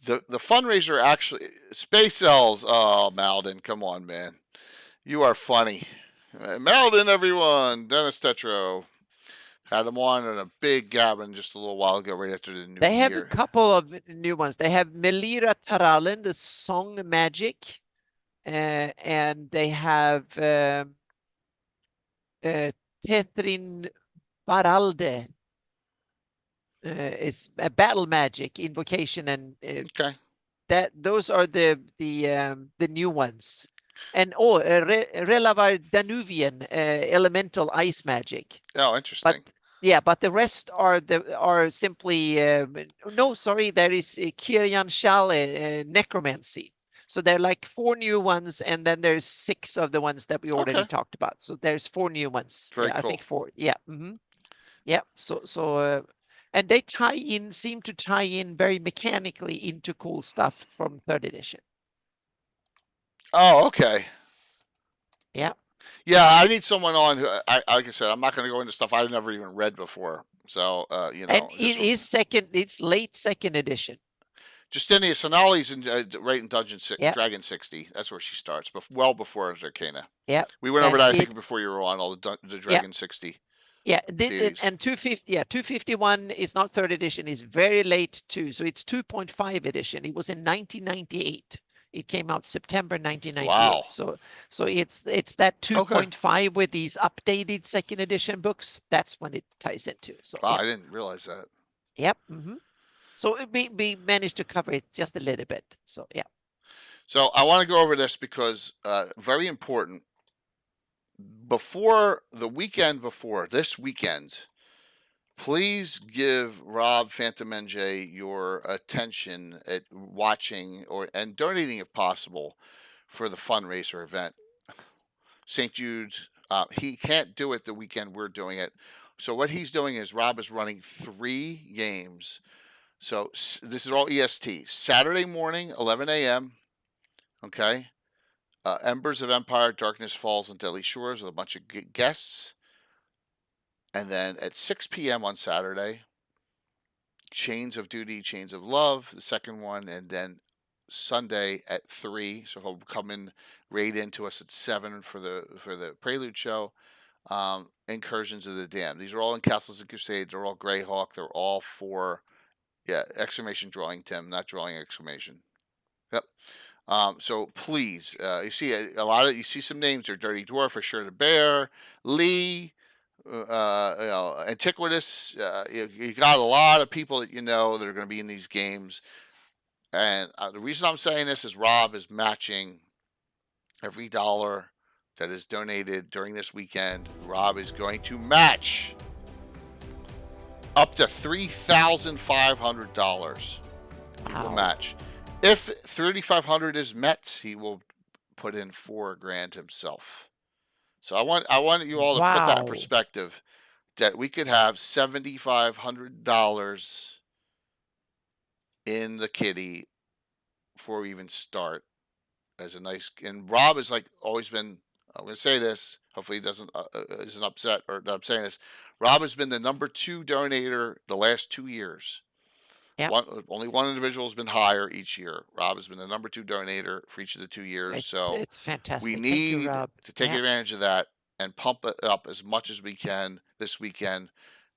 The fundraiser actually, Space Elves. Oh, Malden, come on, man. You are funny. Malden, everyone. Dennis Tetro. Had them on in a big gathering just a little while ago, right after the new year. They have a couple of new ones. They have Melira Taralen, the song magic, and they have Tethrin Baralde. Is a battle magic invocation, and okay. Those are the new ones. And Relavar Danuvian elemental ice magic. Oh, interesting. But the rest are simply no, sorry, there is Kiryan Shale necromancy. So there are like 4 new ones, and then there's 6 of the ones that we already talked about. So there's 4 new ones. Very cool. I think 4. Yeah. Yeah. So and they seem to tie in very mechanically into cool stuff from 3rd edition. Oh, okay. Yeah. Yeah, I need someone on who, like I said, I'm not going to go into stuff I've never even read before. So, And it is it's late 2nd edition. Justinia Sonali's right in Dragon 60. That's where she starts, well before Arcana. Yeah. We went over that, I think, before you were on all the Dragon 60. Yeah, and 251 is not 3rd edition, is very late too. So it's 2.5 edition. It was in 1998. It came out September 1998. Wow. So it's that 2.5 with these updated 2nd edition books. That's when it ties into. So wow, I didn't realize that. Yep. So we managed to cover it just a little bit. So yeah. So I want to go over this because very important. Before the weekend before this weekend, please give Rob Fantomenge your attention at watching and donating if possible for the fundraiser event. St. Jude's, he can't do it the weekend we're doing it. So what he's doing is Rob is running 3 games. So this is all EST. Saturday morning, 11 a.m. Okay. Embers of Empire, Darkness Falls, and Deadly Shores with a bunch of guests. And then at 6 p.m. on Saturday, Chains of Duty, Chains of Love, the second one, and then Sunday at 3, so he'll come in raid into us at 7 for the Prelude show. Incursions of the Damned. These are all in Castles and Crusades. They're all Greyhawk. They're all for exclamation drawing, Tim, not drawing exclamation. Yep. So please, you see you see some names there: Dirty Dwarf, for sure, the Bear, Lee, Antiquitous. You got a lot of people that that are going to be in these games. And the reason I'm saying this is Rob is matching every dollar that is donated during this weekend. Rob is going to match up to $3,500. He will match. If $3,500 is met, he will put in $4,000 himself. So I want you all to put that in perspective, that we could have $7,500 in the kitty before we even start as a nice. And Rob has always been. I'm going to say this. Hopefully, he isn't upset or that I'm saying this. Rob has been the number 2 donator the last 2 years. Yep. Only one individual has been higher each year. Rob has been the number 2 donator for each of the 2 years. It's fantastic. We need to take advantage of that and pump it up as much as we can this weekend.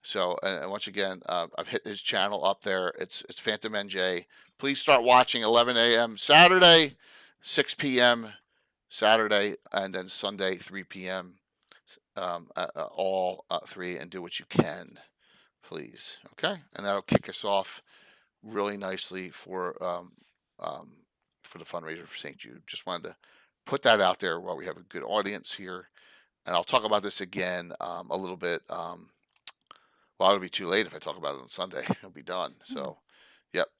So, and once again, I've hit his channel up there. It's Phantom NJ. Please start watching 11 a.m. Saturday, 6 p.m. Saturday, and then Sunday, 3 p.m. All 3, and do what you can, please. Okay, and that'll kick us off really nicely for the fundraiser for St. Jude. Just wanted to put that out there while we have a good audience here, and I'll talk about this again a little bit. Well, it'll be too late if I talk about it on Sunday. It'll be done. So, yep.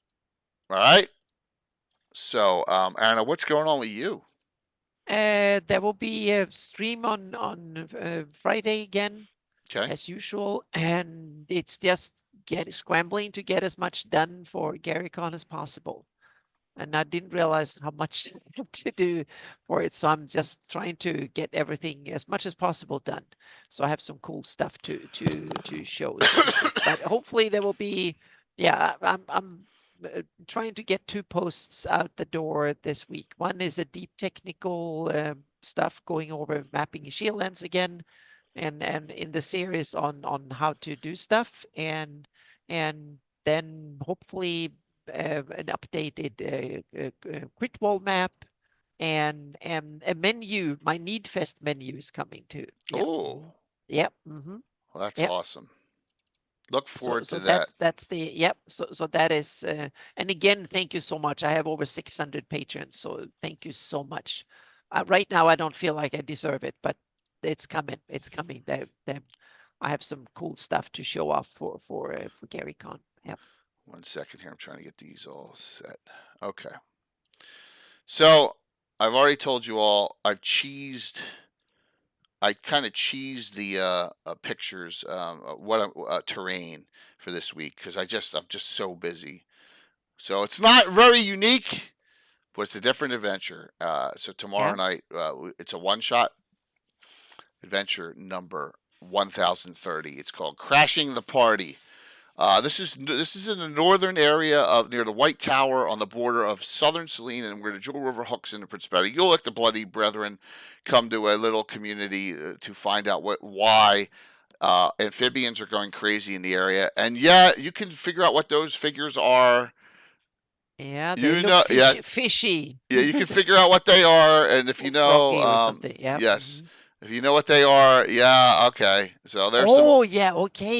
All right. So, Anna, what's going on with you? There will be a stream on Friday again, as usual, and it's just scrambling to get as much done for GaryCon as possible. And I didn't realize how much I have to do for it, so I'm just trying to get everything as much as possible done. So I have some cool stuff to show. But hopefully there will be. Yeah, I'm trying to get 2 posts out the door this week. One is a deep technical stuff going over mapping Shieldlands again, and in the series on how to do stuff, and then hopefully an updated crit wall map, and a menu. My Needfest menu is coming too. Oh, yep. Mm-hmm. Well, that's awesome. Look forward to that. That's the So that is, and again, thank you so much. I have over 600 patrons, so thank you so much. Right now, I don't feel like I deserve it, but it's coming. It's coming. I have some cool stuff to show off for GaryCon. Yep. 1 second here. I'm trying to get these all set. Okay. So I've already told you all. I kind of cheesed the pictures, terrain for this week, because I'm just so busy. So it's not very unique, but it's a different adventure. So tomorrow night, it's a one-shot adventure number 1030. It's called Crashing the Party. This is in the northern area near the White Tower on the border of southern Selene and where the Jewel River hooks into Prince Betty. You'll let the Bloody Brethren come to a little community to find out why amphibians are going crazy in the area. And you can figure out what those figures are. Yeah, they look fishy. Yeah, you can figure out what they are, and if you know, yes. Mm-hmm. If you know what they are, okay. So there's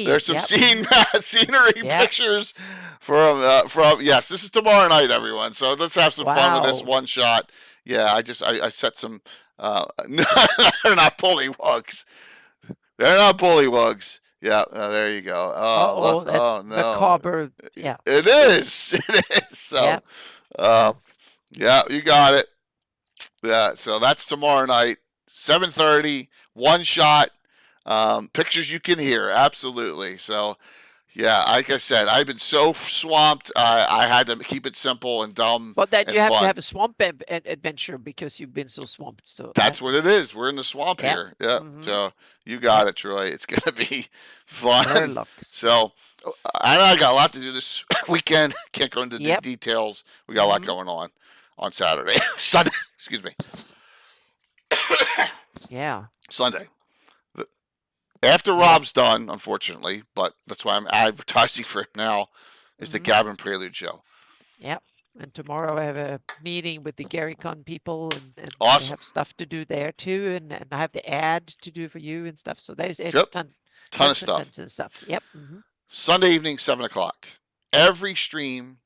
There's some scenery pictures from yes. This is tomorrow night, everyone. So let's have some fun with this one shot. Yeah, I set some. They're not bullywugs. They're not bullywugs. Yeah, there you go. That's macabre. Yeah, it is. It is. So, you got it. Yeah, so that's tomorrow night. 7:30, one shot, pictures you can hear, absolutely. So, like I said, I've been so swamped, I had to keep it simple and dumb. But then you have to have a swamp adventure because you've been so swamped. So that's what it is. We're in the swamp here. Yeah. Mm-hmm. So you got it, Troy. It's gonna be fun. So, I got a lot to do this weekend. Can't go into details. We got a lot going on. on Saturday. Sunday, excuse me. Yeah. Sunday. After Rob's done, unfortunately, but that's why I'm advertising for him now, is the Gavin Prelude show. Yep. And tomorrow I have a meeting with the GaryCon people, and they Awesome. have stuff to do there too, and I have the ad to do for you and stuff. So there's it's Yep. ton Ton of of stuff. tons and stuff. Yep. Sunday evening, 7 o'clock. Every stream,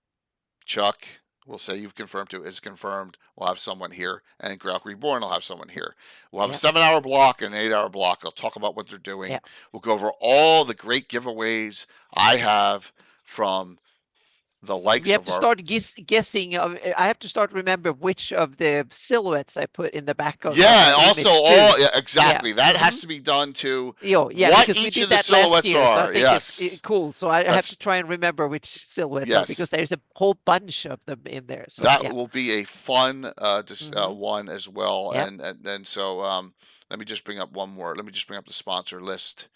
Chuck will say you've confirmed to is confirmed. We'll have someone here, and Greyhawk Reborn will have someone here. We'll have a 7-hour block and an 8-hour block. They'll talk about what they're doing. Yep. We'll go over all the great giveaways I have from the likes We have of to our... start guessing. I have to start remember which of the silhouettes I put in the back of. Yeah, the also image, all too. exactly. Yeah. That has to be done too. Yeah, what because we each did of the that last silhouettes year, so I are. think Yes. it's cool. So I have That's- to try and remember which silhouettes are, Yes. because there's a whole bunch of them in there. So That will be a fun one as well. Yep. And so let me just bring up one more. Let me just bring up the sponsor list.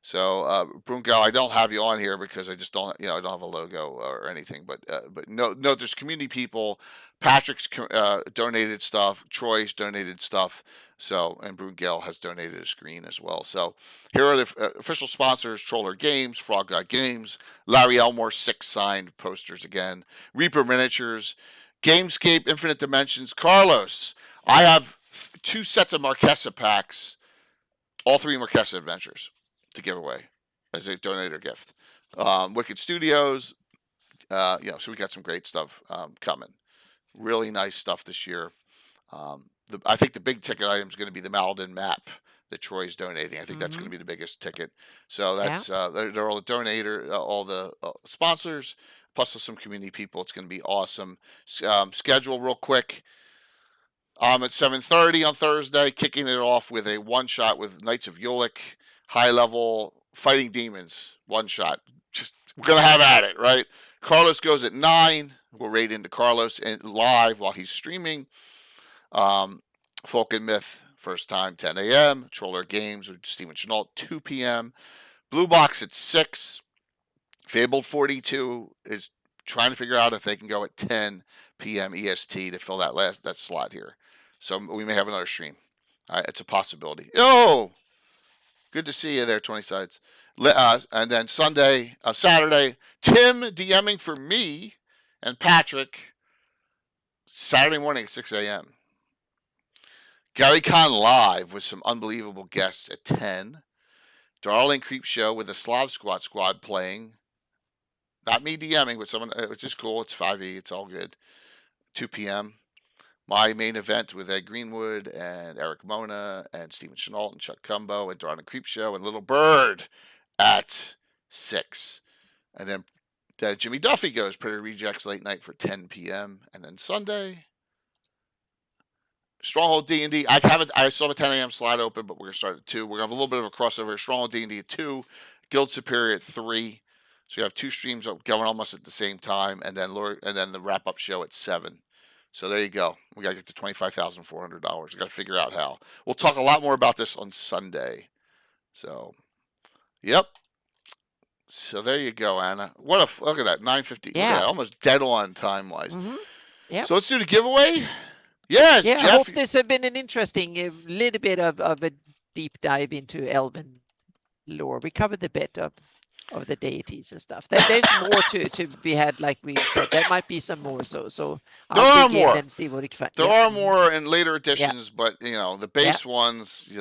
So Brungal, I don't have you on here because I just don't, I don't have a logo or anything. But no, there's community people. Patrick's donated stuff. Troy's donated stuff. So, and Brungal has donated a screen as well. So here are the official sponsors: Troller Games, Frog God Games, Larry Elmore 6 signed posters again, Reaper Miniatures, Gamescape, Infinite Dimensions, Carlos. I have 2 sets of Marquesa packs, all 3 Marquesa Adventures to give away as a donator gift. Wicked Studios, so we got some great stuff coming. Really nice stuff this year. I think the big ticket item is going to be the Maladin map that Troy's donating. I think that's going to be the biggest ticket. So that's they're all the donator, all the sponsors, plus some community people. It's going to be awesome. Schedule real quick. At 7:30 on Thursday, kicking it off with a one-shot with Knights of Yolik, high-level fighting demons. One-shot. Just we're gonna have at it, right? Carlos goes at 9. We'll raid into Carlos and live while he's streaming. Folk and Myth, first time, 10 a.m. Troller Games with Steven Chenault, 2 p.m. Blue Box at 6. Fabled 42 is trying to figure out if they can go at 10 p.m. EST to fill that slot here. So we may have another stream. All right, it's a possibility. Oh, good to see you there, 20 sides. And then Saturday, Tim DMing for me and Patrick, Saturday morning at 6 a.m. GaryCon live with some unbelievable guests at 10. Darling Creep Show with the Slav Squad playing. Not me DMing, but someone, which is cool. It's 5e. It's all good. 2 p.m. My main event with Ed Greenwood and Eric Mona and Steven Chenault and Chuck Cumbo and Darling Creep Show and Little Bird at 6. And then Jimmy Duffy goes Predator Rejects late night for 10 p.m. And then Sunday, Stronghold D&D. I saw the 10 a.m. slot open, but we're going to start at 2. We're going to have a little bit of a crossover. Stronghold D&D at 2, Guild Superior at 3. So you have 2 streams going almost at the same time, and then the wrap-up show at 7. So there you go. We got to get to $25,400. We got to figure out how. We'll talk a lot more about this on Sunday. So, yep. So there you go, Anna. Look at that, 9:50. Yeah. Almost dead on time-wise. Yep. So let's do the giveaway. Yes, Yeah, Jeff. I hope this has been an interesting little bit of a deep dive into Elven lore. We covered the bit of the deities and stuff. There's more to be had, like we said. There might be some more. So I'll dig in and see what we can find. There are more in later editions, but the base ones,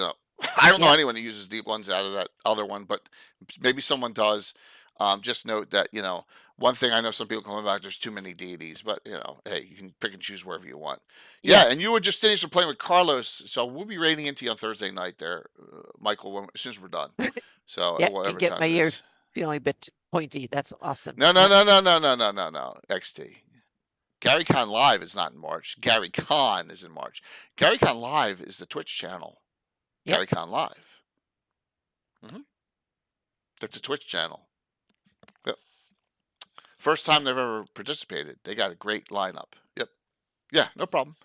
I don't know anyone who uses deep ones out of that other one, but maybe someone does. Just note that, one thing I know some people come back, there's too many deities, but hey, you can pick and choose wherever you want. Yeah, and you were just finished playing with Carlos, so we'll be raiding into you on Thursday night there, Michael, as soon as we're done. So can get my ear feeling a bit pointy. That's awesome. No. XT. GaryCon Live is not in March. GaryCon is in March. GaryCon Live is the Twitch channel. GaryCon Live. That's a Twitch channel. Yep. First time they've ever participated. They got a great lineup. Yep. Yeah, no problem.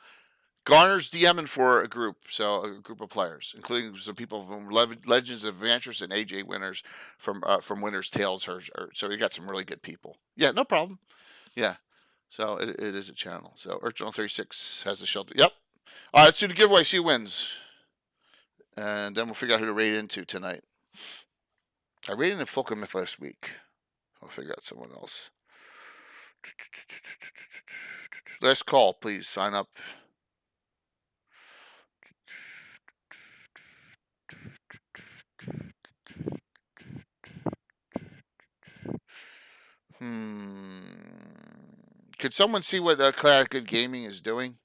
Garner's DMing for a group of players, including some people from Legends of Adventures and AJ winners from Winter's Tales. So we got some really good people. Yeah, no problem. Yeah. So it is a channel. So Urchin 36 has the shelter. Yep. All right, let's do the giveaway. See who wins. And then we'll figure out who to raid into tonight. I raided in Fulcrum Myth last week. I'll figure out someone else. Last call, please. Sign up. Could someone see what Classic Good Gaming is doing?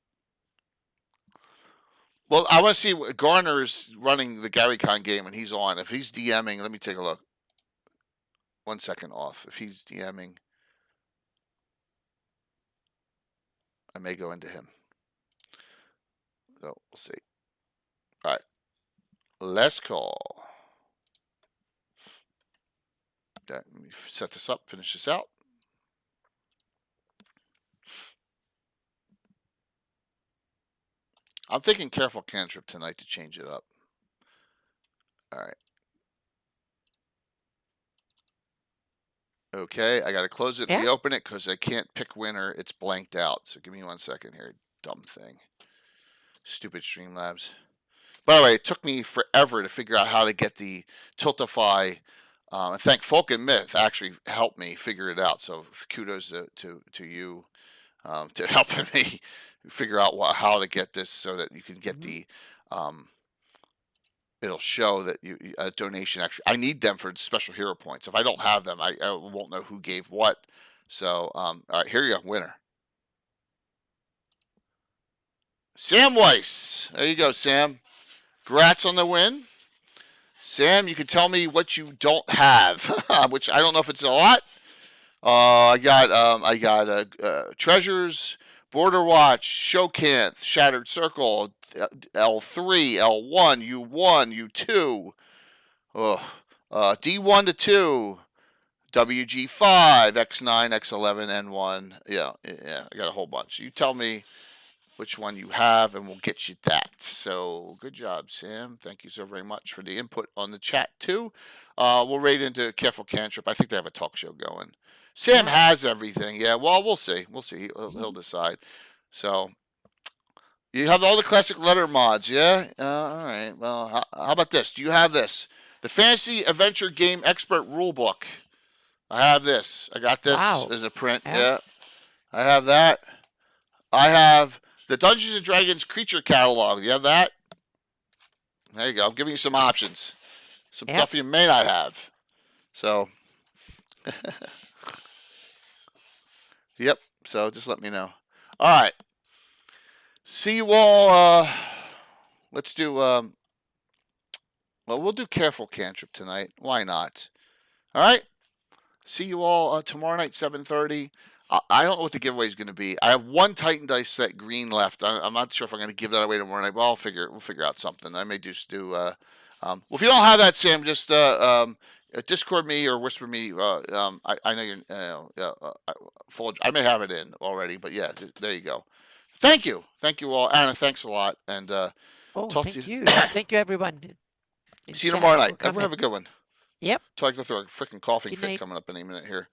Well, I want to see what Garner is running the GaryCon game, and he's on. If he's DMing, let me take a look. 1 second off. If he's DMing, I may go into him. So we'll see. All right. Let's call. Okay, let me set this up, finish this out. I'm thinking careful cantrip tonight to change it up. All right. Okay, I got to close it and reopen it because I can't pick winner. It's blanked out. So give me 1 second here. Dumb thing. Stupid Streamlabs. By the way, it took me forever to figure out how to get the Tiltify. And thank Folk and Myth actually helped me figure it out. So kudos to you to helping me figure out how to get this so that you can get the it'll show that a donation. Actually, I need them for special hero points. If I don't have them, I won't know who gave what. So all right, here you go, winner. Sam Weiss. There you go, Sam. Congrats on the win. Sam, you can tell me what you don't have, which I don't know if it's a lot. I got Treasures, Border Watch, Shokanth, Shattered Circle, L3, L1, U1, U2, D1 to 2, WG5, X9, X11, N1. Yeah, I got a whole bunch. You tell me which one you have, and we'll get you that. So good job, Sam. Thank you so very much for the input on the chat, too. We'll raid into Careful Cantrip. I think they have a talk show going. Sam has everything. Yeah, well, we'll see. We'll see. He'll decide. So you have all the classic letter mods, yeah? All right. Well, how about this? Do you have this? The Fantasy Adventure Game Expert Rulebook. I have this. I got this as a print. Yeah. I have that. I have the Dungeons & Dragons Creature Catalog. You have that? There you go. I'm giving you some options. Some stuff you may not have. So, yep. So just let me know. All right. See you all. Let's do, well, we'll do Careful Cantrip tonight. Why not? All right. See you all tomorrow night, 7:30. I don't know what the giveaway is going to be. I have one Titan dice set green left. I'm not sure if I'm going to give that away tomorrow night. Well, we'll figure out something. I may just do. Well, if you don't have that, Sam, just Discord me or whisper me. I know you're I may have it in already, but yeah, there you go. Thank you all, Anna. Thanks a lot, and thank you. Thank you, everyone. See you tomorrow night. Everyone have a good one. Yep. Till I go through a freaking coughing fit coming up in a minute here.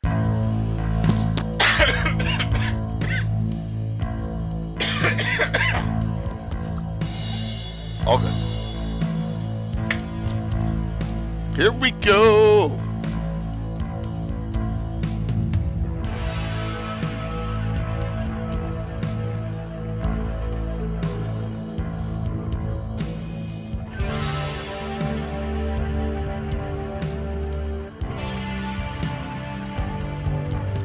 All good. Here we go.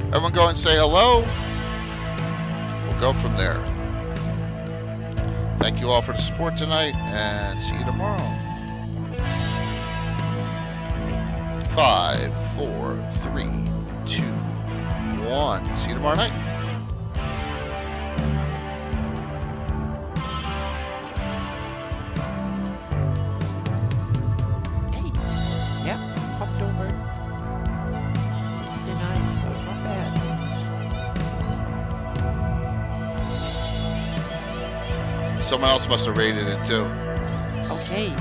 Everyone go and say hello. We'll go from there. Thank you all for the support tonight, and see you tomorrow. 5, 4, 3, 2, 1. See you tomorrow night. Hey, yep, popped over. 69, so not bad. Someone else must have raided it too. Okay.